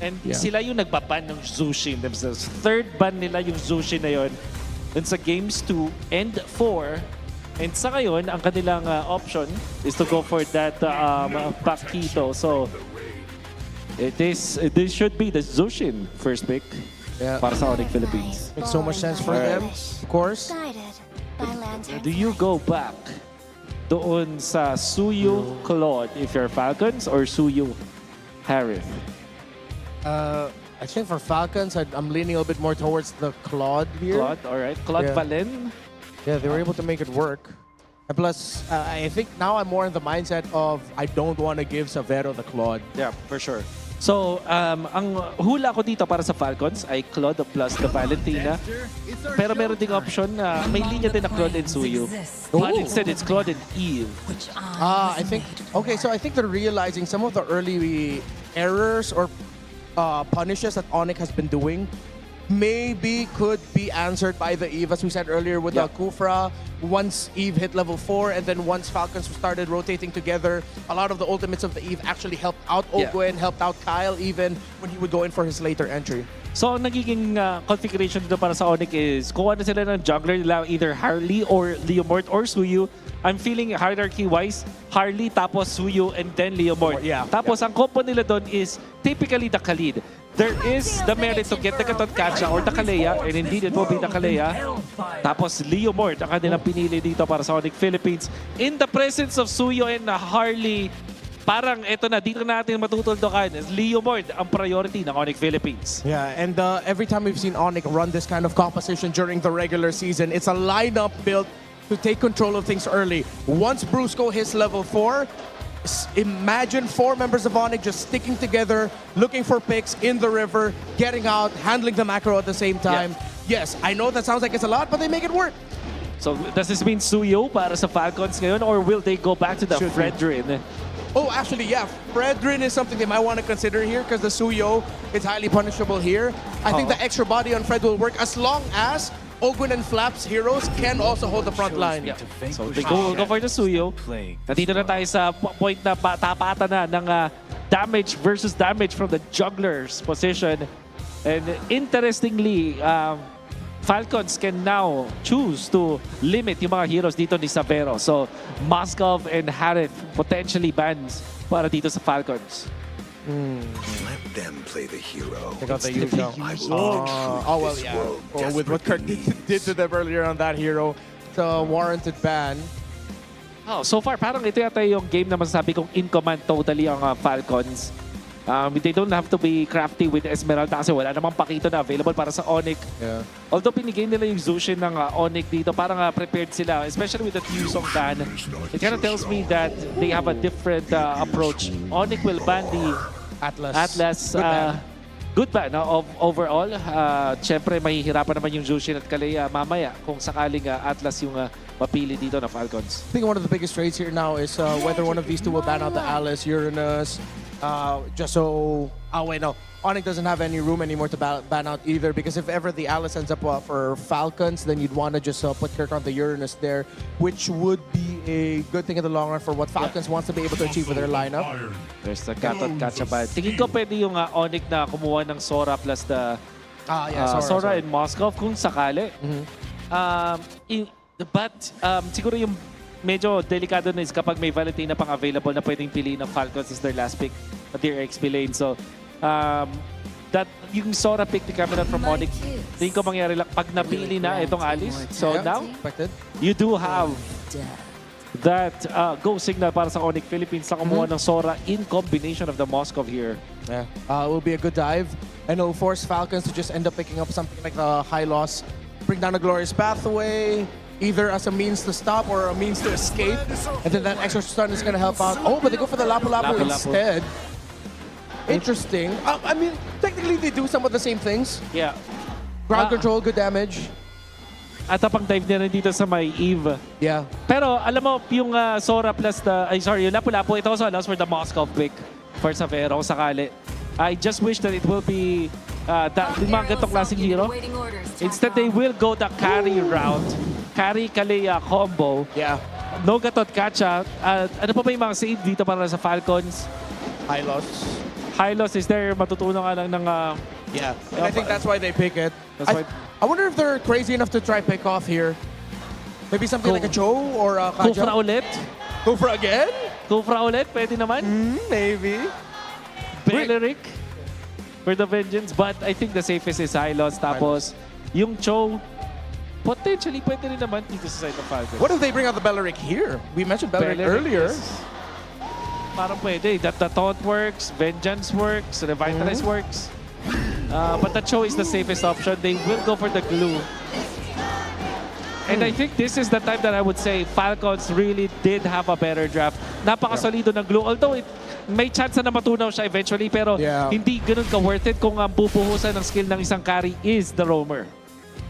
And sila yung nagbaban ng Zushin themselves. 3rd ban nila yung Zushin na yun. Dun sa games 2 and 4. And sa ngayon, ang kanilang option is to go for that Paquito. So, this should be the Zushin first pick para sa Onic Philippines. Makes so much sense for them, of course. Do you go back doon sa Suyu Claude if you're Falcons or Suyu Harith? I think for Falcons, I'm leaning a little bit more towards the Claude here. Claude, all right. Claude Valen. Yeah, they were able to make it work. And plus, I think now I'm more in the mindset of I don't want to give Savero the Claude. Yeah, for sure. So, ang hula ko dito para sa Falcons ay Claude plus the Valentina. Pero meron ding option na may linya din na Claude and Suyu. But instead, it's Claude and Eve. I think, okay, so I think they're realizing some of the early errors or punishes that Onic has been doing maybe could be answered by the Eve, as we said earlier, with the Kufra. Once Eve hit level 4, and then once Falcons started rotating together, a lot of the ultimates of the Eve actually helped out Ogwen, helped out Kyle even when he would go in for his later entry. So, ang nagiging configuration dito para sa Onic is kuha na sila ng jungler nila, either Harley or Leomort or Suyu. I'm feeling hierarchy-wise, Harley tapos Suyu and then Leomort. Tapos ang combo nila doon is typically the Khalid. There is the merit to get the Katonkacha or the Kalea, and indeed it will be the Kalea. Tapos Leomort ang kanilang pinili dito para sa Onic Philippines. In the presence of Suyu and Harley, parang eto na, dito natin matutuldokan. Leomort ang priority ng Onic Philippines. Yeah, and every time we've seen Onic run this kind of composition during the regular season, it's a lineup built to take control of things early. Once Brusco hits level 4, imagine 4 members of Onic just sticking together, looking for picks in the river, getting out, handling the macro at the same time. Yes, I know that sounds like it's a lot, but they make it work. So does this mean Suyo para sa Falcons ngayon, or will they go back to the Fredrin? Oh, actually, yeah. Fredrin is something they might want to consider here because the Suyo is highly punishable here. I think the extra body on Fred will work as long as Ogwen and Flap's heroes can also hold the front line. So they go for the Suyo. Nandito na tayo sa point na tapatan na ng damage versus damage from the juggler's position. And interestingly, Falcons can now choose to limit yung mga heroes dito ni Savero. So Moskov and Harith potentially bans para dito sa Falcons. Let them play the hero. Check out the usual. Well, yeah. Or with what Kirk did to them earlier on that hero, it's a warranted ban. So far, parang ito yata yung game na masasabi kong in command totally ang Falcons. They don't have to be crafty with Esmeralda kasi wala namang Pakito na available para sa Onic. Yeah. Although pinigay nila yung Zushin ng Onic dito, parang prepared sila, especially with the Fusong ban. It kind of tells me that they have a different approach. Onic will ban the Atlas. Good ban overall. Siyempre, mahihirapan naman yung Zushin at Kalea mamaya kung sakaling Atlas yung mapili dito na Falcons. I think one of the biggest trades here now is whether one of these two will ban out the Alice, Uranus, just so... Oh, wait, no. Onic doesn't have any room anymore to ban out either, because if ever the Alice ends up for Falcons, then you'd want to just put Kirk on the Uranus there, which would be a good thing in the long run for what Falcons wants to be able to achieve with their lineup. There's the Katot Kachaban. Tingin ko pwede yung Onic na kumuha ng Sora plus the Sora in Moscow kung sakali. But siguro yung medyo delikado na is kapag may Valentina pang available na pwedeng piliin ng Falcons as their last pick at their XP lane. So, that yung Sora pick coming out from Onic, tingin ko mangyari lang pag napili na itong Alice. So now, you do have that go signal para sa Onic Philippines na kumuha ng Sora in combination of the Moscow here. Yeah, it will be a good dive. And it'll force Falcons to just end up picking up something like the high loss, bring down a glorious pathway, either as a means to stop or a means to escape. And then that extra stun is going to help out. Oh, but they go for the Lapu Lapu instead. Interesting. I mean, technically they do some of the same things. Yeah. Ground control, good damage. At pang dive na rin dito sa may Eve. Yeah. Pero alam mo, yung Sora plus the... yung Lapu Lapu, it also allows for the Moscow pick for Savero sakali. I just wish that it will be yung mga ganitong klaseng hero. Instead, they will go the carry route. Carry Kalea combo. Yeah. No Gatot Kacha. Ano pa ba yung mga save dito para sa Falcons? High loss. High loss is there. Matutunan ka lang ng... yeah. And I think that's why they pick it. I wonder if they're crazy enough to try pick off here. Maybe something like a Joe or a Kaja. Kufra ulit? Kufra again? Kufra ulit? Pwede naman? Maybe. Beleric for the Vengeance. But I think the safest is high loss. Tapos, yung Cho, potentially pwede rin naman dito sa side of Falcons. What if they bring out the Beleric here? We mentioned Beleric earlier. Yes. Parang pwede. That the Taunt works, Vengeance works, Revitalize works. But the Cho is the safest option. They will go for the glue. And I think this is the time that I would say Falcons really did have a better draft. Napakasolido ng glue. Although may chance na matunaw siya eventually, pero hindi ganun ka-worth it kung ang bubuhusan ng skill ng isang carry is the roamer.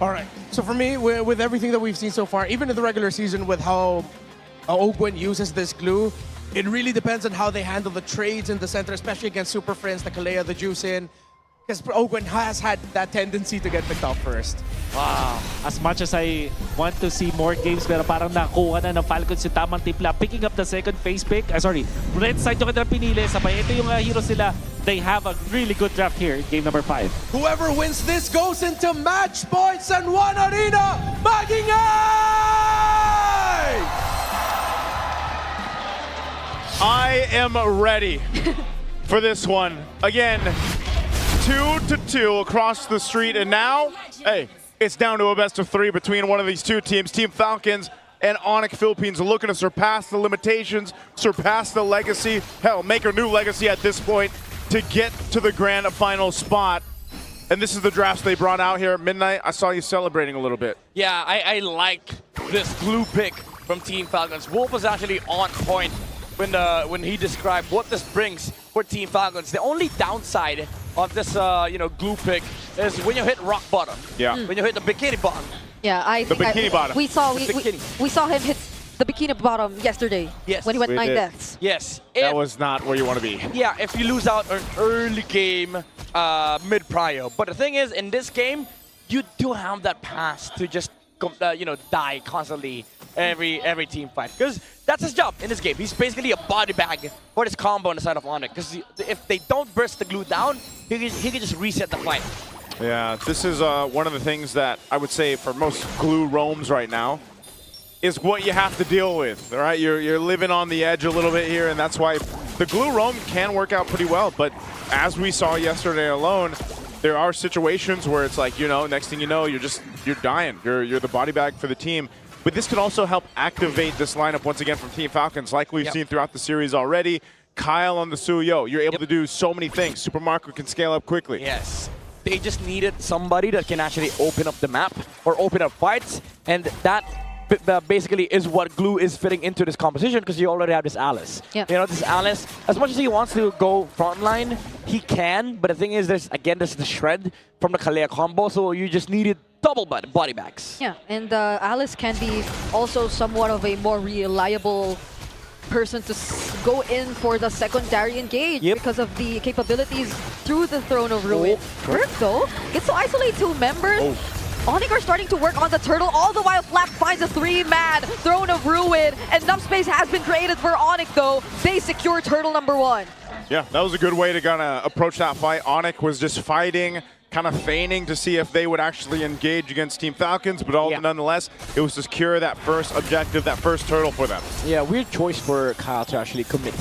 All right. So for me, with everything that we've seen so far, even in the regular season with how Ogwen uses this glue, it really depends on how they handle the trades in the center, especially against Super Friends, the Kalea, the Juicin. Because Ogwen has had that tendency to get picked off first. Wow. As much as I want to see more games, pero parang nakuha na ng Falcons yung tamang tipla. Picking up the second phase pick. Red side yung kanilang pinili. Sabay, ito yung heroes nila. They have a really good draft here in game number 5. Whoever wins this goes into match points and one arena. Magingay! I am ready for this one. Again, 2-2 across the street, and now, hey, it's down to a best of 3 between one of these two teams. Team Falcons and Onic Philippines looking to surpass the limitations, surpass the legacy, hell, make a new legacy at this point to get to the grand final spot. And this is the drafts they brought out here at midnight. I saw you celebrating a little bit. Yeah, I like this glue pick from Team Falcons. Wolf was actually on point when he described what this brings for Team Falcons. The only downside of this glue pick is when you hit rock bottom. Yeah. When you hit the bikini bottom. Yeah, I think bikini bottom. We saw him hit the bikini bottom yesterday. Yes. When he went 9 deaths. Yes. That was not where you want to be. Yeah, if you lose out an early game mid-prio. But the thing is, in this game, you do have that pass to just die constantly every team fight, because that's his job in this game. He's basically a body bag for this combo on the side of Onic, because if they don't burst the glue down, he can just reset the fight. Yeah, this is one of the things that I would say for most glue roams right now is what you have to deal with, all right? You're living on the edge a little bit here, and that's why the glue roam can work out pretty well. But as we saw yesterday alone, there are situations where it's like, next thing you know, you're dying. You're the body bag for the team. But this could also help activate this lineup once again from Team Falcons, like we've seen throughout the series already. Kyle on the Suyo. You're able to do so many things. Super Marco can scale up quickly. Yes. They just needed somebody that can actually open up the map or open up fights, and that basically is what Glue is fitting into this composition because you already have this Alice. Yeah. You know, this Alice, as much as he wants to go frontline, he can, but the thing is, there's the shred from the Kalea combo, so you just needed double body bags. Yeah, and Alice can be also somewhat of a more reliable person to go in for the secondary engage because of the capabilities through the Throne of Ruin. Kirk, though, gets to isolate 2 members. Onic are starting to work on the turtle, all the while Flap finds a 3-man Throne of Ruin, and enough space has been created for Onic, though. They secure turtle number 1. Yeah, that was a good way to kind of approach that fight. Onic was just fighting, kind of feigning to see if they would actually engage against Team Falcons, but nonetheless, it was to secure that first objective, that first turtle for them. Yeah, weird choice for Kyle to actually commit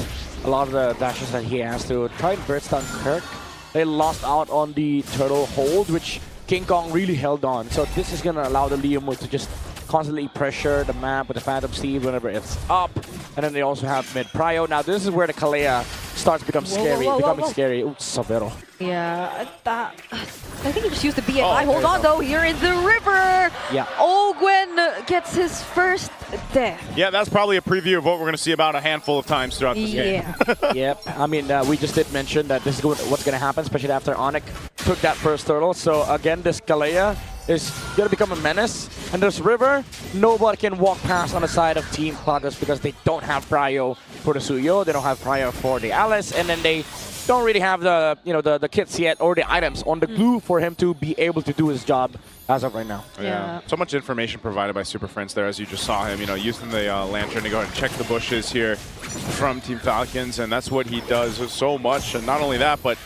a lot of the dashes that he has to try and burst down Kirk. They lost out on the turtle hold, which King Kong really held on. So this is going to allow the Liam to just constantly pressure the map with the Phantom Steed whenever it's up. And then they also have mid prio. Now this is where the Kalea starts to become becoming scary. Ooh, Savero. Yeah, I think he just used the BFI. Hold on, though. Here in the river. Yeah. Ogwen gets his first death. Yeah, that's probably a preview of what we're going to see about a handful of times throughout this game. Yep. I mean, we just did mention that this is what's going to happen, especially after Onic took that first turtle. So again, this Kalea is going to become a menace. And this river, nobody can walk past on the side of Team Cloudus because they don't have prio for the Suyo, they don't have prio for the Alice, and then they don't really have the the kits yet or the items on the Glue for him to be able to do his job as of right now. Yeah. So much information provided by Super Friends there, as you just saw him, using the lantern to go ahead and check the bushes here from Team Falcons, and that's what he does so much. And not only that, but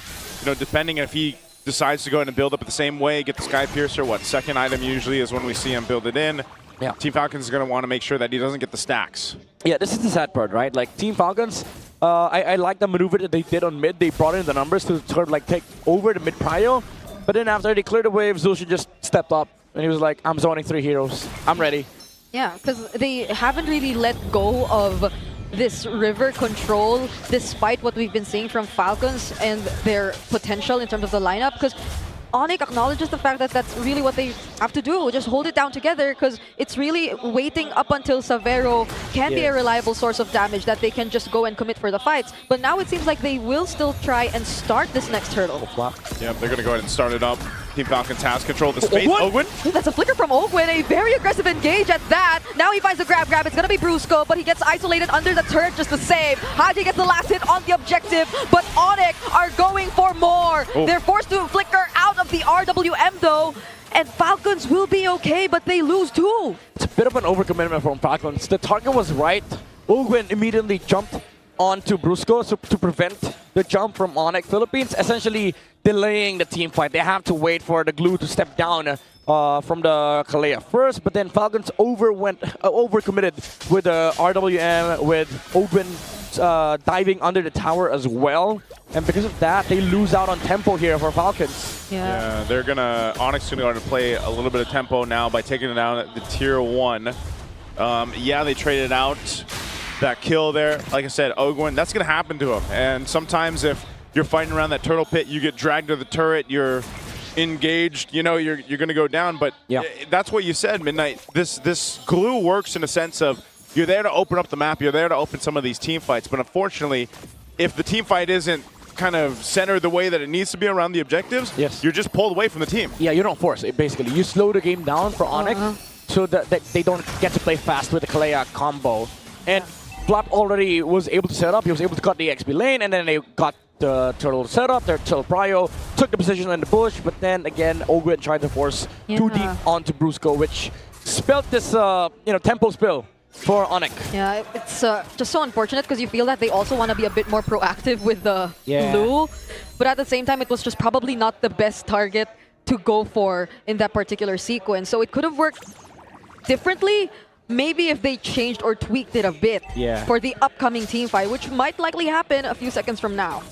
depending if he decides to go ahead and build up the same way, get the Sky Piercer, second item usually is when we see him build it in. Yeah. Team Falcons is going to want to make sure that he doesn't get the stacks. Yeah, this is the sad part, right? Like, Team Falcons, I like the maneuver that they did on mid. They brought in the numbers to sort of take over the mid prio. But then after they cleared the wave, Zulshin just stepped up. And he was like, I'm zoning 3 heroes. I'm ready. Yeah, because they haven't really let go of this river control despite what we've been seeing from Falcons and their potential in terms of the lineup. Because Onic acknowledges the fact that that's really what they have to do. Just hold it down together because it's really waiting up until Savero can be a reliable source of damage that they can just go and commit for the fights. But now it seems like they will still try and start this next turtle. Yeah, they're going to go ahead and start it up. Team Falcons has control of the space. Ogwen? That's a flicker from Ogwen, a very aggressive engage at that. Now he finds the grab. It's going to be Brusco, but he gets isolated under the turret just the same. Haji gets the last hit on the objective, but Onic are going for more. They're forced to flicker out of the RWM though, and Falcons will be okay, but they lose too. It's a bit of an overcommitment from Falcons. The target was right. Ogwen immediately jumped onto Brusco to prevent the jump from Onic Philippines, essentially delaying the team fight. They have to wait for the Glue to step down from the Kalea first, but then Falcons overcommitted with the RWM, with Ogwen diving under the tower as well. And because of that, they lose out on tempo here for Falcons. Yeah, Onyx gonna go ahead and play a little bit of tempo now by taking it down at the tier 1. Yeah, they traded out that kill there. Like I said, Ogwen, that's gonna happen to him. And sometimes if you're fighting around that turtle pit, you get dragged to the turret, you're engaged, you're gonna go down. But that's what you said, Midnight. This Glue works in a sense of you're there to open up the map, you're there to open some of these team fights. But unfortunately, if the team fight isn't kind of centered the way that it needs to be around the objectives, you're just pulled away from the team. Yeah, you don't force it, basically. You slow the game down for Onic so that they don't get to play fast with the Kalea combo. And Flap already was able to set up. He was able to cut the XP lane, and then they got the turtle set up, their turtle prio, took the position in the bush, but then again, Ogwen tried to force too deep onto Brusco, which spelled this tempo spill for Onic. Yeah, it's just so unfortunate because you feel that they also want to be a bit more proactive with the Glue, but at the same time, it was just probably not the best target to go for in that particular sequence. So it could have worked differently, maybe if they changed or tweaked it a bit for the upcoming team fight, which might likely happen a few seconds from now.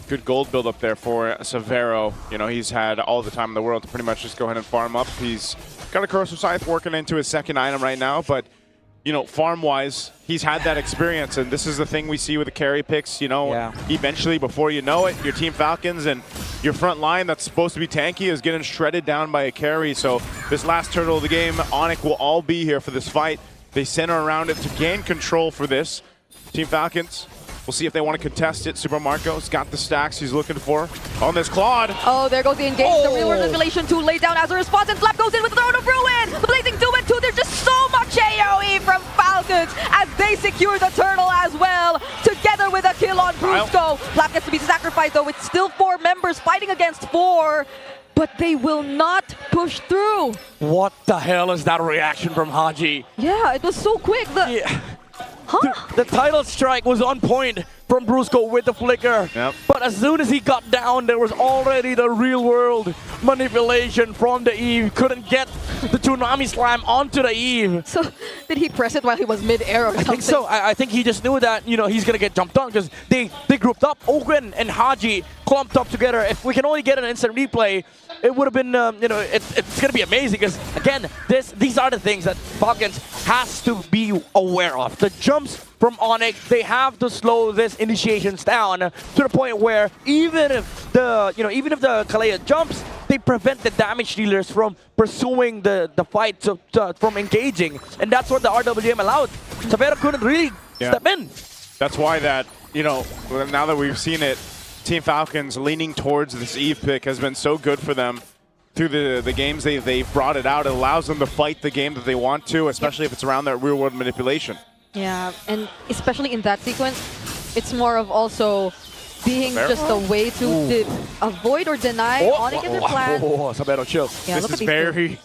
Good gold build up there for Savero. He's had all the time in the world to pretty much just go ahead and farm up. He's got a Corrosive Scythe working into his second item right now, but you know, farm-wise, he's had that experience, and this is the thing we see with the carry picks. You know, eventually, before you know it, your Team Falcons and your front line that's supposed to be tanky is getting shredded down by a carry. So this last turtle of the game, Onic will all be here for this fight. They center around it to gain control for this. Team Falcons, we'll see if they want to contest it. Super Marco's got the stacks he's looking for on this Claude. Oh, there goes the engage. The real-world manipulation 2 laid down as a response, and Flap goes in with the Throne of Ruin. The Blazing 2 and 2, there's just so much AoE from Falcons as they secure the turtle as well, together with a kill on Brusco. Flap gets to be sacrificed, though. It's still 4 members fighting against 4, but they will not push through. What the hell is that reaction from Haji? Yeah, it was so quick. The title strike was on point from Brusco with the flicker. But as soon as he got down, there was already the real world manipulation from the Eve. Couldn't get the Tsunami Slam onto the Eve. So did he press it while he was mid-air or something? I think so. I think he just knew that, you know, he's going to get jumped on because they grouped up. Ogun and Haji clumped up together. If we can only get an instant replay, it would have been, you know, it's going to be amazing because, again, these are the things that Falcons has to be aware of. The jumps from Onic, they have to slow this initiations down to the point where even if the Kalea jumps, they prevent the damage dealers from pursuing the fight, from engaging. And that's what the RWM allowed. Sabero couldn't really step in. That's why that, you know, now that we've seen it, Team Falcons leaning towards this Eve pick has been so good for them through the games they've brought it out. It allows them to fight the game that they want to, especially if it's around that real-world manipulation. Yeah, and especially in that sequence, it's more of also being just a way to avoid or deny Onic in the flag. Sabero, chill. Yeah, this is very,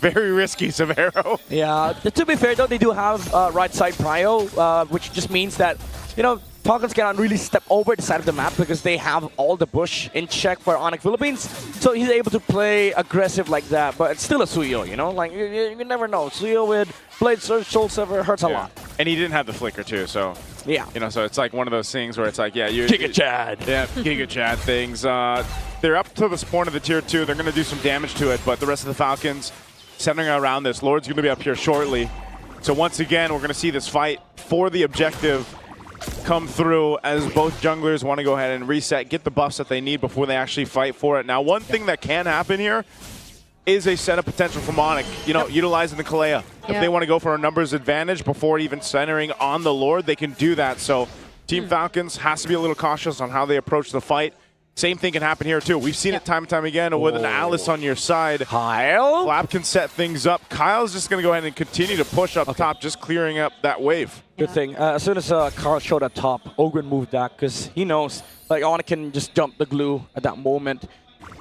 very risky, Sabero. Yeah, to be fair though, they do have right side prio, which just means that, you know, Falcons cannot really step over the side of the map because they have all the bush in check for Onic Philippines. So he's able to play aggressive like that, but it's still a Suyo, you know? Like, you never know. Suyo with Blade Surge, Soul Sever hurts a lot. And he didn't have the flicker too, so... Yeah. You know, so it's like one of those things where it's like, yeah, you... Giga Chad. Yeah, Giga Chad things. They're up to the spawn of the tier 2. They're going to do some damage to it, but the rest of the Falcons centering around this. Lord's going to be up here shortly. So once again, we're going to see this fight for the objective come through as both junglers want to go ahead and reset, get the buffs that they need before they actually fight for it. Now, one thing that can happen here is a setup potential from Onic, you know, utilizing the Kalea. If they want to go for a numbers advantage before even centering on the Lord, they can do that. So Team Falcons has to be a little cautious on how they approach the fight. Same thing can happen here too. We've seen it time and time again with an Alice on your side. Kyle? Flap can set things up. Kyle's just going to go ahead and continue to push up top, just clearing up that wave. Good thing. As soon as Kyle showed up top, Ogren moved back because he knows like Onic can just jump the glue at that moment.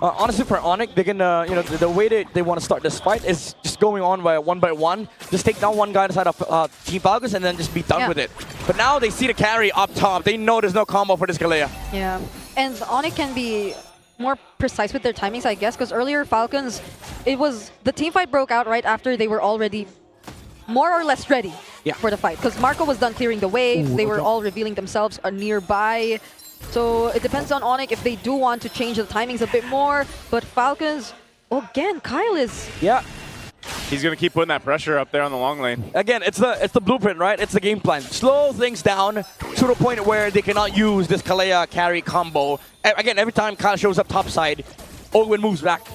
Honestly, for Onic, they can, you know, the way they want to start this fight is just going on by one. Just take down one guy inside of Team Falcons and then just be done with it. But now they see the carry up top. They know there's no combo for this Kalea. Yeah, and Onic can be more precise with their timings, I guess, because earlier Falcons, the team fight broke out right after they were already more or less ready for the fight. Because Marco was done clearing the wave. They were all revealing themselves nearby. So it depends on Onic if they do want to change the timings a bit more. But Falcons, again, Kyle is... Yeah. He's going to keep putting that pressure up there on the long lane. Again, it's the blueprint, right? It's the game plan. Slow things down to the point where they cannot use this Kalea carry combo. Again, every time Kyle shows up topside, Owen moves back.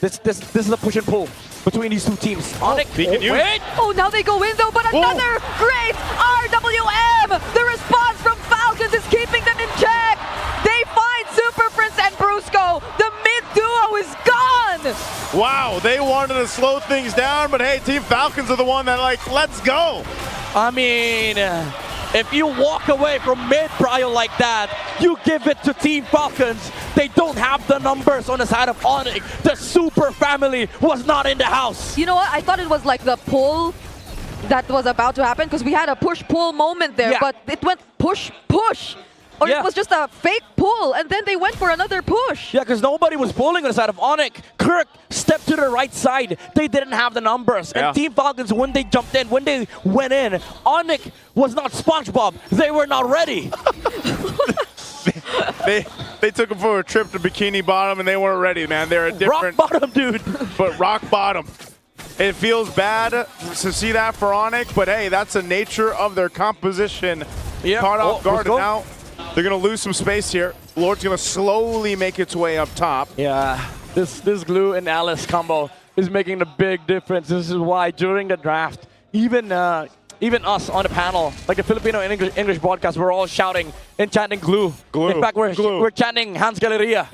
This is a push and pull between these two teams. Onic, wait! Oh, now they go in though, but another great RWM! The response from Falcons is keeping them in check! They find Super Prince and Brusco! The mid-duo is gone! Wow, they wanted to slow things down, but hey, Team Falcons are the one that like, let's go! I mean, if you walk away from mid-prio like that, you give it to Team Falcons. They don't have the numbers on the side of Onic. The super family was not in the house. You know what? I thought it was like the pull that was about to happen because we had a push-pull moment there, but it went push-push. Or it was just a fake pull, and then they went for another push. Yeah, because nobody was pulling on the side of Onic. Kirk stepped to the right side. They didn't have the numbers. And Team Falcons, when they jumped in, when they went in, Onic was not SpongeBob. They were not ready. They took him for a trip to Bikini Bottom, and they weren't ready, man. They're a different... Rock bottom, dude. But rock bottom. It feels bad to see that for Onic, but hey, that's the nature of their composition. Caught off guard, and now they're going to lose some space here. Lord's going to slowly make its way up top. Yeah, this glue and Alice combo is making a big difference. This is why during the draft, even us on the panel, like the Filipino and English broadcast, we're all shouting and chanting glue. In fact, we're chanting Hans Galleria.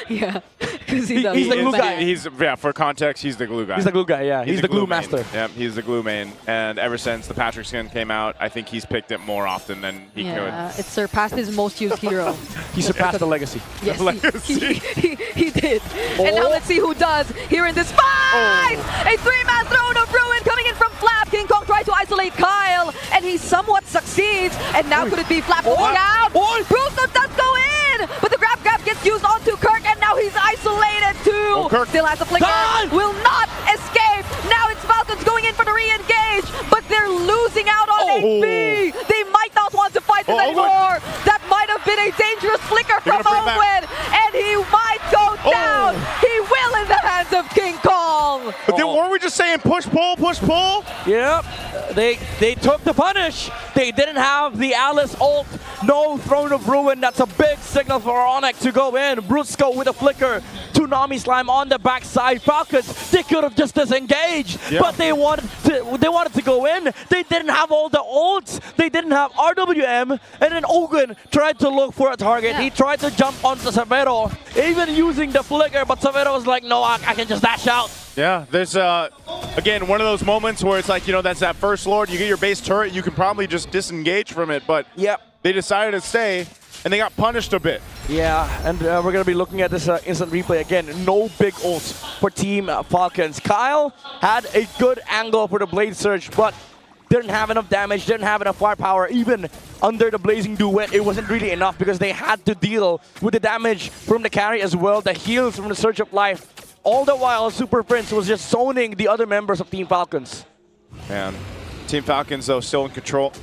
Yeah, because he's the glue guy. For context, he's the glue guy. He's the glue guy, yeah. He's the glue master. Yep, he's the glue main. And ever since the Patrick skin came out, I think he's picked it more often than he could. Yeah, it surpassed his most used hero. He surpassed the legacy. Yes, he did. And now let's see who does here in this fight! A three-man throne of ruin coming in from Flap. King Kong tried to isolate Kyle, and he somewhat succeeds. And now could it be Flap going out? Bruce does go in! But the grab gets used onto Kirk, and now he's isolated too. Kirk. Still has the flicker. Will not escape. Now it's Falcons going in for the re-engage, but they're losing out on HP. They might not want to fight this anymore. That might have been a dangerous flicker from Owen, and he might go down. He will in the hands of King Kong. But then weren't we just saying push, pull, push, pull? Yep. They took the punish. They didn't have the Alice ult. No Throne of Ruin. That's a big signal for Onic to go in. Brusco with a flicker. Tsunami Slime on the backside. Falcons, they could have just disengaged, but they wanted to go in. They didn't have all the ults. They didn't have RWM, and then Ogun tried to look for a target. He tried to jump onto Severo, even using the flicker, but Severo was like, no, I can just dash out. Yeah, there's, again, one of those moments where it's like, you know, that's that first Lord, you get your base turret, you can probably just disengage from it, but they decided to stay, and they got punished a bit. Yeah, and we're going to be looking at this instant replay again. No big ults for Team Falcons. Kyle had a good angle for the Blade Surge, but didn't have enough damage, didn't have enough firepower. Even under the Blazing Duet, it wasn't really enough because they had to deal with the damage from the carry as well, the heals from the Surge of Life. All the while, Super Prince was just zoning the other members of Team Falcons. Man, Team Falcons, though, still in control.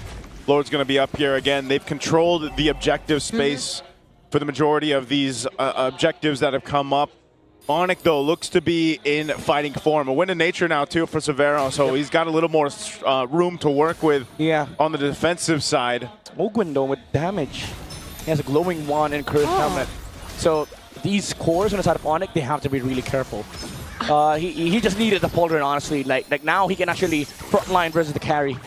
Lord's going to be up here again. They've controlled the objective space for the majority of these objectives that have come up. Onic, though, looks to be in fighting form. A win in nature now, too, for Severo, so he's got a little more room to work with on the defensive side. Ogwin, though, with damage. He has a glowing wand and cursed helmet. So these cores on the side of Onic, they have to be really careful. He just needed the pauldron, honestly. Like now he can actually frontline versus the carry.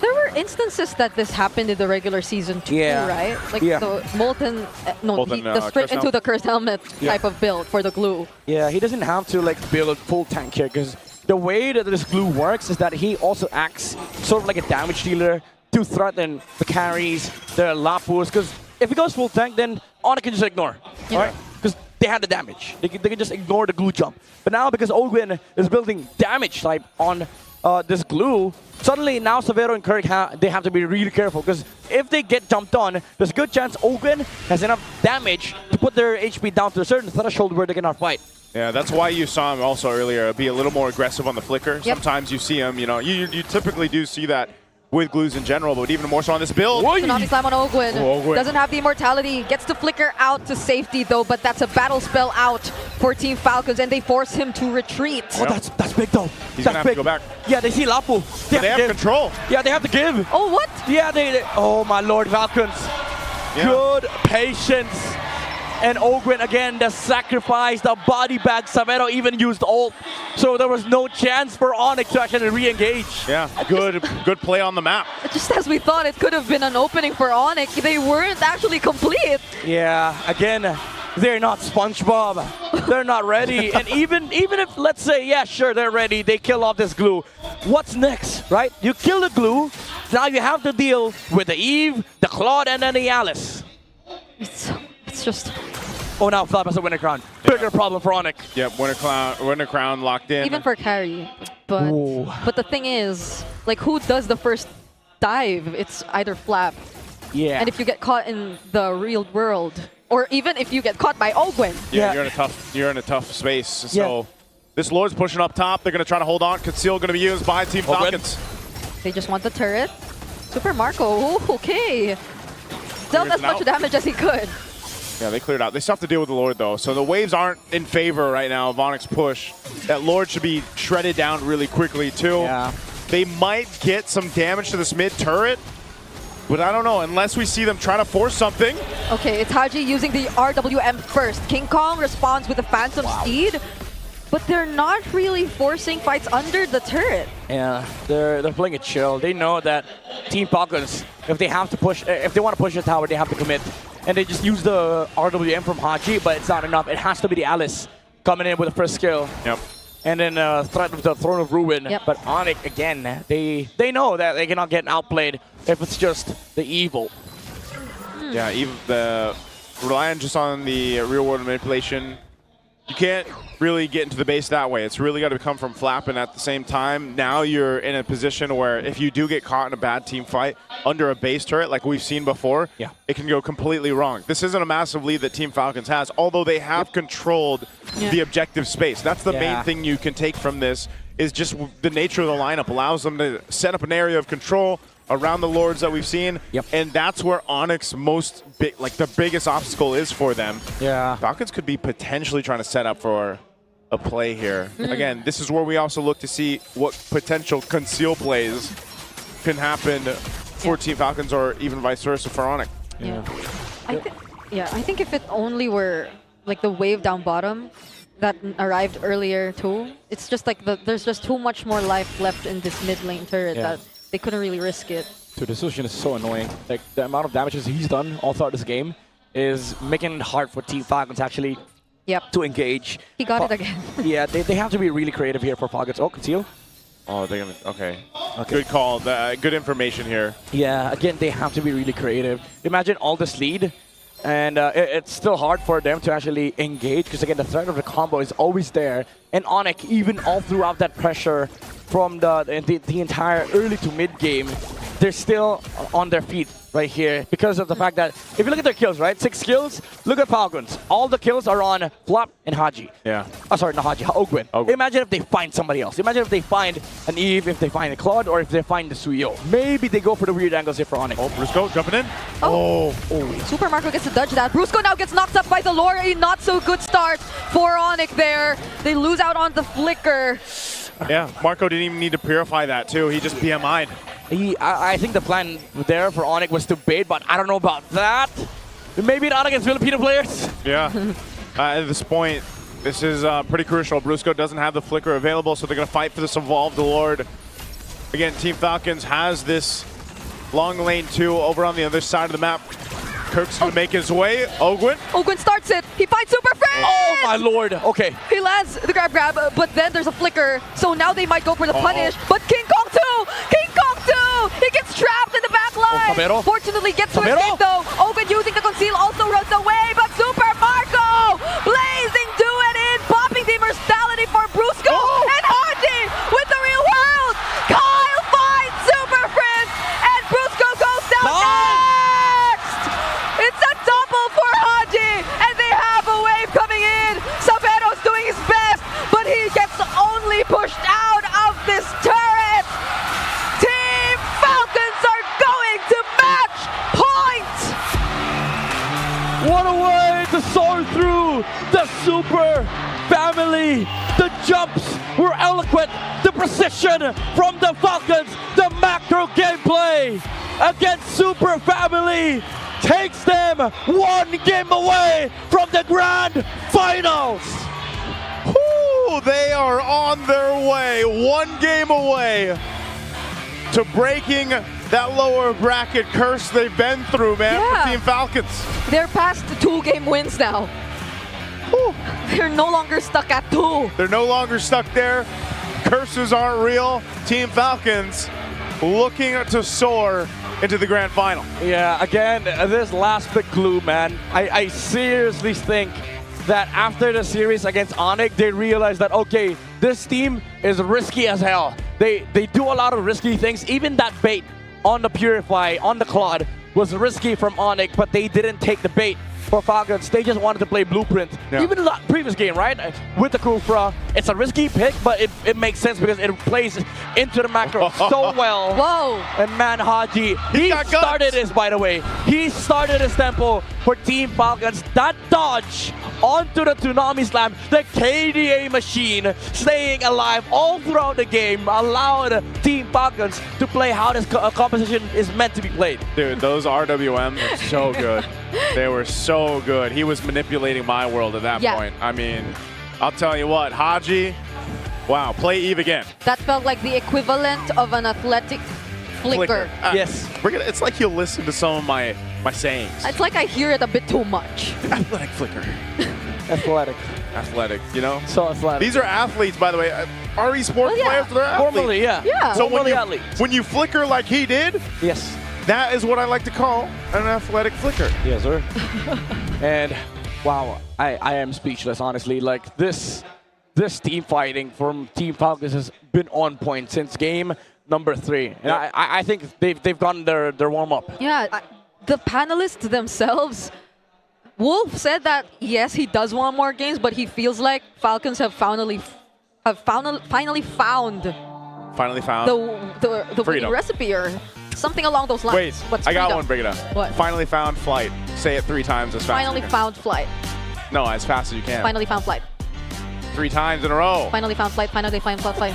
There were instances that this happened in the regular season too, right? Like the Molten, the sprint into the Cursed Helmet type of build for the glue. Yeah, he doesn't have to like build full tank here because the way that this glue works is that he also acts sort of like a damage dealer to threaten the carries, the Lapus, because if he goes full tank, then Onic can just ignore, right? Because they had the damage. They can just ignore the glue jump. But now because Ogwin is building damage type on this glue, suddenly now Severo and Kirk, they have to be really careful because if they get jumped on, there's a good chance Ogwin has enough damage to put their HP down to a certain threshold where they cannot fight. Yeah, that's why you saw him also earlier be a little more aggressive on the flicker. Sometimes you see him, you know, you typically do see that with glues in general, but even more so on this build. Tsunami Slam on Ogwin. Doesn't have the immortality. Gets the flicker out to safety though, but that's a battle spell out for Team Falcons, and they force him to retreat. Oh, that's big though. He's gonna have to go back. Yeah, they see Lapu. They have control. Yeah, they have to give. Oh, what? Yeah, they oh my lord, Falcons. Good patience. And Ogwin again, the sacrifice, the body bag. Severo even used ult. So there was no chance for Onic to actually re-engage. Yeah, good play on the map. Just as we thought, it could have been an opening for Onic. They weren't actually complete. Yeah, again, they're not SpongeBob. They're not ready. And even if, let's say, yeah, sure, they're ready. They kill off this glue. What's next, right? You kill the glue. Now you have to deal with the Eve, the Claude, and then the Alice. It's just... Oh, now Flap has a Winter Crown. Bigger problem for Onic. Yep, Winter Crown locked in. Even for carry. But the thing is, like, who does the first dive? It's either Flap. Yeah. And if you get caught in the real world, or even if you get caught by Ogwin. Yeah, you're in a tough space. So this Lord's pushing up top. They're gonna try to hold on. Conceal gonna be used by Team Falcons. They just want the turret. Super Marco, okay. Dealt as much damage as he could. Yeah, they cleared out. They still have to deal with the Lord, though. So the waves aren't in favor right now of Onic's push. That Lord should be shredded down really quickly, too. Yeah. They might get some damage to this mid turret, but I don't know, unless we see them try to force something. Okay, it's Haji using the RWM first. King Kong responds with a Phantom Steed, but they're not really forcing fights under the turret. Yeah, they're playing it chill. They know that Team Falcons, if they want to push the tower, they have to commit. And they just use the RWM from Haji, but it's not enough. It has to be the Alice coming in with the first skill. Yep. And then threat of the Throne of Ruin. Yep. But Onic, again, they know that they cannot get outplayed if it's just the evil. Yeah, even relying just on the real world manipulation, you can't really get into the base that way. It's really got to come from Flcn at the same time. Now you're in a position where if you do get caught in a bad team fight under a base turret like we've seen before, it can go completely wrong. This isn't a massive lead that Team Falcons has, although they have controlled the objective space. That's the main thing you can take from this, is just the nature of the lineup allows them to set up an area of control around the Lords that we've seen, and that's where Onic's the biggest obstacle is for them. Yeah. Falcons could be potentially trying to set up for a play here. Again, this is where we also look to see what potential conceal plays can happen for Team Falcons, or even vice versa for Onic. I think if it only were like the wave down bottom that arrived earlier too, it's just like there's just too much more life left in this mid lane turret that they couldn't really risk it. Dude, this Lucian is so annoying. Like, the amount of damages he's done all throughout this game is making it hard for Team Falcons actually to engage. He got it again. Yeah, they have to be really creative here for Falcons. Oh, conceal. Oh, they're gonna, okay. Good call. Good information here. Yeah, again, they have to be really creative. Imagine all this lead, and it's still hard for them to actually engage, because again, the threat of the combo is always there. And Onic, even all throughout that pressure from the entire early to mid game, they're still on their feet right here because of the fact that if you look at their kills, right? 6 kills. Look at Falcons. All the kills are on Flop and Haji. Yeah. Oh, sorry, not Haji. Ogwin. Imagine if they find somebody else. Imagine if they find an Eve, if they find a Claude, or if they find the Suyo. Maybe they go for the weird angles here for Onic. Oh, Brusco jumping in. Super Marco gets to dodge that. Brusco now gets knocked up by the lore. A not so good start for Onic there. They lose out on the flicker. Yeah, Marco didn't even need to purify that too. He just PMI'd. I think the plan there for Onic was to bait, but I don't know about that. Maybe not against Filipino players. Yeah. At this point, this is pretty crucial. Brusco doesn't have the flicker available, so they're going to fight for this Evolved Lord. Again, Team Falcons has this long lane 2 over on the other side of the map. Kirk's going to make his way. Ogwin starts it. He finds Super Friend. Oh my lord. Okay. He lands the grab, but then there's a flicker. So now they might go for the punish. But King Kong too. King Kong too. He gets trapped in the back line. Fortunately, gets to escape though. Ogwin using the conceal also runs away. But Super Marco blazing to and in, popping the immortality for Brusco and Haji with the real world. Kyle finds Super Friend and Brusco goes down next. It's a double for Haji, and they have a wave coming in. Sabero's doing his best, but he gets only pushed out of this turret. Team Falcons are going to match point. What a way to soar through the Super family. The jumps were eloquent. The precision from the Falcons. The macro gameplay against Super family takes them 1 game away from the grand finals. Ooh, they are on their way, 1 game away to breaking that lower bracket curse they've been through, man, for Team Falcons. They're past 2-game wins now. They're no longer stuck at 2. They're no longer stuck there. Curses aren't real. Team Falcons looking to soar into the grand final. Yeah, again, this last big clue, man. I seriously think that after the series against Onic, they realized that, okay, this team is risky as hell. They do a lot of risky things. Even that bait on the Purify, on the Claude, was risky from Onic, but they didn't take the bait for Falcons. They just wanted to play Blueprint. Even the previous game, right? With the Kufra, It's a risky pick, but it makes sense because it plays into the macro so well. Whoa! And man, Haji, he started this, by the way. He started his tempo for Team Falcons. That dodge onto the Tsunami Slam, the KDA machine staying alive all throughout the game, allowed Team Falcons to play how this composition is meant to be played. Dude, those RWMs are so good. They were so good. He was manipulating my world at that point. I mean, I'll tell you what, Haji, wow, play Eve again. That felt like the equivalent of an athletic flicker. Yes. It's like you'll listen to some of my sayings. It's like I hear it a bit too much. Athletic flicker. Athletic, you know? So athletic. These are athletes, by the way. Are esports players? They're athletes. Formally, yeah. So Formally when you flicker like he did, yes, that is what I like to call an athletic flicker. Yes, sir. And wow, I am speechless, honestly. Like this team fighting from Team Falcons has been on point since game number 3. And I think they've gotten their warm up. Yeah, the panelists themselves. Wolf said that yes, he does want more games, but he feels like Falcons have finally found the winning recipe or something along those lines. Wait, What's I got freedom? one, bring it up. What? Finally found flight. Say it 3 times as fast Finally as you can. found flight. No, as fast as you can. Finally found flight. 3 times in a row. Finally found flight. Finally found flight.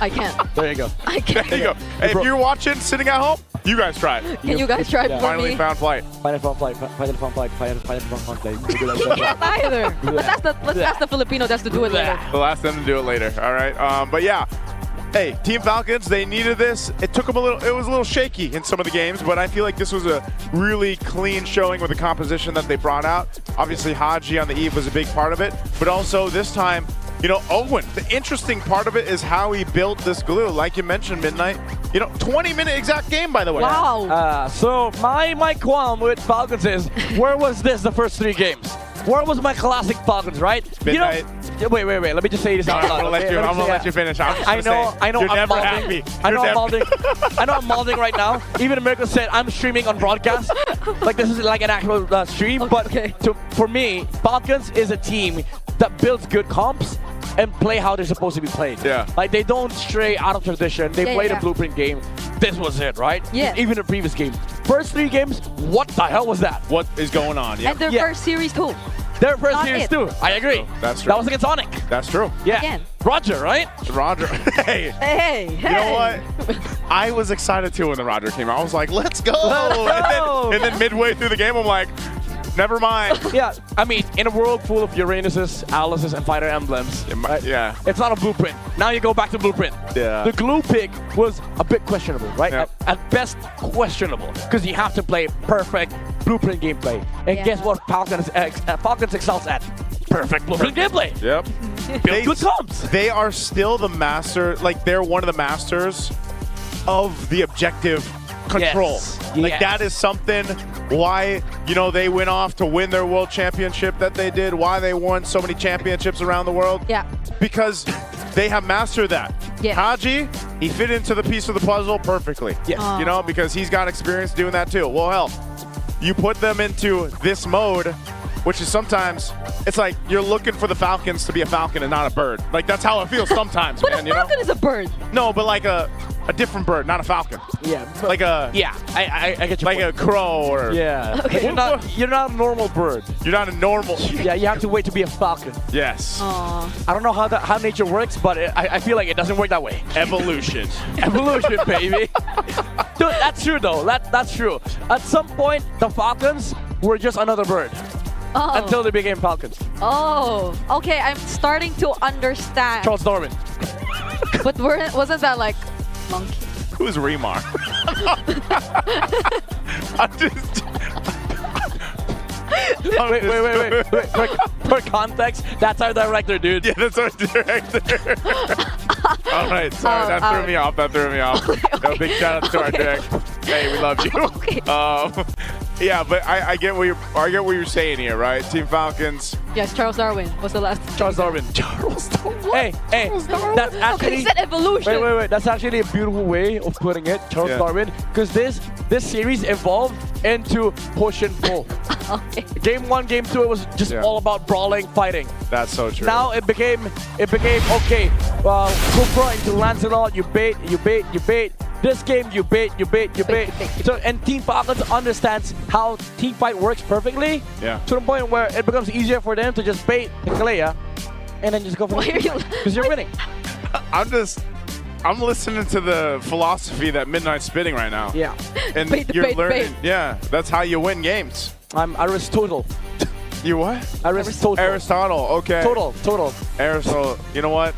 I can't. There you go. I can't. There you go. Hey, if you're watching, sitting at home, you guys try it. Can you guys try it for Finally me? found flight. Finally found flight. Finally found flight. Finally found flight. You can't either. Let's ask the Filipino that's to do it later. We'll ask them to do it later. All right. But yeah. Hey, Team Falcons, they needed this. It took them a little, it was a little shaky in some of the games, but I feel like this was a really clean showing with the composition that they brought out. Obviously, Haji on the Eve was a big part of it, but also this time, you know, Owen, the interesting part of it is how he built this glue. Like you mentioned, Midnight, you know, 20-minute exact game, by the way. Wow. So my qualm with Falcons is, where was this the first 3 games? Where was my classic Falcons, right? Midnight. You know, wait. Let me just say this out loud. I'm gonna let you finish. I know. You're I'm never mouthing. happy. I know I'm mouthing. I know I'm mouthing right now. Even America said I'm streaming on broadcast. Like this is like an actual stream. Okay, but for me, Falcons is a team that builds good comps and play how they're supposed to be played. Yeah. Like they don't stray out of tradition. They play the blueprint game. This was it, right? Yeah. Even the previous game. First 3 games, what the hell was that? What is going on? Yeah. And their first series too. Their first Not series it. too. I agree. That's true. That was against Onic. That's true. Yeah. Again. Roger, right? Roger. Hey. Hey. You know what? I was excited too when the Roger came out. I was like, let's go. And then midway through the game, I'm like, never mind. Yeah, I mean, in a world full of Uranuses, Alices, and Fighter Emblems, yeah, it's not a blueprint. Now you go back to blueprint. Yeah. The glue pick was a bit questionable, right? Yeah. At best, questionable, because you have to play perfect blueprint gameplay. And guess what Falcons excels at? Perfect blueprint gameplay. Yep. Build good comps. They are still the master, like they're one of the masters of the objective control. Yes. Like Yes. that is something why, you know, they went off to win their world championship that they did, why they won so many championships around the world. Yeah. Because they have mastered that. Yes. Haji, he fit into the piece of the puzzle perfectly. Yes. You know, because he's got experience doing that too. Well, hell, you put them into this mode, which is sometimes, it's like you're looking for the Falcons to be a falcon and not a bird. Like, that's how it feels sometimes, But man, a you know? falcon is a bird. No, but like a different bird, not a falcon. Yeah. Like a... Yeah, I get your Like point. a crow or... Yeah. Okay. You're not a normal bird. You're not a normal... Yeah, you have to wait to be a falcon. Yes. Aw. I don't know how nature works, but I feel like it doesn't work that way. Evolution. Evolution, baby. Dude, that's true though. That's true. At some point, the Falcons were just another bird Oh. until they became Falcons. Oh. Okay, I'm starting to understand. Charles Darwin. But wasn't that like monkey? Who's Remar? I'm just... Wait. For context, that's our director, dude. Yeah, that's our director. All right, sorry, that threw me off. No, big shout out to our director. Hey, we love you. Okay. Yeah, but I get what you're saying here, right? Team Falcons. Yes, Charles Darwin was the last. Charles Darwin. Charles Darwin. Hey, that's Okay, actually... he said evolution. Wait. That's actually a beautiful way of putting it, Charles Yeah. Darwin, because this series evolved into push and pull. Okay. Game 1, Game 2, it was just all about brawling, fighting. That's so true. Now it became okay. Kufra into Lancelot, you bait. This game, you bait. So, and Team Falcons understands how team fight works perfectly. Yeah. To the point where it becomes easier for them to just bait the Kalea and then just go for it because you're winning. I'm listening to the philosophy that Midnight's spitting right now. Yeah. And Bait, you're bait, learning. bait. Yeah, that's how you win games. I'm Aristotle. You what? Aristotle. Aristotle, okay. Total. Aristotle, you know what?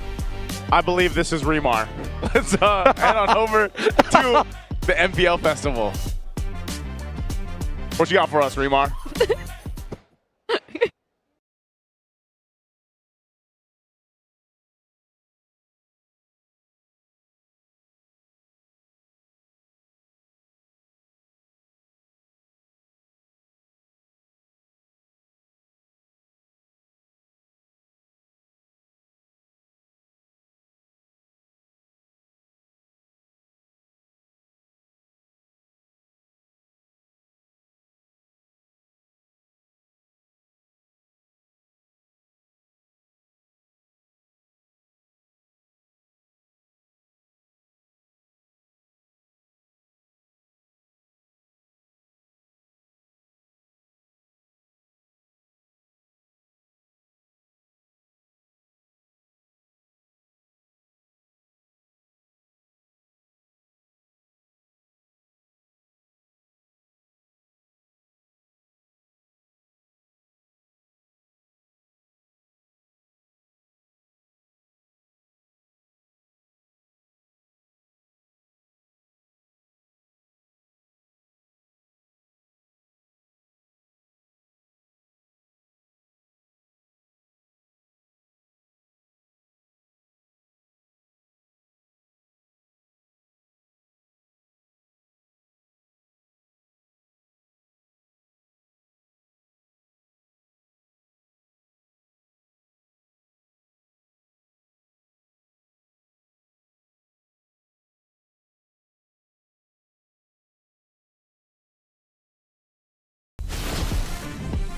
I believe this is Remar. Let's head on over to the MPL Festival. What you got for us, Remar?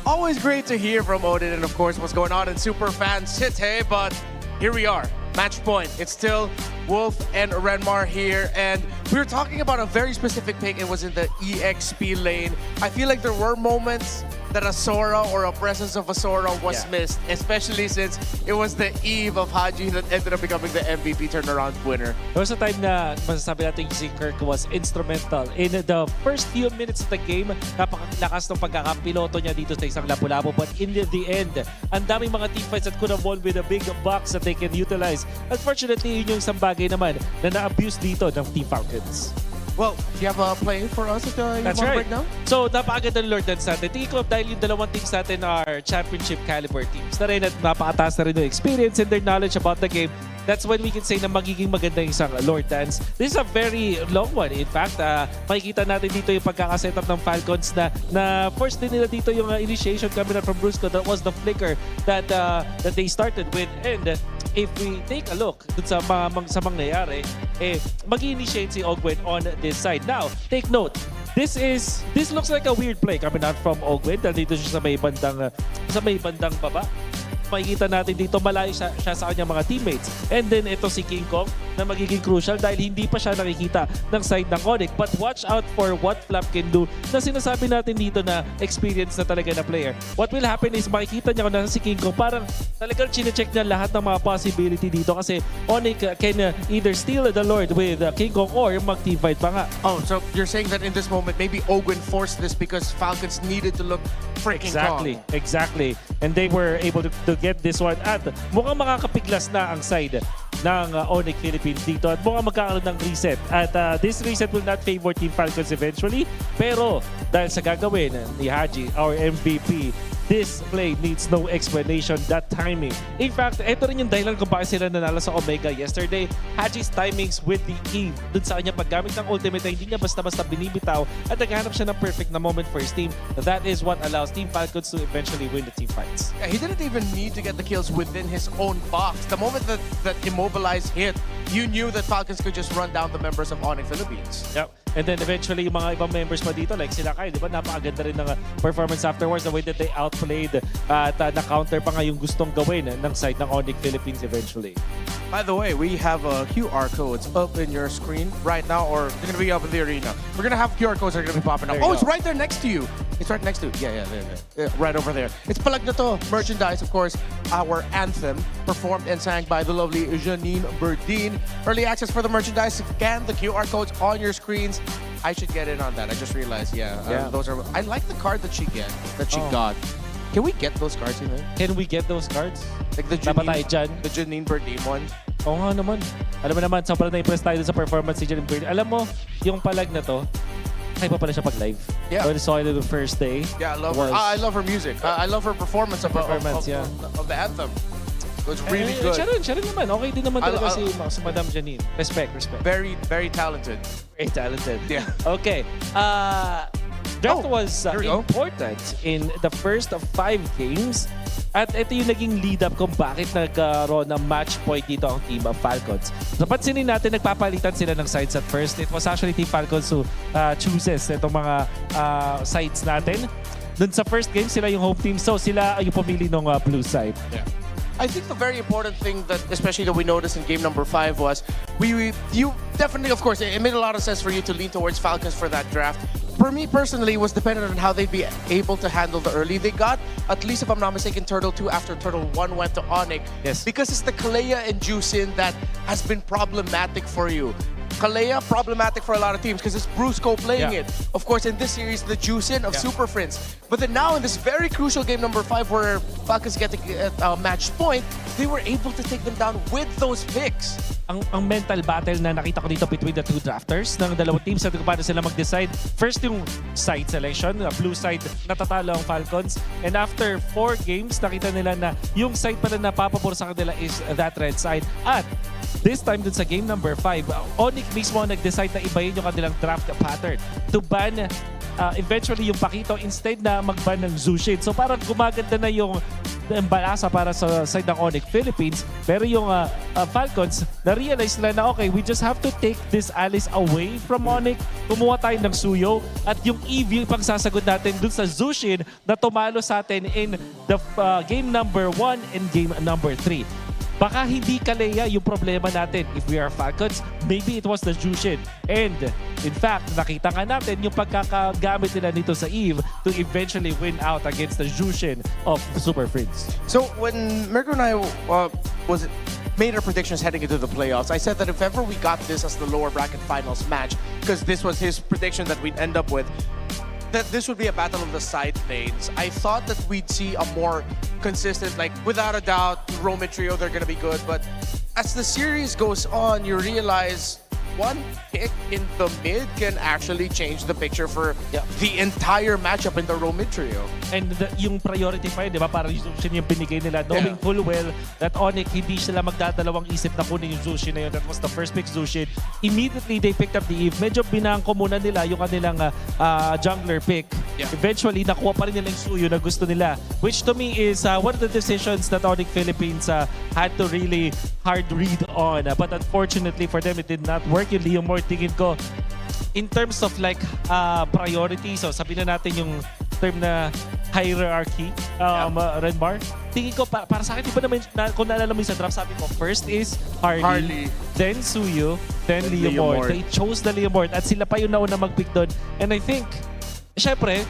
Always great to hear from Odin and, of course, what's going on in Superfan City. But here we are, match point. It's still Wolf and Renmar here. And we were talking about a very specific pick. It was in the EXP lane. I feel like there were moments that a Sora or a presence of a Sora was missed, especially since it was the eve of Haji that ended up becoming the MVP turnaround winner. There was a time na masasabi natin si Kirk was instrumental. In the first few minutes of the game, napakalakas ng pagkakapiloto niya dito sa isang Lapu-Lapu. But in the end, ang daming mga teamfights that could have won with a big box that they can utilize. Unfortunately, yun yung isang bagay naman na na-abuse dito ng Team Falcons. Well, do you have a play for us at the That's right. right now? So, napakaganda ng Lord Dance natin. Tingin ko dahil yung dalawang teams natin are championship caliber teams na rin at napakataas na rin yung experience and their knowledge about the game. That's when we can say na magiging maganda yung isang Lord Dance. This is a very long one. In fact, makikita natin dito yung pagkakasetup ng Falcons na first din nila dito yung initiation coming up from Brusco. That was the flicker that they started with. And if we take a look dun sa mangyayari, mag-initiate si Ogwen on this side. Now, take note. This looks like a weird play coming out from Ogwen. Dito siya sa may bandang baba. Makikita natin dito malayo siya sa kanyang mga teammates. And then ito si King Kong na magiging crucial dahil hindi pa siya nakikita ng side ng Onic. But watch out for what Flap can do na sinasabi natin dito na experience na talaga na player. What will happen is makikita niya kung nasa si King Kong. Parang talagang chinecheck niya lahat ng mga possibility dito kasi Onic can either steal the Lord with King Kong or mag-teamfight pa nga. Oh, so you're saying that in this moment, maybe Ogwen forced this because Falcons needed to look freaking Exactly. And they were able to get this one. At mukhang makakapiglas na ang side ng Onic Philippines dito at mukhang magkakaroon ng reset. At this reset will not favor Team Falcons eventually. Pero dahil sa gagawin ni Haji, our MVP, this play needs no explanation, that timing. In fact, ito rin yung dahilan kung bakit sila nanalo sa Omega yesterday. Haji's timings with the Eve. Dun sa kanya paggamit ng ultimate na hindi niya basta-basta binibitaw at naghahanap siya ng perfect na moment for his team. That is what allows Team Falcons to eventually win the team fights. Yeah, he didn't even need to get the kills within his own box. The moment that Immobilize hit you knew that Falcons could just run down the members of Onic Philippines. Yep. And then eventually, yung mga ibang members pa dito, like sila Kyle, di ba? Napakaganda rin ng performance afterwards, the way that they outplayed at na-counter pa nga yung gustong gawin ng side ng Onic Philippines eventually. By the way, we have QR codes up in your screen right now, or they're going to be up in the arena. We're going to have QR codes that are going to be popping up. Oh, it's right there next to you. It's right next to you. Yeah, there. Right over there. It's palag na to. Merchandise, of course, our anthem, performed and sang by the lovely Janine Berdine. Early access for the merchandise. Scan the QR codes on your screens. I should get in on that. I just realized, those are. I like the card that she got. Can we get those cards, you know? Can we get those cards? Like the Janine Berdine one. Oo nga naman. Alam mo naman, sobrang na-impress tayo sa performance si Janine Berdine. Alam mo, yung palag na to, kaya pa pala siya pag-live. Yeah. I saw it the first day. Yeah, I love her. I love her music. I love her performance of the anthem. It was really good. Siya rin naman. Okay din naman talaga si Madam Janine. Respect. Very, very talented. Very talented. Yeah. Okay. Draft was important in the first 5 games. At ito yung naging lead-up kung bakit nagkaroon ng match point dito ang Team of Falcons. So pansinin natin, nagpapalitan sila ng sides at first. It was actually Team Falcons who chooses itong mga sides natin. Dun sa first game, sila yung home team. So sila ay yung pumili ng blue side. Yeah. I think the very important thing that, especially that we noticed in game number 5 was, you definitely, of course, it made a lot of sense for you to lean towards Falcons for that draft. For me personally, it was dependent on how they'd be able to handle the early. They got, at least if I'm not mistaken, Turtle 2 after Turtle 1 went to Onic. Yes. Because it's the Kalea and Juicin that has been problematic for you. Kalea, problematic for a lot of teams because it's Brusco playing it. Of course, in this series, the Juicin of Super Friends. But then now in this very crucial game number 5 where Falcons get a match point, they were able to take them down with those picks. Ang mental battle na nakita ko dito between the two drafters ng dalawang teams at kung paano sila mag-decide. First yung side selection, blue side natatalo ang Falcons. And after 4 games, nakita nila na yung side pala na papabor sa kanila is that red side. At this time dun sa game number 5, Onic mismo nag-decide na ibayin yung kanilang draft pattern to ban eventually yung Pakito instead na mag-ban ng Zushin. So parang gumaganda na yung balasa para sa side ng Onic Philippines. Pero yung Falcons, na-realize nila na okay, we just have to take this Alice away from Onic. Kumuha tayo ng Suyo at yung EV pang sasagot natin dun sa Zushin na tumalo sa atin in the game number 1 and game number 3. Baka hindi Kalea yung problema natin. If we are Falcons, maybe it was the Jushin. And in fact, nakita nga natin yung pagkakagamit nila nito sa Eve to eventually win out against the Jushin of Super Friends. So when Mergo and I made our predictions heading into the playoffs, I said that if ever we got this as the lower bracket finals match, because this was his prediction that we'd end up with, that this would be a battle of the side lanes. I thought that we'd see a more consistent, like without a doubt, Roman trio, they're gonna be good. But as the series goes on, you realize one pick in the mid can actually change the picture for the entire matchup in the Roman trio. And yung priority pa yun, di ba? Para yung Zushin yung binigay nila, knowing full well that Onic, hindi sila magdadalawang isip na kunin yung Zushin na yun. That was the first pick Zushin. Immediately, they picked up the Eve. Medyo binangko muna nila yung kanilang jungler pick. Eventually, nakuha pa rin nila yung Suyo na gusto nila. Which to me is one of the decisions that Onic Philippines had to really hard read on. But unfortunately for them, it did not work. Yung Leo Moore, tingin ko, in terms of like priority, so sabihin na natin yung term na hierarchy, Renmar, tingin ko para sa akin, di ba naman, kung naalala mo sa draft, sabi ko, first is Harley. Then Suyo, then Leo Moore. They chose the Leo Moore at sila pa yung nauna mag-pick doon. And I think, syempre,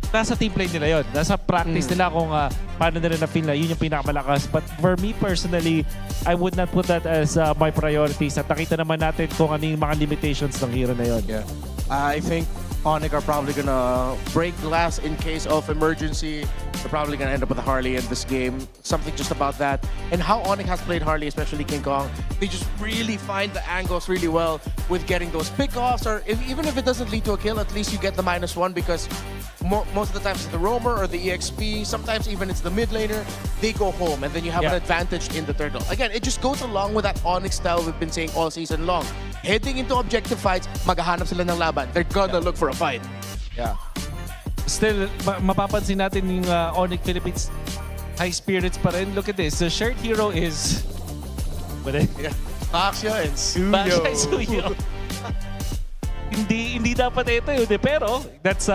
nasa team play nila yon, nasa practice nila kung paano nila na-feel na yun yung pinakamalakas. But for me personally, I would not put that as my priorities. At nakita naman natin kung ano yung mga limitations ng hero na yun. Yeah. I think Onic are probably gonna break glass in case of emergency. They're probably gonna end up with a Harley in this game. Something just about that. And how Onic has played Harley, especially King Kong, they just really find the angles really well with getting those pickoffs. Or even if it doesn't lead to a kill, at least you get the -1 because most of the times it's the roamer or the EXP. Sometimes even it's the mid laner. They go home and then you have an advantage in the turtle. Again, it just goes along with that Onic style we've been saying all season long. Heading into objective fights, maghahanap sila ng laban. They're gonna look for a fight. Yeah. Still, mapapansin natin yung Onic Philippines high spirits pa rin. Look at this. The shared hero is... Baxia and Suyo. Baxia and Suyo. hindi dapat ito yun eh. Pero, that's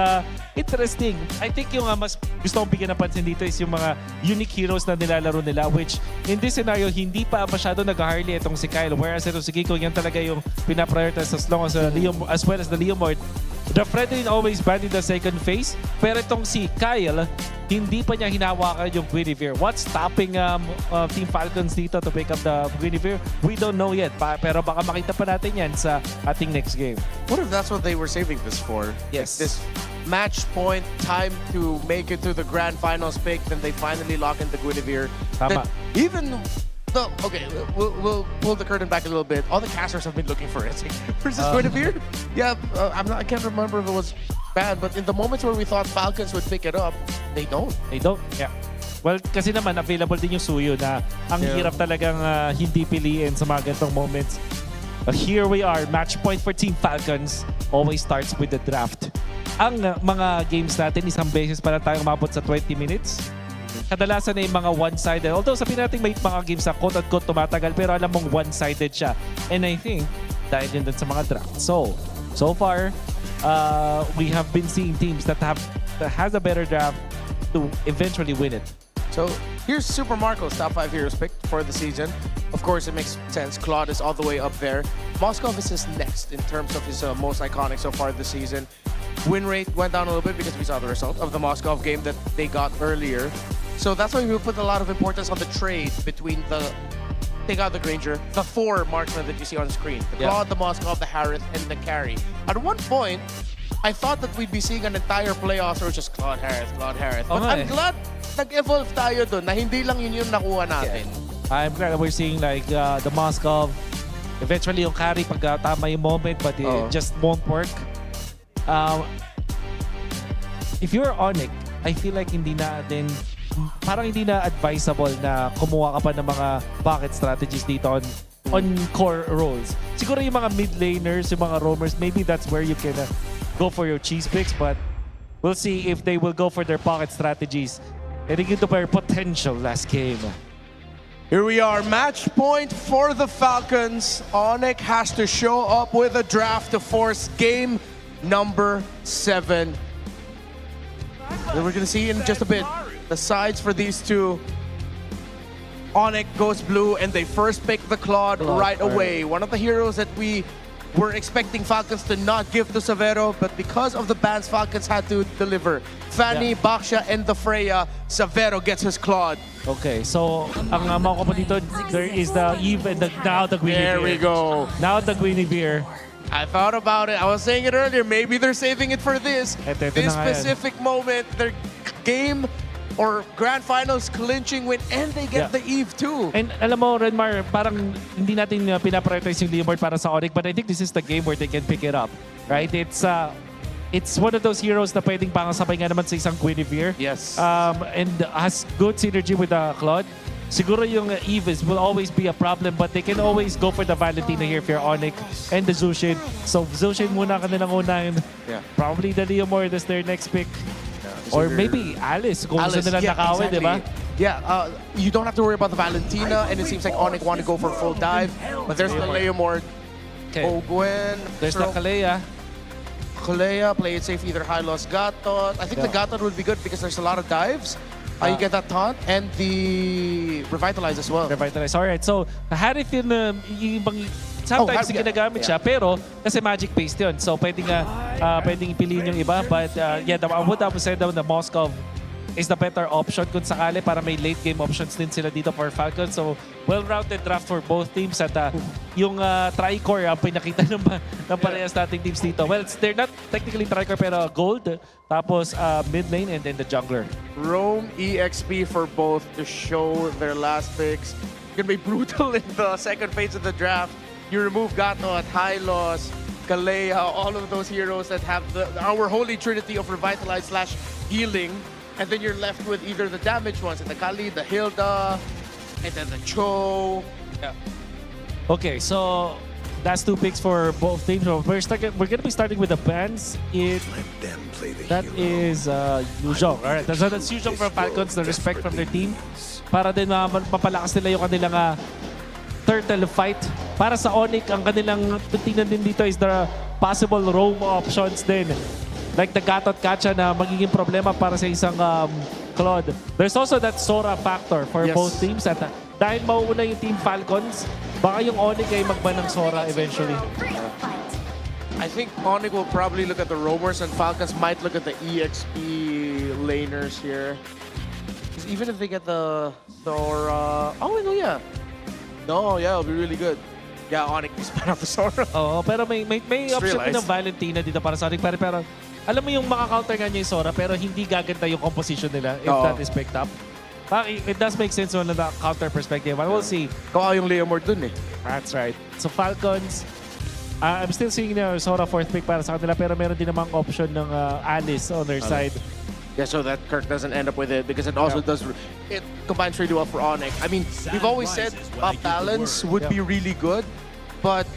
interesting. I think yung mas gusto kong bigyan ng pansin dito is yung mga unique heroes na nilalaro nila, which in this scenario, hindi pa masyado nag-Harley itong si Kyle. Whereas itong si Kiko, yan talaga yung pinaprioritize as long as as well as the Leomord. The Fredrin always banned in the second phase. Pero itong si Kyle, hindi pa niya hinawakan yung Guinevere. What's stopping Team Falcons dito to pick up the Guinevere? We don't know yet. Pero baka makita pa natin yan sa ating next game. What if that's what they were saving this for? Yes. This match point, time to make it to the grand finals pick, then they finally lock in the Guinevere. Tama. That even the, okay, we'll pull the curtain back a little bit. All the casters have been looking for it. Where's this Guinevere? Yeah, I can't remember if it was bad, but in the moments where we thought Falcons would pick it up, they don't. They don't, yeah. Well, kasi naman available din yung Suyo na ang hirap talagang hindi piliin sa mga ganitong moments. Here we are, match point for Team Falcons. Always starts with the draft. Ang mga games natin, isang beses pa lang tayo umabot sa 20 minutes. Kadalasan ay mga one-sided. Although sabihin natin may mga games na quote-unquote tumatagal, pero alam mong one-sided siya. And I think, dahil yun dun sa mga draft. So far, we have been seeing teams that has a better draft to eventually win it. So here's Super Marco's top 5 heroes picked for the season. Of course, it makes sense. Claude is all the way up there. Moskov is his next in terms of his most iconic so far this season. Win rate went down a little bit because we saw the result of the Moskov game that they got earlier. So that's why we put a lot of importance on the trade between the, take out the Granger, the 4 marksmen that you see on screen. The Claude, the Moskov, the Harith, and the carry. At one point, I thought that we'd be seeing an entire playoffs or just Claude Harith, Claude Harith. But I'm glad nag-evolve tayo dun na hindi lang yun yung nakuha natin. I'm glad that we're seeing like the Moskov. Eventually yung carry pag tama yung moment, but it just won't work. If you're Onic, I feel like parang hindi na advisable na kumuha ka pa ng mga bucket strategies dito on core roles. Siguro yung mga mid laners, yung mga roamers, maybe that's where you can go for your cheese picks, but we'll see if they will go for their pocket strategies. Heading into their potential last game. Here we are, match point for the Falcons. Onic has to show up with a draft to force game number 7. Then we're gonna see in just a bit the sides for these two. Onic goes blue and they first pick the Claude right away. One of the heroes that we were expecting Falcons to not give to Severo, but because of the bans, Falcons had to deliver. Fanny, Baxia, and the Freya, Severo gets his Claude. Okay, so ang mga ko dito, there is the Eve and now the Guinevere. There we go. Now the Guinevere. I thought about it. I was saying it earlier. Maybe they're saving it for this. This specific moment, their game or grand finals clinching win, and they get the Eve too. And alam mo, Renmar, parang hindi natin pinaprioritize yung Leomord para sa Onic, but I think this is the game where they can pick it up. Right? It's one of those heroes na pwedeng pangasabay nga naman sa isang Guinevere. Yes. And has good synergy with Claude. Siguro yung Eve will always be a problem, but they can always go for the Valentina here if you're Onic and the Zushin. So Zushin muna kanilang unahin. Probably the Leomord is their next pick. Or maybe Alice, kung gusto nila nakawin, di ba? Yeah, you don't have to worry about the Valentina, and it seems like Onic want to go for full dive. But there's the Leomord. Okay. Ogwen. There's the Kalea. Kalea, play it safe, either high-loss Gatot. I think the Gatot would be good because there's a lot of dives. You get that taunt and the Revitalize as well. Revitalize. Alright, so Harith yung ibang sometimes ginagamit siya, pero kasi magic-based yun. So pwedeng ipiliin yung iba. But yeah, I would have said the Moskov is the better option kung sakali para may late game options din sila dito for Falcons. So well-rounded draft for both teams at yung Tricore ang pinakita ng parehas nating teams dito. Well, they're not technically Tricore pero gold. Tapos mid lane and then the jungler. Roam EXP for both to show their last picks. It's gonna be brutal in the second phase of the draft. You remove Gato at high loss, Kalea, all of those heroes that have our holy trinity of Revitalize / healing. And then you're left with either the damaged ones, the Kali, the Hilda, and then the Cho. Yeah. Okay, so that's 2 picks for both teams. So we're going to be starting with the bans. That is Yuzhong. All right, that's Yuzhong from Falcons, the respect from their team. Para din mapalakas nila yung kanilang turtle fight para sa Onic, ang kanilang tingnan din dito is the possible roam options din. Like the Gatot Kacha na magiging problema para sa isang Claude. There's also that Sora factor for both teams. At dahil mauuna yung Team Falcons, baka yung Onic ay magban ng Sora eventually. I think Onic will probably look at the roamers and Falcons might look at the EXP laners here. Because even if they get the Sora... Oh, no, yeah. No, yeah, it'll be really good. Yeah, Onic is better off the Sora. Oo, pero may option din ng Valentina dito para sa Onic. Pero alam mo yung maka-counter nga niya yung Sora, pero hindi gaganda yung composition nila if that is picked up. It does make sense on the counter perspective. I will see. Kawa yung Leomord dun eh. That's right. So Falcons, I'm still seeing the Sora 4th pick para sa kanila, pero meron din namang option ng Alice on their side. Yeah, so that Kirk doesn't end up with it because it also does... It combines really well for Onic. I mean, we've always said balance would be really good, but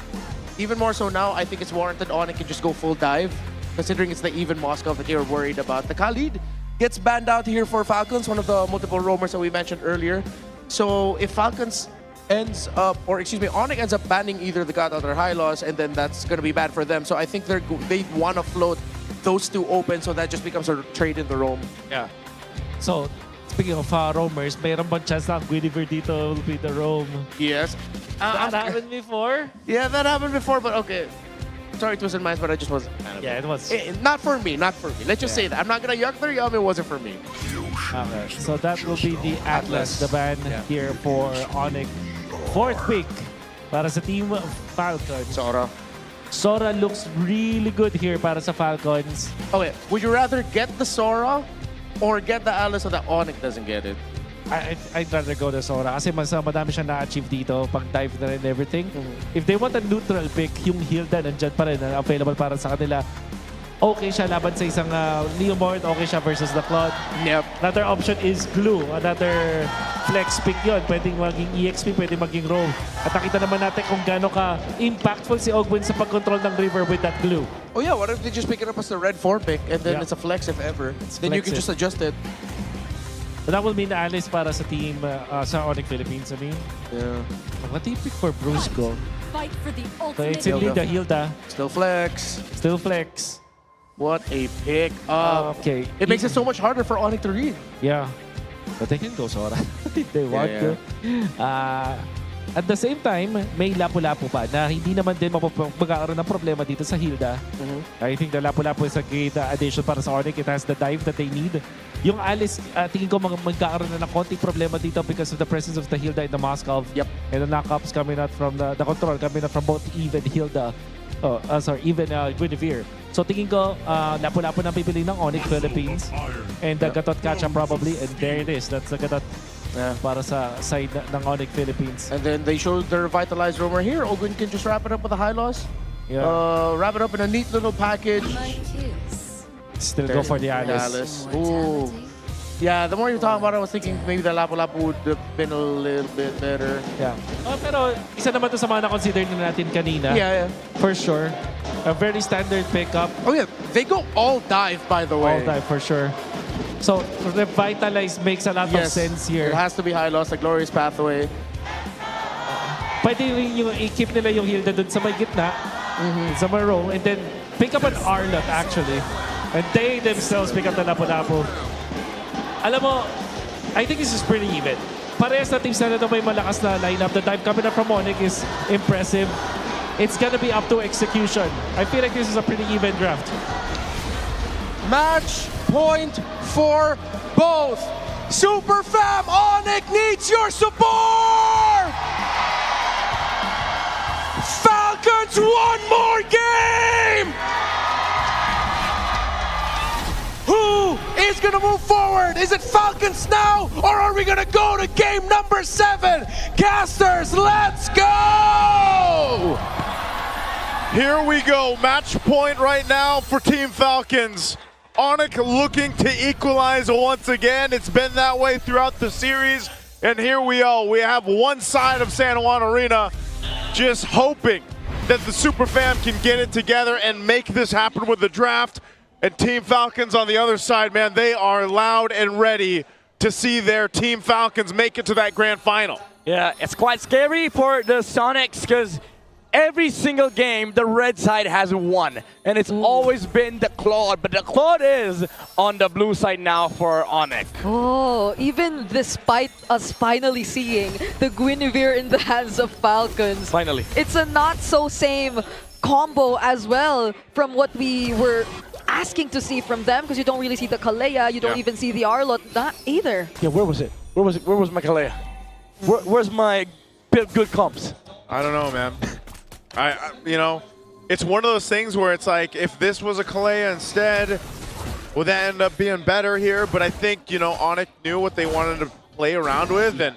even more so now, I think it's warranted Onic can just go full dive, considering it's the even Moscow that you're worried about. The Khalid gets banned out here for Falcons, one of the multiple roamers that we mentioned earlier. So if Falcons ends up, or excuse me, Onic ends up banning either the Gatot or Hylos, and then that's going to be bad for them. So I think they want to float those two open, so that just becomes a trade in the roam. Yeah. So, speaking of roamers, mayroon bang chance na ang Guinevere dito will be the roam? Yes. That happened before? Yeah, that happened before, but okay. Sorry, Twisted Minds, but I just wasn't a fan of it. Yeah, it was. Not for me, not for me. Let's just say that. I'm not going to yuck their yum, it wasn't for me. Okay, so that will be the Atlas, the ban here for Onic. 4th pick para sa Team Falcons. Sora looks really good here para sa Falcons. Okay, would you rather get the Sora or get the Alice so that Onic doesn't get it? I'd rather go to Sora kasi mas madami siyang na-achieve dito, pag-dive na rin everything. If they want a neutral pick, yung Hilda nandyan pa rin, available para sa kanila. Okay siya laban sa isang Leomord, okay siya versus the Claude. Yep. Another option is Glue, another flex pick yun. Pwedeng maging EXP, pwedeng maging Roam. At nakita naman natin kung gaano ka-impactful si Ogwin sa pag-control ng River with that Glue. Oh yeah, what if they just pick it up as the red 4 pick and then it's a flex if ever? Then you can just adjust it. So that will mean Alice para sa team, sa Onic Philippines, I mean. Yeah. What do you pick for Brusco? Fight for the So it's in Hilda. Still flex. Still flex. What a pick up. Okay. It makes it so much harder for Onic to read. Yeah. But they can go Sora if they want to. At the same time, may Lapu-Lapu pa na hindi naman din magkakaroon ng problema dito sa Hilda. I think the Lapu-Lapu is a great addition para sa Onic. It has the dive that they need. Yung Alice, tingin ko magkakaroon na ng konting problema dito because of the presence of the Hilda in the Moscow. Yep. And the knockups coming out from the control coming out from both Eve and Hilda. Even Guinevere. So tingin ko, Lapu-Lapu na pipili ng Onic Philippines. And the Gatot Kacha probably. And there it is. That's the Gatot para sa side ng Onic Philippines. And then they showed the revitalized roamer here. Ogwin can just wrap it up with a high loss. Yeah. Wrap it up in a neat little package. Still go for the Alice. Ooh. Yeah, the more you're talking about it, I was thinking maybe the Lapu-Lapu would have been a little bit better. Yeah. Pero isa naman to sa mga na-consider natin kanina. Yeah. For sure. A very standard pickup. Oh yeah, they go all dive, by the way. All dive, for sure. So, revitalize makes a lot of sense here. It has to be high loss, the glorious pathway. Pwede yung i-keep nila yung Hilda dun sa may gitna, sa may row, and then pick up an Arlot actually. And they themselves pick up the Lapu-Lapu. Alam mo, I think this is pretty even. Parehas na teams na ito may malakas na lineup. The dive coming up from Onic is impressive. It's gonna be up to execution. I feel like this is a pretty even draft. Match point for both. Super Fam, Onic needs your support! Falcons, one more game! Who is going to move forward? Is it Falcons now, or are we going to go to game number 7? Casters, let's go! Here we go, match point right now for Team Falcons. Onic looking to equalize once again. It's been that way throughout the series. And here we are. We have one side of San Juan Arena just hoping that the Super Fam can get it together and make this happen with the draft. And Team Falcons on the other side, man, they are loud and ready to see their Team Falcons make it to that grand final. Yeah, it's quite scary for the Sonics because every single game the red side has won, and it's always been the Claude, but the Claude is on the blue side now for Onic. Oh, even despite us finally seeing the Guinevere in the hands of Falcons. Finally. It's a not so same combo as well from what we were asking to see from them, because you don't really see the Kalea, you don't even see the Arlot, not either. Yeah, where was it? Where was my Kalea? Where's my good comps? I don't know, man. You know, it's one of those things where it's like, if this was a Kalea instead, would that end up being better here? But I think, you know, Onic knew what they wanted to play around with, and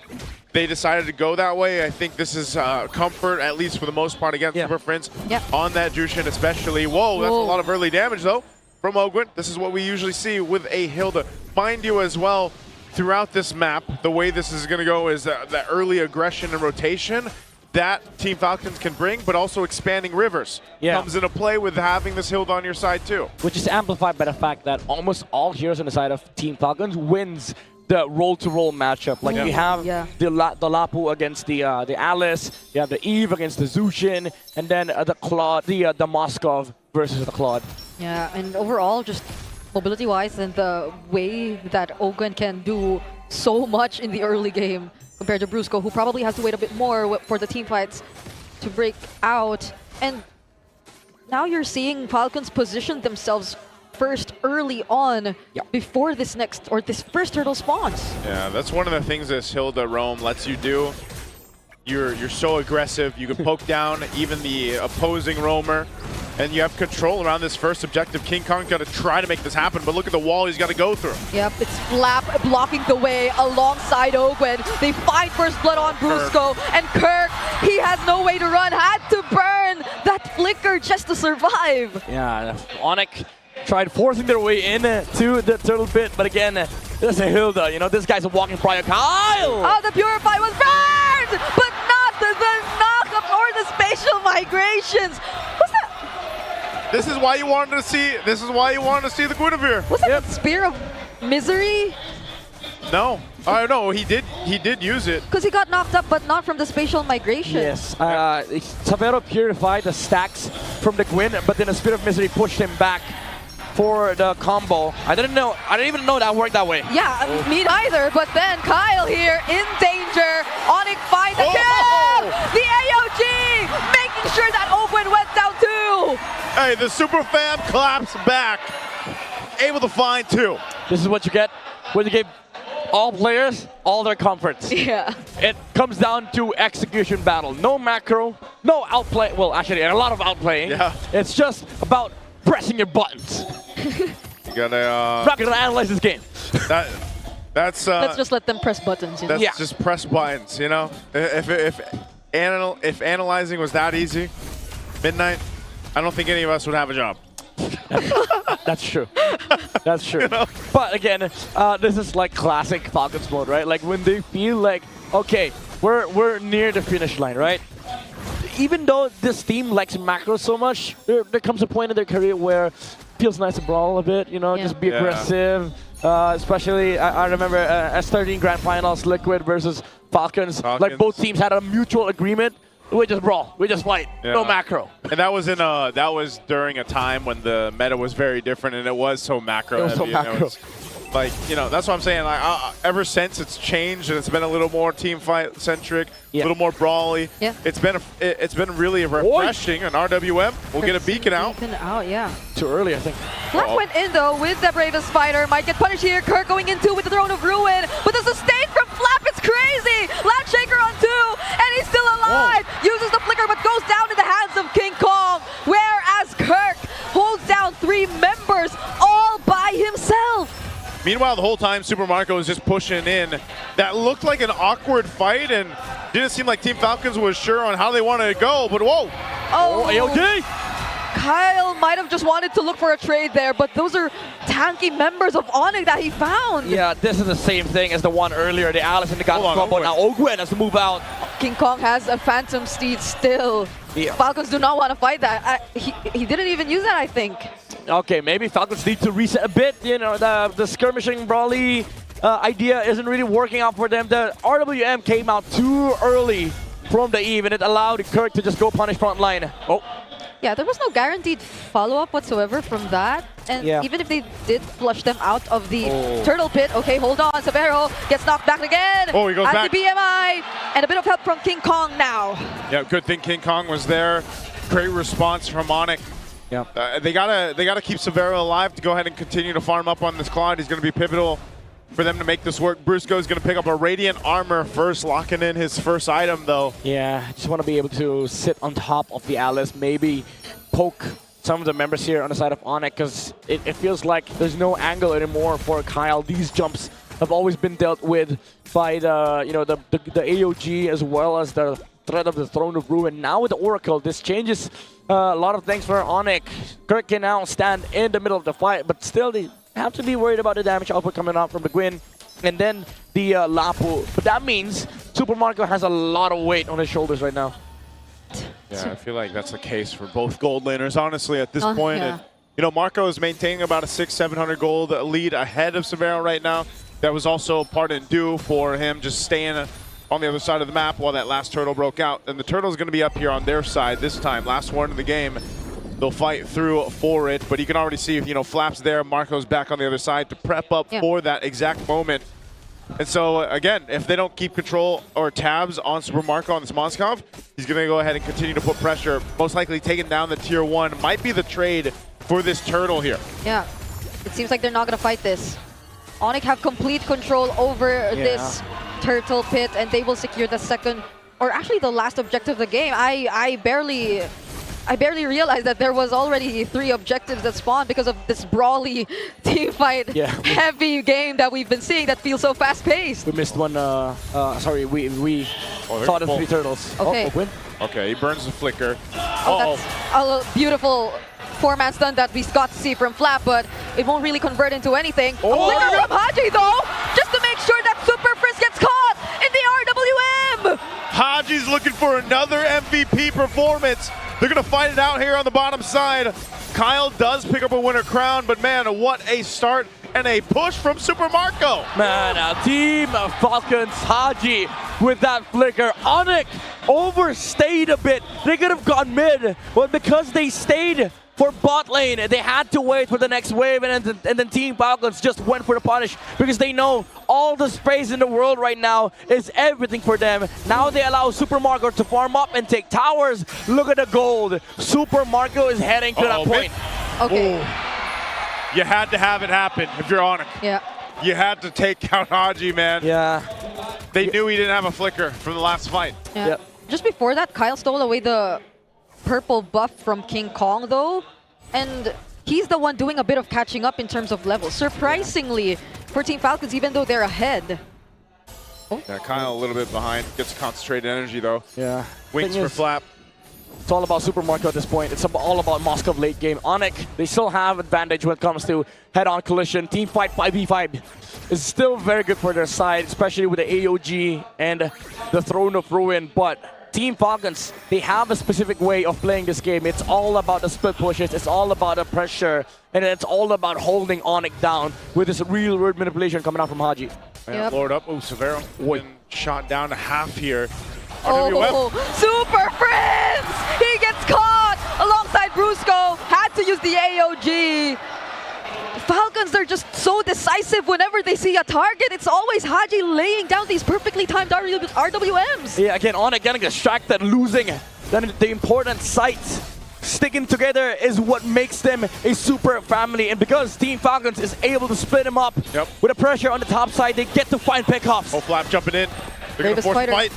they decided to go that way. I think this is comfort, at least for the most part, against Super Prince on that Jushin especially. Whoa, that's a lot of early damage, though, from Ogwen. This is what we usually see with a Hilda. Mind you as well, throughout this map, the way this is going to go is that early aggression and rotation that Team Falcons can bring, but also expanding rivers comes into play with having this Hilda on your side too. Which is amplified by the fact that almost all heroes on the side of Team Falcons wins the roll-to-roll matchup. Like you have the Lapu against the Alice, you have the Eve against the Zushin, and then the Claude, the Moskov versus the Claude. Yeah, and overall, just mobility-wise and the way that Ogwen can do so much in the early game compared to Brusco, who probably has to wait a bit more for the team fights to break out. And now you're seeing Falcons position themselves first early on before this first turtle spawns. Yeah, that's one of the things this Hilda roam lets you do. You're so aggressive, you can poke down even the opposing roamer, and you have control around this first objective. King Kong's got to try to make this happen, but look at the wall he's got to go through. Yep, it's Flap blocking the way alongside Ogwen. They find first blood on Brusco, and Kirk, he has no way to run, had to burn that flicker just to survive. Yeah, Onic tried forcing their way in to the turtle pit, but again, this is a Hilda. You know, this guy's a walking prior. Kyle! Oh, the Purify was burned, but not the knockup or the spatial migrations. What's that? This is why you wanted to see. This is why you wanted to see the Guinevere. Was that Spear of Misery? No, no, he did use it. Because he got knocked up, but not from the spatial migration. Yes, Savero purified the stacks from the Gwyn, but then a Spear of Misery pushed him back for the combo. I didn't even know that worked that way. Yeah, me neither. But then Kyle here in danger. Onic finds the kill! The AOG making sure that Ogwen went down too. Hey, the Super Fam claps back. Able to find two. This is what you get when you give all players all their comforts. Yeah. It comes down to execution battle. No macro, no outplay. Well, actually, a lot of outplaying. Yeah. It's just about pressing your buttons. You gotta. Not gonna analyze this game. That's. Let's just let them press buttons. You know? That's just press buttons. You know, if analyzing was that easy, Midnight, I don't think any of us would have a job. That's true. That's true. You know? But again, this is like classic Falcons mode, right? Like when they feel like, okay, we're near the finish line, right? Even though this team likes macro so much, there comes a point in their career where it feels nice to brawl a bit, you know, just be aggressive. Especially, I remember S13 Grand Finals, Liquid versus Falcons. Like both teams had a mutual agreement. We just brawl. We just fight. No macro. And that was during a time when the meta was very different, and it was so macro. It was so macro. Like, you know, that's what I'm saying. Like, ever since it's changed and it's been a little more team fight centric, a little more brawly. Yeah. It's been really refreshing. And RWM will get a beacon out. Beacon out, yeah. Too early, I think. Flap went in though with the bravest fighter. Might get punished here. Kirk going in two with the Throne of Ruin, but the sustain from Flap is crazy. Lab Shaker on two, and he's still alive. Uses the flicker, but goes down in the hands of King Kong. Whereas Kirk holds down 3 members all by himself. Meanwhile, the whole time, Super Marco was just pushing in. That looked like an awkward fight, and didn't seem like Team Falcons was sure on how they wanted to go, but whoa! Oh, AOG! Kyle might have just wanted to look for a trade there, but those are tanky members of Onic that he found. Yeah, this is the same thing as the one earlier, the Alice and the God combo. Now Ogwen has to move out. King Kong has a Phantom Steed still. Yeah. Falcons do not want to fight that. He didn't even use that, I think. Okay, maybe Falcons need to reset a bit. You know, the skirmishing brawly idea isn't really working out for them. The RWM came out too early from the Eve, and it allowed Kirk to just go punish front line. Oh. Yeah, there was no guaranteed follow-up whatsoever from that. And even if they did flush them out of the turtle pit, okay, hold on, Severo gets knocked back again. Oh, he goes back. The BMI, and a bit of help from King Kong now. Yeah, good thing King Kong was there. Great response from Onic. Yeah. They gotta keep Severo alive to go ahead and continue to farm up on this Claude. He's gonna be pivotal for them to make this work. Brusco is going to pick up a Radiant Armor first, locking in his first item, though. Yeah, just want to be able to sit on top of the Alice, maybe poke some of the members here on the side of Onic, because it feels like there's no angle anymore for Kyle. These jumps have always been dealt with by the the AOG as well as the threat of the Throne of Ruin. Now with the Oracle, this changes a lot of things for Onic. Kirk can now stand in the middle of the fight, but still they have to be worried about the damage output coming out from the Gwyn and then the Lapu. But that means Super Marco has a lot of weight on his shoulders right now. Yeah, I feel like that's the case for both gold laners, honestly, at this point. Yeah. And, you know, Marco is maintaining about a 600-700 gold lead ahead of Severo right now. That was also part and due for him just staying on the other side of the map while that last turtle broke out. And the turtle's going to be up here on their side this time, last one of the game. They'll fight through for it, but you can already see, you know, Flap's there, Marco's back on the other side to prep up for that exact moment. And so, again, if they don't keep control or tabs on Super Marco on this Moskov, he's going to go ahead and continue to put pressure, most likely taking down the Tier 1. Might be the trade for this turtle here. Yeah, it seems like they're not going to fight this. Onic have complete control over this turtle pit, and they will secure the second, or actually the last objective of the game. I barely realized that there was already 3 objectives that spawned because of this brawly team fight heavy game that we've been seeing that feels so fast-paced. We missed one, sorry, we saw the 3 turtles. Okay. Okay, he burns the flicker. That's a beautiful 4-man stun that we got to see from Flap, but it won't really convert into anything. A flicker from Haji, though, just to make sure that Super Frizz gets caught in the RWM! Haji's looking for another MVP performance. They're going to fight it out here on the bottom side. Kyle does pick up a winner crown, but man, what a start and a push from Super Marco. Man, Team Falcons, Haji with that flicker. Onic overstayed a bit. They could have gone mid, but because they stayed for bot lane, they had to wait for the next wave, and then Team Falcons just went for the punish because they know all the space in the world right now is everything for them. Now they allow Super Marco to farm up and take towers. Look at the gold. Super Marco is heading to that point. Okay. You had to have it happen if you're Onic. Yeah. You had to take out Haji, man. Yeah. They knew he didn't have a flicker from the last fight. Yeah. Just before that, Kyle stole away the purple buff from King Kong, though, and he's the one doing a bit of catching up in terms of level. Surprisingly, for Team Falcons, even though they're ahead. Yeah, Kyle a little bit behind. Gets concentrated energy, though. Yeah. Wings for Flap. It's all about Super Marco at this point. It's all about Moskov late game. Onic, they still have advantage when it comes to head-on collision. Team fight 5v5 is still very good for their side, especially with the AOG and the Throne of Ruin, but Team Falcons, they have a specific way of playing this game. It's all about the split pushes, it's all about the pressure, and it's all about holding Onic down with this real world manipulation coming out from Haji. Yep. Lord up. Oh, Severo been shot down to half here. Oh, Super Friends! He gets caught alongside Brusco. Had to use the AOG. Falcons are just so decisive whenever they see a target. It's always Haji laying down these perfectly timed RWMs. Yeah, again, Onic getting distracted, losing the important sites. Sticking together is what makes them a super family. And because Team Falcons is able to split them up with the pressure on the top side, they get to find pickoffs. Oh, Flap jumping in. They're going to force the fight.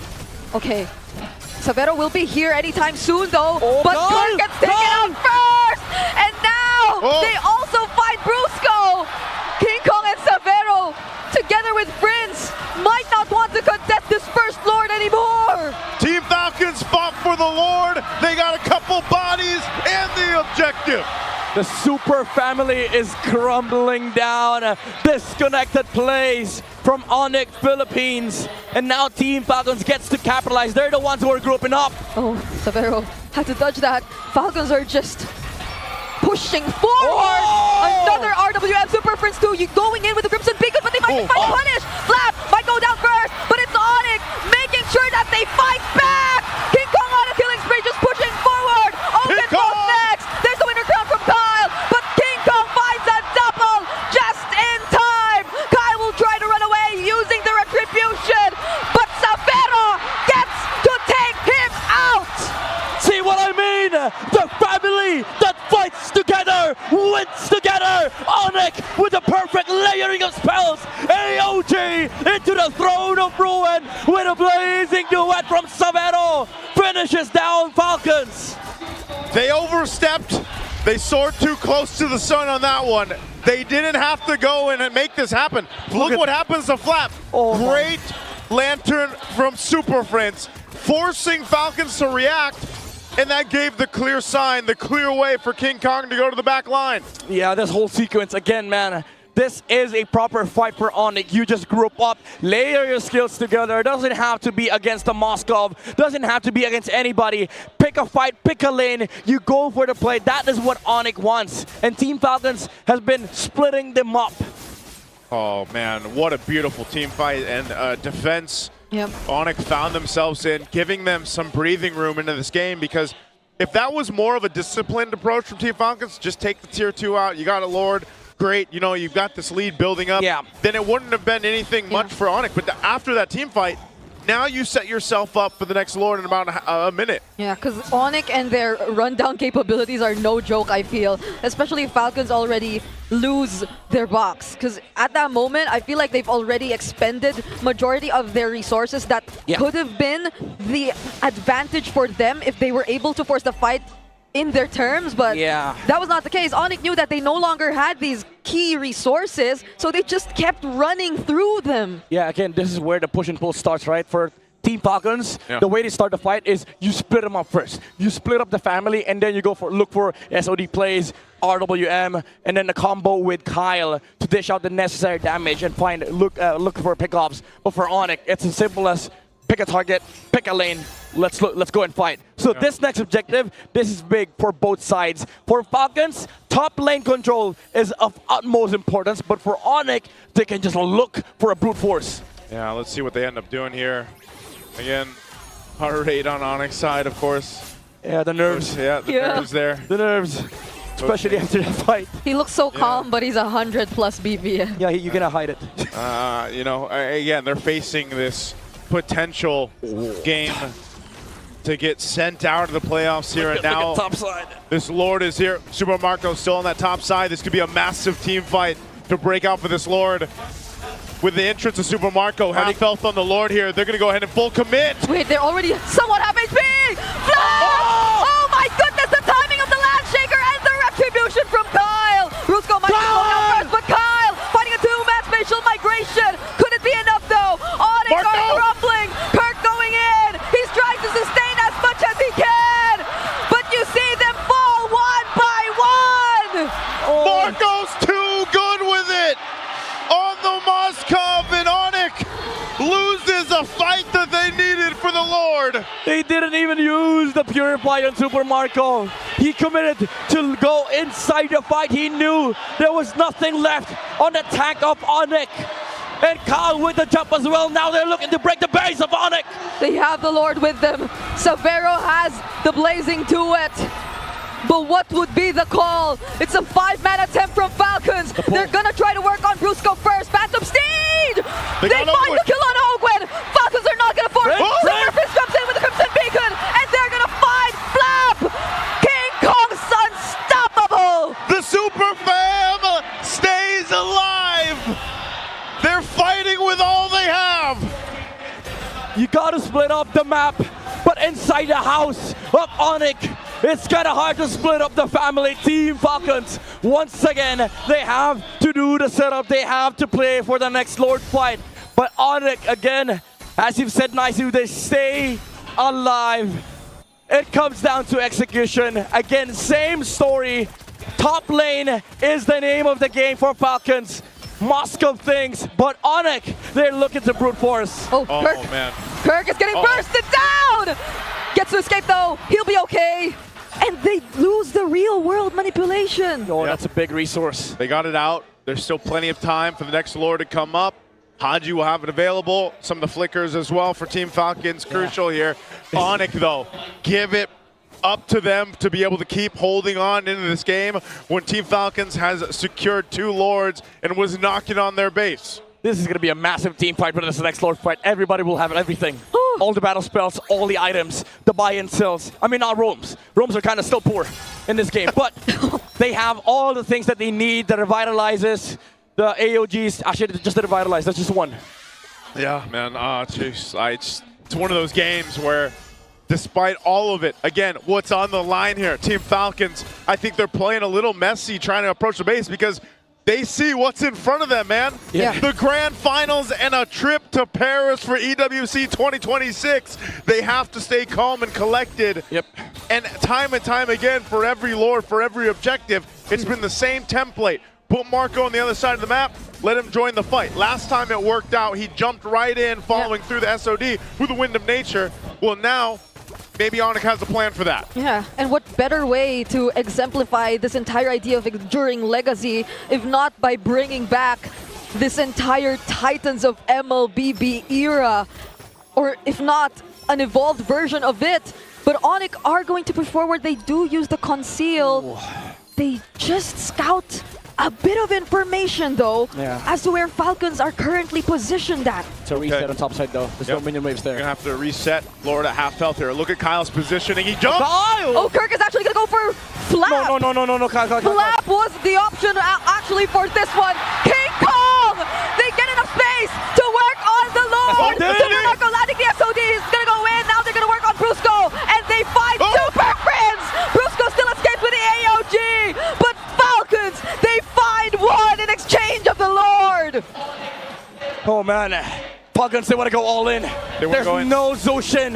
Okay. Severo will be here anytime soon, though. But Kirk gets taken out first! And now they also find Brusco! King Kong and Severo, together with Prince, might not want to contest this first Lord anymore! Team Falcons fought for the Lord. They got a couple bodies and the objective. The super family is crumbling down. Disconnected plays from Onic Philippines. And now Team Falcons gets to capitalize. They're the ones who are grouping up. Oh, Severo had to dodge that. Falcons are just pushing forward. Another RWM Super Prince 2 going in with the Crimson Beacon, but they might Onic might punish. Flap might go down first, but it's Onic making sure that they fight back. King Kong on a killing spree, just pushing forward. Open goes next. There's the winner crown from Kyle, but King Kong finds a double just in time. Kyle will try to run away using the retribution, but Savero gets to take him out. See what I mean? The family that fights together wins together. Onic with the perfect layering of spells. AOG into the throne of ruin with a blazing duet from Savero. Finishes down Falcons. They overstepped. They soared too close to the sun on that one. They didn't have to go in and make this happen. Look what happens to Flap. Great lantern from Super Friends, forcing Falcons to react. And that gave the clear sign, the clear way for King Kong to go to the back line. Yeah, this whole sequence, again, man, this is a proper fight for Onic. You just group up, layer your skills together. It doesn't have to be against the Moskov, doesn't have to be against anybody. Pick a fight, pick a lane, you go for the play. That is what Onic wants. And Team Falcons has been splitting them up. Oh man, what a beautiful team fight and defense. Yep. Onic found themselves in, giving them some breathing room into this game, because if that was more of a disciplined approach from Team Falcons, just take the tier 2 out, you got a Lord, great, you know, you've got this lead building up, then it wouldn't have been anything much for Onic. But after that team fight, now you set yourself up for the next Lord in about a minute. Yeah, because Onic and their rundown capabilities are no joke, I feel. Especially if Falcons already lose their box. Because at that moment, I feel like they've already expended majority of their resources that could have been the advantage for them if they were able to force the fight in their terms, but that was not the case. Onic knew that they no longer had these key resources, so they just kept running through them. Yeah, again, this is where the push and pull starts, right? For Team Falcons, the way they start the fight is you split them up first. You split up the family, and then you go for look for SOD plays, RWM, and then the combo with Kyle to dish out the necessary damage and find look for pickups. But for Onic, it's as simple as pick a target, pick a lane, let's go and fight. So this next objective, this is big for both sides. For Falcons, top lane control is of utmost importance, but for Onic, they can just look for a brute force. Yeah, let's see what they end up doing here. Again, heart rate on Onic's side, of course. Yeah, the nerves. Yeah, the nerves there. The nerves. Especially after the fight. He looks so calm, but he's 100+ BPM. Yeah, you're gonna hide it. You know, again, they're facing this potential game to get sent out of the playoffs here and now. Top side. This Lord is here. Super Marco still on that top side. This could be a massive team fight to break out for this Lord. With the entrance of Super Marco, half health on the Lord here. They're going to go ahead and full commit. Wait, they're already somewhat half HP! Oh my goodness, the timing of the land shaker and the retribution from Kyle! Rusko might be going out first, but Kyle finding a 2-man spatial migration. Could it be enough though? Onic are crumbling. Kirk going in. He's trying to sustain as much as he can. But you see them fall one by one. Marco's too good with it on the Moskov, and Onic loses a fight that they needed for the Lord. They didn't even use the Purify on Super Marco. He committed to go inside the fight. He knew there was nothing left on the tank of Onic. And Kyle with the jump as well. Now they're looking to break the base of Onic. They have the Lord with them. Savero has the blazing duet. But what would be the call? It's a 5-man attempt from Falcons. They're gonna try to work on Brusco first. Phantom Steed! They find the kill on Ogwen. Falcons are not gonna force. Silverfish comes in with the Crimson Beacon, and they're gonna find Flap! King Kong's unstoppable! The Super Fam stays alive! They're fighting with all they have! You gotta split up the map, but inside the house of Onic, it's kind of hard to split up the family. Team Falcons, once again, they have to do the setup. They have to play for the next Lord fight. But Onic, again, as you've said nicely, they stay alive. It comes down to execution. Again, same story. Top lane is the name of the game for Falcons. Moscow things, but Onic, they're looking to brute force. Oh, Kirk. Man. Kirk is getting bursted down! Gets to escape though, he'll be okay. And they lose the real world manipulation. Oh, that's a big resource. They got it out. There's still plenty of time for the next Lord to come up. Haji will have it available. Some of the flickers as well for Team Falcons. Crucial here. Onic, though, give it up to them to be able to keep holding on into this game when Team Falcons has secured 2 Lords and was knocking on their base. This is going to be a massive team fight for this next Lord fight. Everybody will have everything. All the battle spells, all the items, the buy-in cells. I mean, not roams. Roams are kind of still poor in this game, but they have all the things that they need. The revitalizes, the AOGs. Actually, just the revitalize. That's just one. Yeah, man. Jeez. It's one of those games where, despite all of it, again, what's on the line here? Team Falcons, I think they're playing a little messy trying to approach the base because they see what's in front of them, man. Yeah. The grand finals and a trip to Paris for EWC 2026. They have to stay calm and collected. Yep. And time again, for every Lord, for every objective, it's been the same template. Put Marco on the other side of the map, let him join the fight. Last time it worked out, he jumped right in, following through the SOD with the Wind of Nature. Well, now, maybe Onic has a plan for that. Yeah, and what better way to exemplify this entire idea of enduring legacy if not by bringing back this entire Titans of MLBB era, or if not, an evolved version of it. But Onic are going to push forward. They do use the conceal. They just scout a bit of information, though, as to where Falcons are currently positioned at. It's a reset on top side, though. There's no minion waves there. You're going to have to reset Lord at half health here. Look at Kyle's positioning. He jumps! Oh, Kirk is actually going to go for Flap! No, Kyle. Flap was the option actually for this one. King Kong! They get enough space to work on the Lord! Super landing the SOD is going to go in. Now they're going to work on Brusco, and they find Super Friends! Brusco still escaped with the AOG, but Falcons, they find one in exchange of the Lord! Oh, man. Falcons, they want to go all in. There's no Zoshin.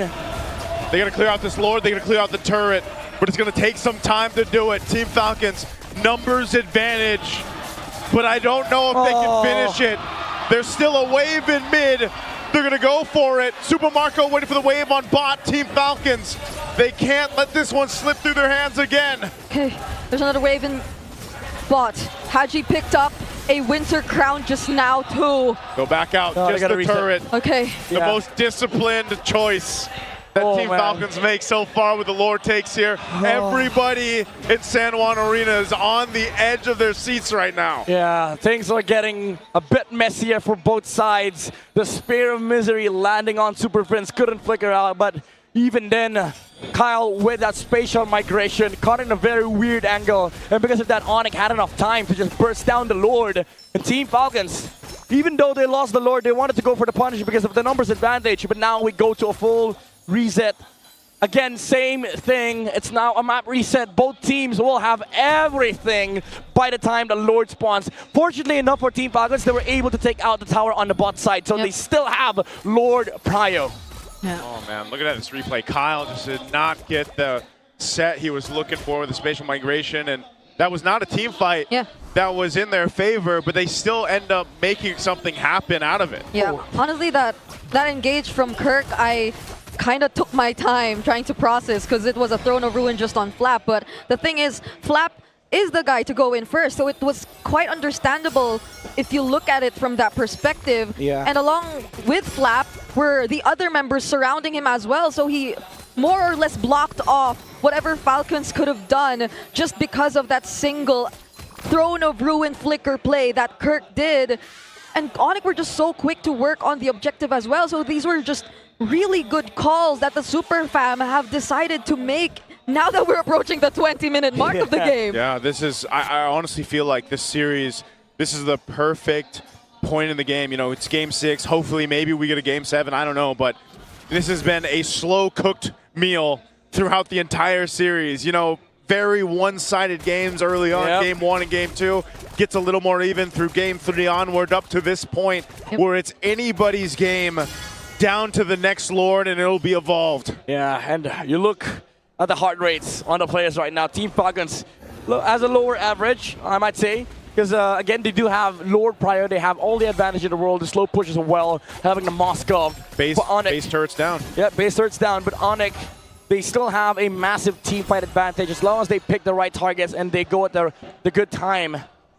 They got to clear out this Lord. They got to clear out the turret, but it's going to take some time to do it. Team Falcons, numbers advantage, but I don't know if they can finish it. There's still a wave in mid. They're going to go for it. Super Marco waiting for the wave on bot. Team Falcons, they can't let this one slip through their hands again. Okay, there's another wave in bot. Haji picked up a Winter Crown just now, too. Go back out, just the turret. Okay. The most disciplined choice that Team Falcons make so far with the Lord takes here. Everybody in San Juan Arena is on the edge of their seats right now. Yeah, things are getting a bit messier for both sides. The Spear of Misery landing on Super Friends couldn't flicker out, but even then, Kyle with that spatial migration caught in a very weird angle, and because of that, Onic had enough time to just burst down the Lord. And Team Falcons, even though they lost the Lord, they wanted to go for the punish because of the numbers advantage, but now we go to a full reset. Again, same thing. It's now a map reset. Both teams will have everything by the time the Lord spawns. Fortunately enough for Team Falcons, they were able to take out the tower on the bot side, so they still have Lord Prio. Yeah. Oh man, look at this replay. Kyle just did not get the set he was looking for with the spatial migration, and that was not a team fight. Yeah. That was in their favor, but they still end up making something happen out of it. Yeah, honestly, that engage from Kirk, I kind of took my time trying to process because it was a Throne of Ruin just on Flap. But the thing is, Flap is the guy to go in first, so it was quite understandable if you look at it from that perspective. Yeah. And along with Flap were the other members surrounding him as well, so he more or less blocked off whatever Falcons could have done just because of that single Throne of Ruin flicker play that Kirk did. And Onic were just so quick to work on the objective as well, so these were just really good calls that the Super Fam have decided to make now that we're approaching the 20-minute mark of the game. Yeah, this is, I honestly feel like this series, this is the perfect point in the game. You know, it's game 6. Hopefully, maybe we get a game 7. I don't know, but this has been a slow-cooked meal throughout the entire series. You know, very one-sided games early on. Game 1 and game 2 gets a little more even through game 3 onward up to this point where it's anybody's game down to the next Lord and it'll be evolved. Yeah, and you look at the heart rates on the players right now. Team Falcons as a lower average, I might say, because again, they do have Lord Prior. They have all the advantage in the world. The slow push as well, having the Moskov. Base turrets down. Yeah, base turrets down, but Onic they still have a massive team fight advantage as long as they pick the right targets and they go at the good time.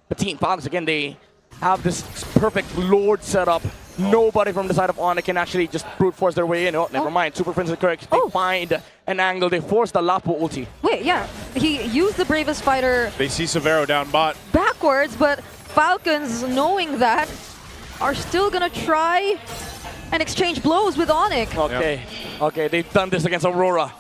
But Team Falcons, again, they have this perfect Lord setup. Nobody from the side of Onic can actually just brute force their way in. Oh, never mind. Super Prince and Kirk, they find an angle. They force the Lapu ulti. Wait, yeah. He used the bravest fighter They see Severo down bot. backwards, but Falcons, knowing that, are still gonna try and exchange blows with Onic. Okay, okay, they've done this against Aurora.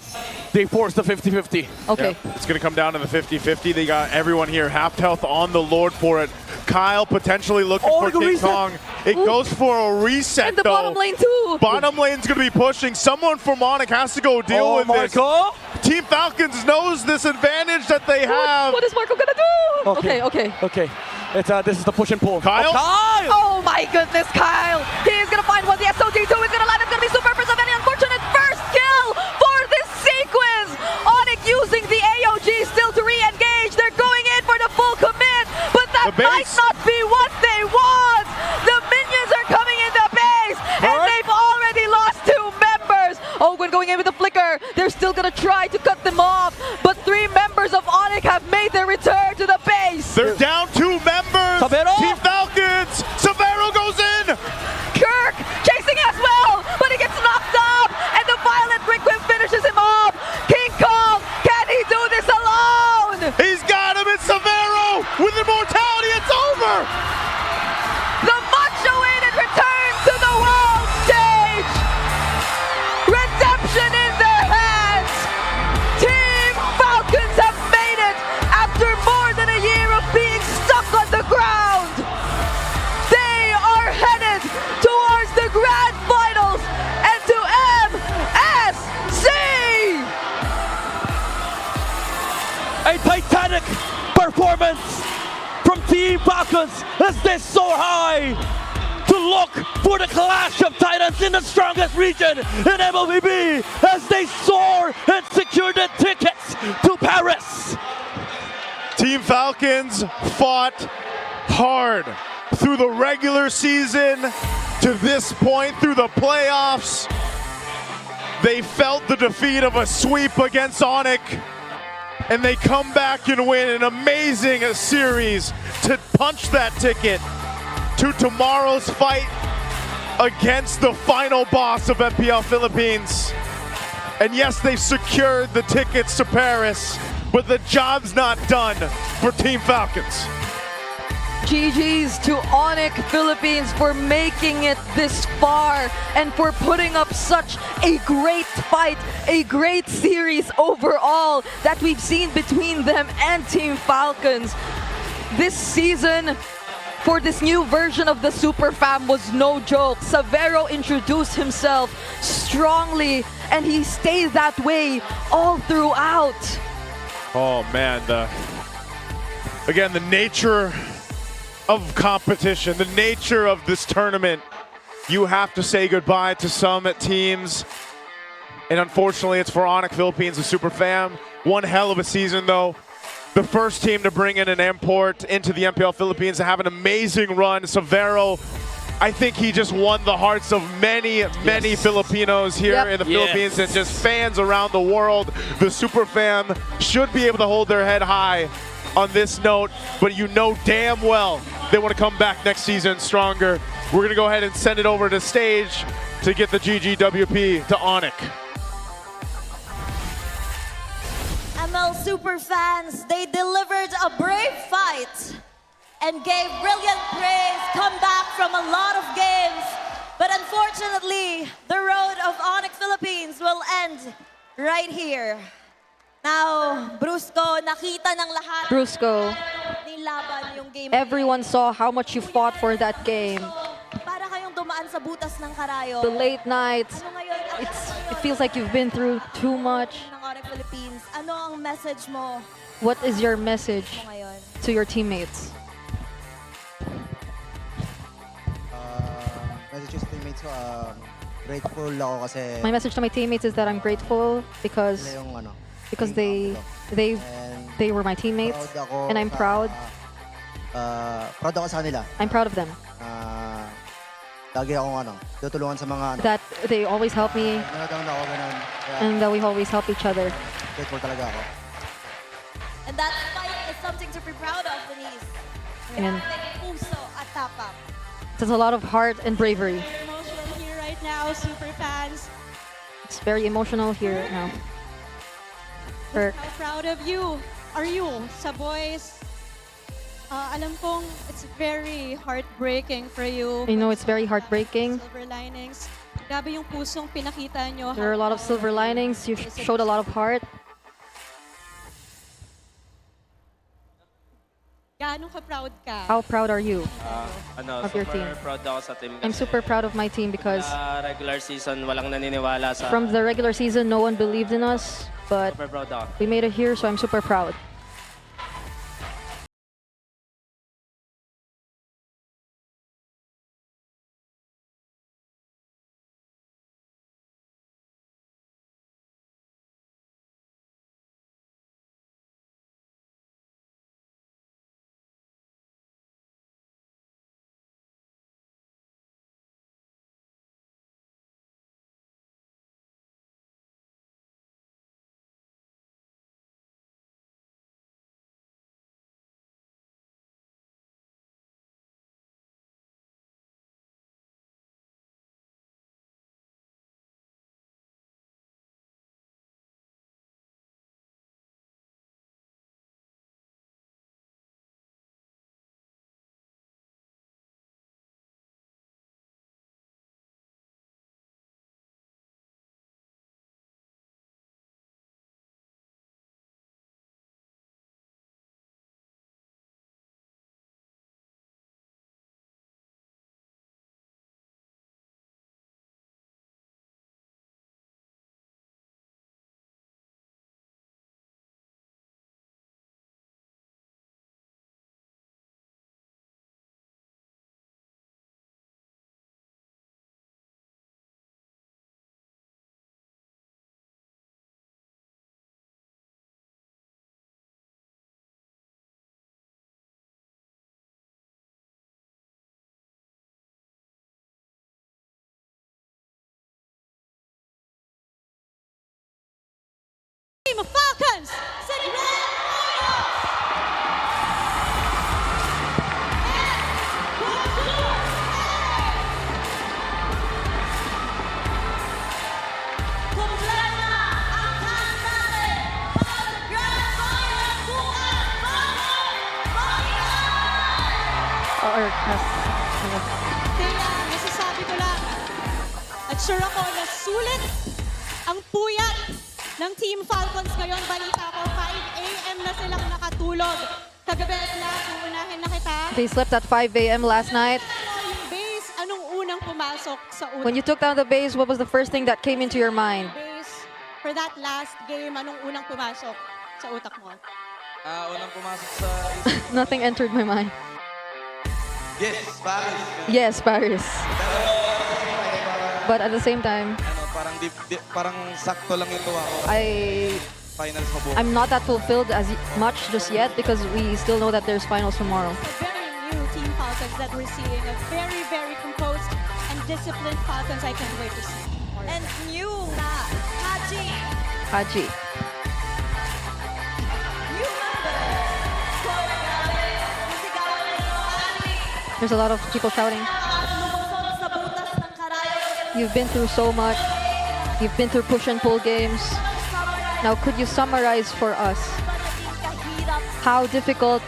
They forced the 50-50. Okay. Yep. It's going to come down to the 50-50. They got everyone here half health on the Lord for it. Kyle potentially looking for King Kong. It goes for a reset, And the though. bottom lane too. Bottom lane's going to be pushing. Someone from Onic has to go deal with this. Team Falcons knows this advantage that they have. What is Marco gonna do? Okay, okay. Okay. It's, this is the push and pull. Kyle? Kyle! Oh my goodness, Kyle! He's gonna find one. The SOT2 is gonna land. It's gonna be super impressive. Any unfortunate first kill for this sequence. Onic using the AOG still to re-engage. They're going in for the full commit, but that might not be what they want. The minions are coming in the base, and they've already lost 2 members. Ogun going in with the flicker. They're still gonna try to cut them off, but 3 members of Onic have made their return to the base. They're down 2 members. Severo? Team Falcons. Severo goes in. Kirk chasing as well, but he gets knocked up, and the violent quick whip finishes him off. King Kong, can he do this alone? He's got him. It's Severo with immortality. It's over. The much-awaited return to the world stage. Redemption in their hands. Team Falcons have made it after more than a year of being stuck on the ground. They are headed towards the grand finals and to MSC. A titanic performance from Team Falcons as they soar high to look for the clash of titans in the strongest region in MLBB as they soar and secure the tickets to Paris. Team Falcons fought hard through the regular season to this point through the playoffs. They felt the defeat of a sweep against Onic, and they come back and win an amazing series to punch that ticket to tomorrow's fight against the final boss of MPL Philippines. And yes, they secured the tickets to Paris, but the job's not done for Team Falcons. GG's to Onic Philippines for making it this far and for putting up such a great fight, a great series overall that we've seen between them and Team Falcons. This season, for this new version of the Super Fam was no joke. Severo introduced himself strongly and he stayed that way all throughout. Oh man, again, the nature of competition, the nature of this tournament, you have to say goodbye to some teams. And unfortunately, it's for Onic Philippines, the Super Fam. One hell of a season, though. The first team to bring in an import into the MPL Philippines to have an amazing run. Severo, I think he just won the hearts of many, many Filipinos here in the Philippines and just fans around the world. The Super Fam should be able to hold their head high on this note, but you know damn well they want to come back next season stronger. We're going to go ahead and send it over to stage to get the GGWP to Onic. ML Super fans, they delivered a brave fight and gave brilliant praise, come back from a lot of games. But unfortunately, the road of Onic Philippines will end right here. Now, Brusco, nakita ng lahat. Brusco, Nilaban yung game. everyone saw how much you fought for that game. Para kayong dumaan sa butas ng karayo. The late nights, it feels like you've been through too much. Ng Onic Philippines. Ano ang message mo What is your message ngayon? to your teammates? Messages to teammates ko, grateful ako kasi My message to my teammates is that I'm grateful because sila yung ano, they were my teammates, proud ako and I'm sa- proud. proud ako sa kanila. I'm proud of them. Lagi akong tutulungan sa mga That they always help me. Nanodown ako ganun. and that we always help each other. Grateful talaga ako. And that fight is something to be proud of, Denise. And Puso at tapang. there's a lot of heart and bravery. Emotional here right now, super fans. It's very emotional here right now. Perk. How proud of you are you sa boys? Alam kong it's very heartbreaking for you. I know it's very heartbreaking. Silver linings. Grabe yung pusong pinakita nyo. There are a lot of silver linings. You showed a lot of heart. Gaano ka proud ka? How proud are you of your super team? proud ako sa team. I'm super proud of my team because Regular season, walang naniniwala sa... from the regular season, no one believed in us, but Super proud ako. we made it here, so I'm super proud. Team of Falcons! City Or Kaya masasabi ko lang, at sure ako na sulit ang puyat ng Team Falcons ngayon. Balita ko, 5 a.m. na silang nakatulog. Kagabi na, uunahin na kita. they slept at 5 a.m. last night. Yung base, anong unang pumasok sa utak? When you took down the base, what was the first thing that came into your mind? Base, for that last game, anong unang pumasok sa utak mo? Unang pumasok sa... Nothing entered my mind. Yes, Paris. Yes, Paris. But at the same time, Parang sakto lang ito ako. Finals mabuhay. I'm not that fulfilled as much just yet because we still know that there's finals tomorrow. Very new Team Falcons that we're seeing. A very, very composed and disciplined Falcons. I can't wait to see. And new na Haji. Haji. New member. There's a lot of people shouting. Lumusot sa butas ng karayom. You've been through so much. You've been through push and pull games. Now, could you summarize for us how difficult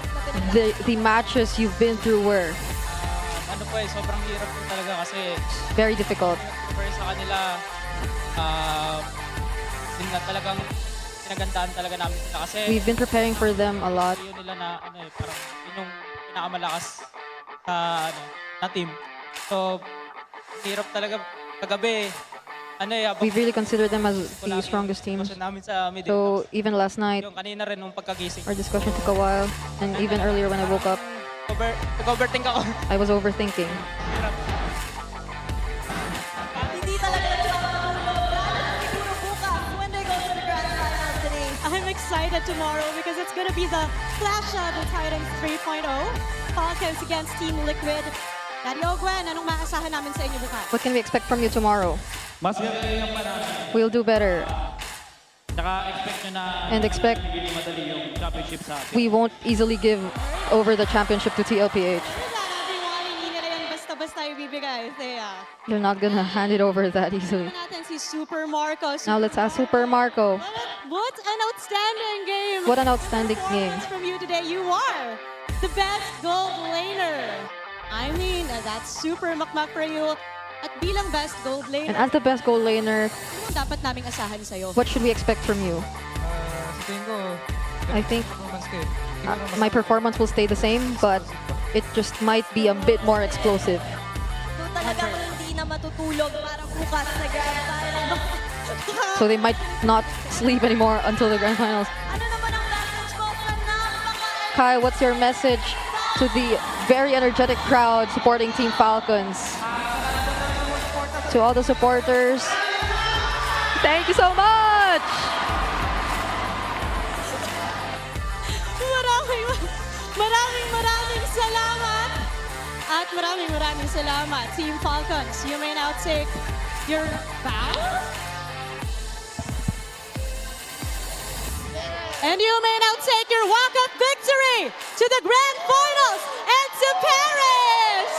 the matches you've been through were? Ano po sobrang hirap po talaga kasi Very difficult. first sa kanila, sila talagang pinagandaan talaga namin sila kasi We've been preparing for them a lot. yun nila na parang yun yung pinakamalakas sa na team. So, hirap talaga kagabi. We really consider them as the strongest team. Namin sa mid. So even last night, Yung kanina rin nung pagkagising. our discussion took a while, and even earlier when I woke up, Nag-overthink ako. I was overthinking. Hindi talaga siguro bukas when they go to the grand finals today. I'm excited tomorrow because it's going to be the Clash of the Titans 3.0. Falcons against Team Liquid. Daddy Ogwen, anong maasahan namin sa inyo bukas? What can we expect from you tomorrow? Mas ganda yung panalo. We'll do better. Tsaka expect nyo na And expect hindi madali yung championship sa atin. we won't easily give over the championship to TLPH. Everyone, hindi nila yan basta-basta ibibigay. Thea. They're not gonna hand it over that easily. Natin si Super Marco. Now let's ask Super Marco. What an outstanding game. What an outstanding game. From you today. You are the best gold laner. I mean, that's super makmak for you. At bilang best gold laner, And as the best goal laner, ano dapat naming asahan sa'yo? what should we expect from you? Sa tingin ko, I think performance ko eh. my performance will stay the same, but it just might be a bit more explosive. So talagang hindi na matutulog para bukas na grand final. So they might not sleep anymore until the grand finals. Ano naman ang message mo sa napaka- Kai, what's your message to the very energetic crowd supporting Team Falcons? To all the supporters, thank you so much! Maraming salamat. At maraming salamat, Team Falcons. You may now take your bow. And you may now take your walk-up victory to the grand finals and to Paris!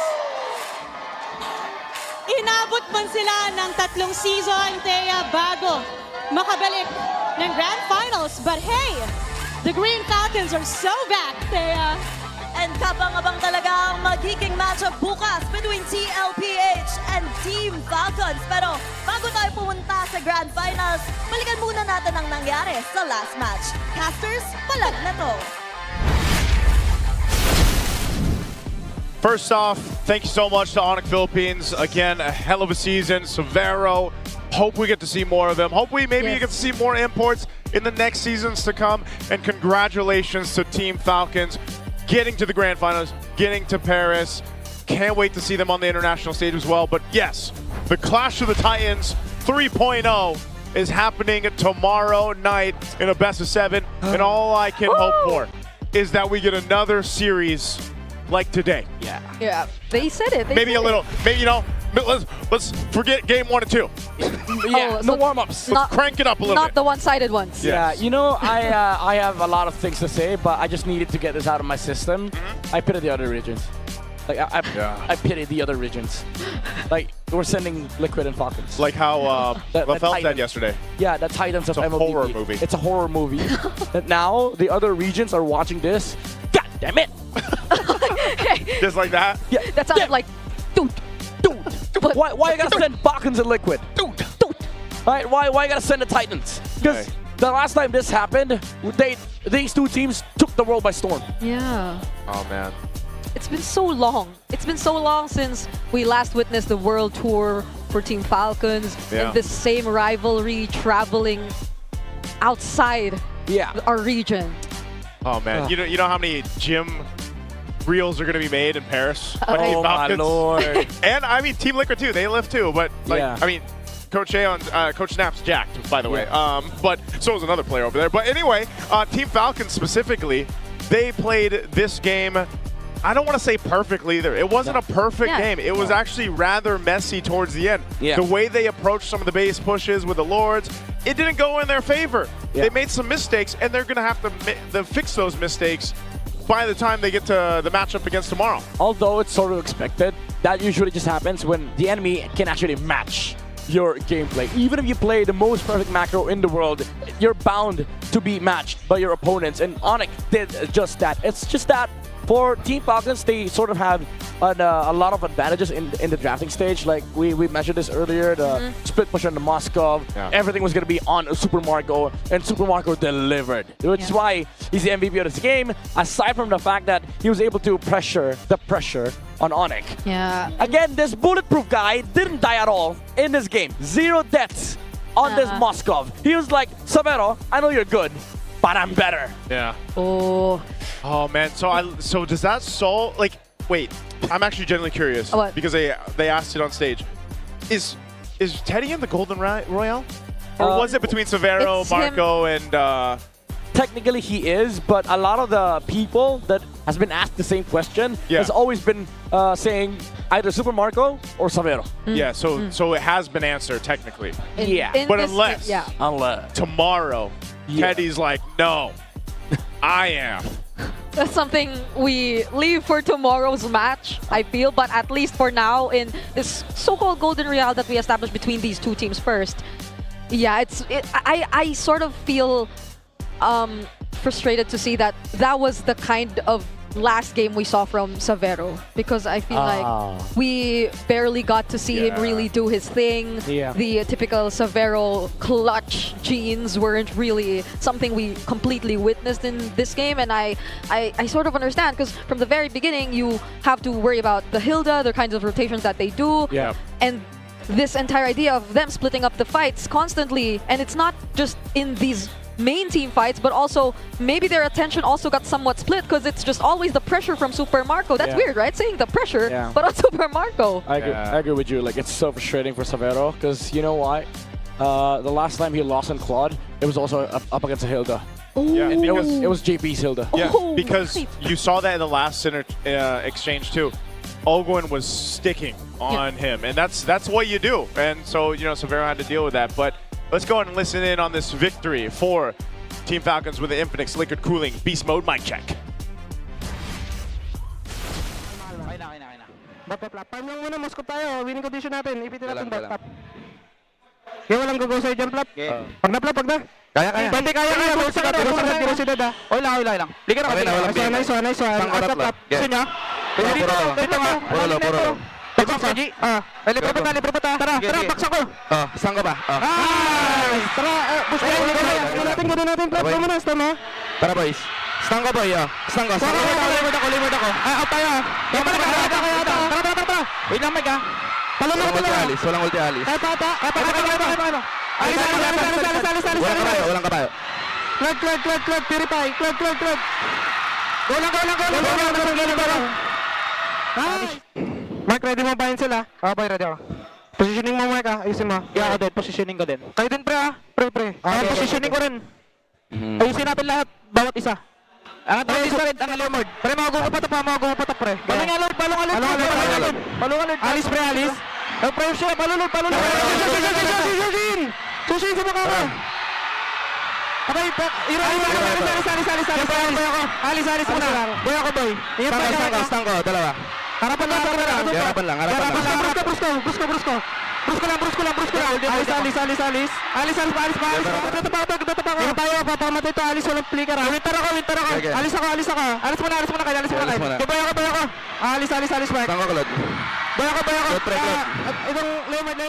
Inabot man sila ng 3 season, Thea, bago makabalik ng grand finals. But hey, the Green Falcons are so back, Thea. And kabang-abang talaga ang magiging matchup bukas between TLPH and Team Falcons. Pero bago tayo pumunta sa Grand Finals, balikan muna natin ang nangyari sa last match. Casters, palag na to. First off, thank you so much to Onic Philippines. Again, a hell of a season. Severo, hope we get to see more of them. Hopefully, maybe you get to see more imports in the next seasons to come. And congratulations to Team Falcons getting to the Grand Finals, getting to Paris. Can't wait to see them on the international stage as well. But yes, the Clash of the Titans 3.0 is happening tomorrow night in a best-of-7. And all I can hope for is that we get another series like today. Yeah, they said it. Maybe a little, maybe, you know, let's forget game 1 and 2. Yeah, no warm-ups. Let's crank it up a little Not bit. the one-sided ones. Yeah, you know, I have a lot of things to say, but I just needed to get this out of my system. I pity the other regions. Like, I pity the other regions. Like, we're sending Liquid and Falcons. Like how LaFell said yesterday. Yeah, the Titans of It's a MLB. horror movie. It's a horror movie. That now the other regions are watching this. God damn it! Just like that? Yeah, That sounded like, dude. But why you gotta send Falcons and Liquid? Dude. Right? Why you gotta send the Titans? Because the last time this happened, these two teams took the world by storm. Yeah. Oh man. It's been so long. It's been so long since we last witnessed the world tour for Team Falcons and this same rivalry traveling outside our region. Oh man, you know how many gym reels are going to be made in Paris? by Oh, Team my Falcons? Lord. And I mean Team Liquid too. They live too, but like Yeah. I mean Coach Aeon, Coach Snap's jacked, by the way. But so is another player over there. But anyway, Team Falcons specifically, they played this game. I don't want to say perfectly either. It wasn't a perfect game. It was actually rather messy towards the end. Yeah. The way they approached some of the base pushes with the Lords, it didn't go in their favor. Yeah. They made some mistakes, and they're going to have to fix those mistakes by the time they get to the matchup against tomorrow. Although it's sort of expected, that usually just happens when the enemy can actually match your gameplay. Even if you play the most perfect macro in the world, you're bound to be matched by your opponents, and Onic did just that. It's just that for Team Falcons, they sort of have a lot of advantages in the drafting stage. Like we mentioned this earlier, the split push on the Moscow, everything was going to be on Super Marco, and Super Marco delivered. Which is why he's the MVP of this game, aside from the fact that he was able to pressure the pressure on Onic. Yeah. Again, this bulletproof guy didn't die at all in this game. 0 deaths on this Moscow. He was like, Severo, I know you're good, but I'm better. Yeah. Oh. Oh man, so does that solve, like, wait, I'm actually genuinely curious because they asked it on stage. Is Teddy in the Golden Royale? Or was it between Severo, Marco, and Technically he is, but a lot of the people that has been asked the same question, Yeah. has always been saying either Super Marco or Savero. Yeah, so it has been answered technically. But unless tomorrow, Teddy's like, no, I am. That's something we leave for tomorrow's match, I feel. But at least for now, in this so-called golden real that we established between these two teams first, yeah, I sort of feel frustrated to see that was the kind of last game we saw from Savero, because I feel like we barely got to see him really do his thing. The typical Savero clutch genes weren't really something we completely witnessed in this game, and I sort of understand, because from the very beginning you have to worry about the Hilda, the kinds of rotations that they do, and this entire idea of them splitting up the fights constantly, and it's not just in these main team fights, but also maybe their attention also got somewhat split, because it's just always the pressure from Super Marco. That's weird, right? Saying the pressure, but on Super Marco. I agree with you. Like, it's so frustrating for Savero, because you know why? The last time he lost on Claude, it was also up against a Hilda. Yeah, it was JP's Hilda. Yeah, because you saw that in the last center exchange too. Ogwin was sticking on him, and that's what you do. And so, you know, Savero had to deal with that. But let's go ahead and listen in on this victory for Team Falcons with the Infinix Liquid Cooling Beast Mode mic check. Farm lang muna, Moscow tayo. Winning condition natin. Ipitin natin back. Kaya walang gugo sa'yo dyan, Flap. Pag na, Flap, pag na. Kaya. Bante, kaya. Velocidad, ha. Okay lang. Liga na Nice one. Flap. Gusto niya? Dito nga. Puro. Libre pa ta. Tara, baksa ko. Saan ka ba? Nice. Tara, push ko natin, Flap. Tama, tama. Tara, boys. Stang ka, boy. Stang ka. Limit ako. Out tayo. Tara. Wait lang, Mike, ha? Walang ulti alis. Alis. Walang kabayo. Cloud. Purify. Cloud. Go lang. Mark, ready mo bahin sila? Boy, ready ako. Positioning mo, Mark, ha? Ayusin mo. Ako din. Positioning ko din. Kayo din, pre, ha? Pre. Positioning ko rin. Ayusin natin lahat. Bawat isa. Ang Lord. Pre, magugo pa to, pre. Balong alert. Alis, pre, alis. Pre, siya, balulod. Susin sa baka ka. Okay, alis muna. Boy ako, boy. Stang ko, dalawa. Harapan lang. Brusko lang. Alis. Hindi tayo, papamatay to. Alis, walang flicker, ha. Winter ako. Alis ako. Alis muna kayo. Boy ako. Alis, Mike. Stang ko, Claude. Boy ako. Claude. Itong Leomard.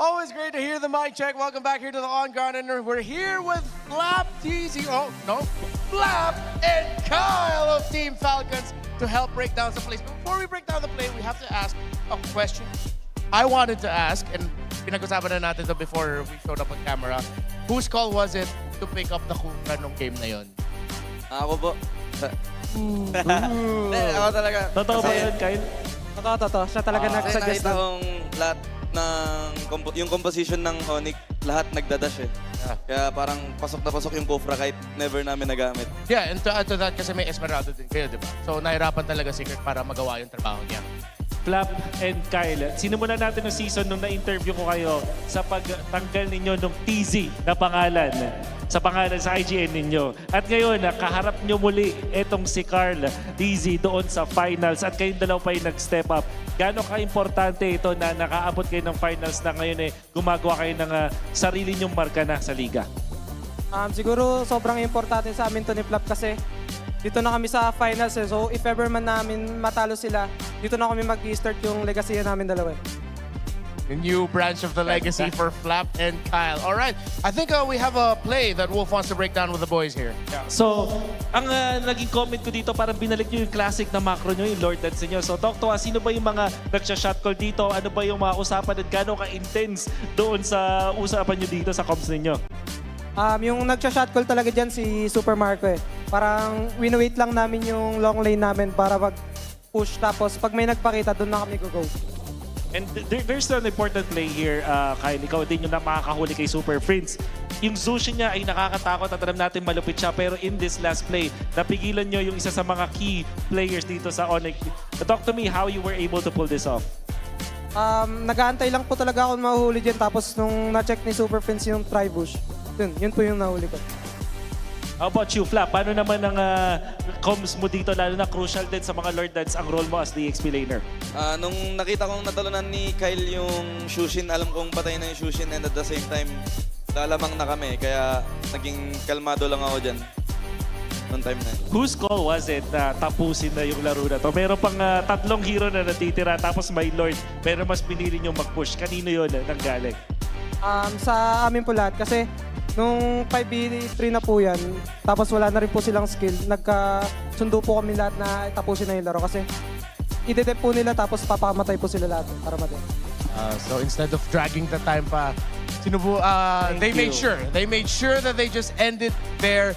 Always great to hear the mic check. Welcome back here to the On Ground, and we're here with Flap, TZ, Flap and Kyle of Team Falcons to help break down some plays. Before we break down the play, we have to ask a question I wanted to ask, and pinag-usapan na natin ito before we showed up on camera. Whose call was it to pick up the Kufra nung game na yun? Ako po. Ako talaga. Totoo ba yun, Kyle? Totoo. Siya talaga nag-suggest Nakita kong lahat yung composition ng Onic, lahat nagdadash eh. Kaya parang pasok na pasok yung Kufra kahit never namin nagamit. Yeah, and to add to that, kasi may Esmeralda din kayo, di ba? So, nahirapan talaga Secret para magawa yung trabaho niya. Flap and Kyle, sinimulan natin ng season nung na-interview ko kayo sa pagtanggal ninyo ng TZ na pangalan sa IGN ninyo. At ngayon, kaharap nyo muli itong si Carl TZ doon sa finals at kayong dalaw pa yung nag-step up. Gaano ka-importante ito na nakaabot kayo ng finals na ngayon gumagawa kayo ng sarili nyong marka na sa liga? Siguro sobrang importante sa amin to ni Flap kasi dito na kami sa finals eh. So if ever man namin matalo sila, dito na kami mag-start yung legacy namin dalawa. The new branch of the legacy for Flap and Kyle. All right, I think we have a play that Wolf wants to break down with the boys here. So, ang naging comment ko dito, parang binalik nyo yung classic na macro nyo, yung Lord Dance nyo. So, talk to us, sino ba yung mga nagsha-shot call dito? Ano ba yung mga usapan at gano'n ka-intense doon sa usapan nyo dito sa comms ninyo? Yung nagsha-shot call talaga dyan si Super Marco eh. Parang win-wait lang namin yung long lane namin para mag-push. Tapos pag may nagpakita, doon na kami go-go. And there's an important play here, Kyle. Ikaw din yung makakahuli kay Super Prince. Yung Zushin niya ay nakakatakot at alam natin malupit siya. Pero in this last play, napigilan nyo yung isa sa mga key players dito sa Onic. Talk to me how you were able to pull this off. Nag-aantay lang po talaga ako mahuhuli dyan. Tapos nung na-check ni Super Prince yung try-bush, yun po yung nahuli ko. How about you, Flap? Paano naman ang comms mo dito, lalo na crucial din sa mga Lord Dads ang role mo as the XP laner? Nung nakita kong natalunan ni Kyle yung Shushin, alam kong patay na yung Shushin and at the same time, lalamang na kami. Kaya naging kalmado lang ako dyan. Noong time na yun. Whose call was it na tapusin na yung laro na to? Meron pang 3 hero na natitira tapos may Lord. Pero mas pinili nyo mag-push. Kanino yun nanggaling? Sa amin po lahat kasi nung 5v3 na po yan, tapos wala na rin po silang skill, nagkasundo po kami lahat na tapusin na yung laro kasi idedep po nila tapos papamatay po sila lahat para madep. So instead of dragging the time pa, they made sure that they just ended their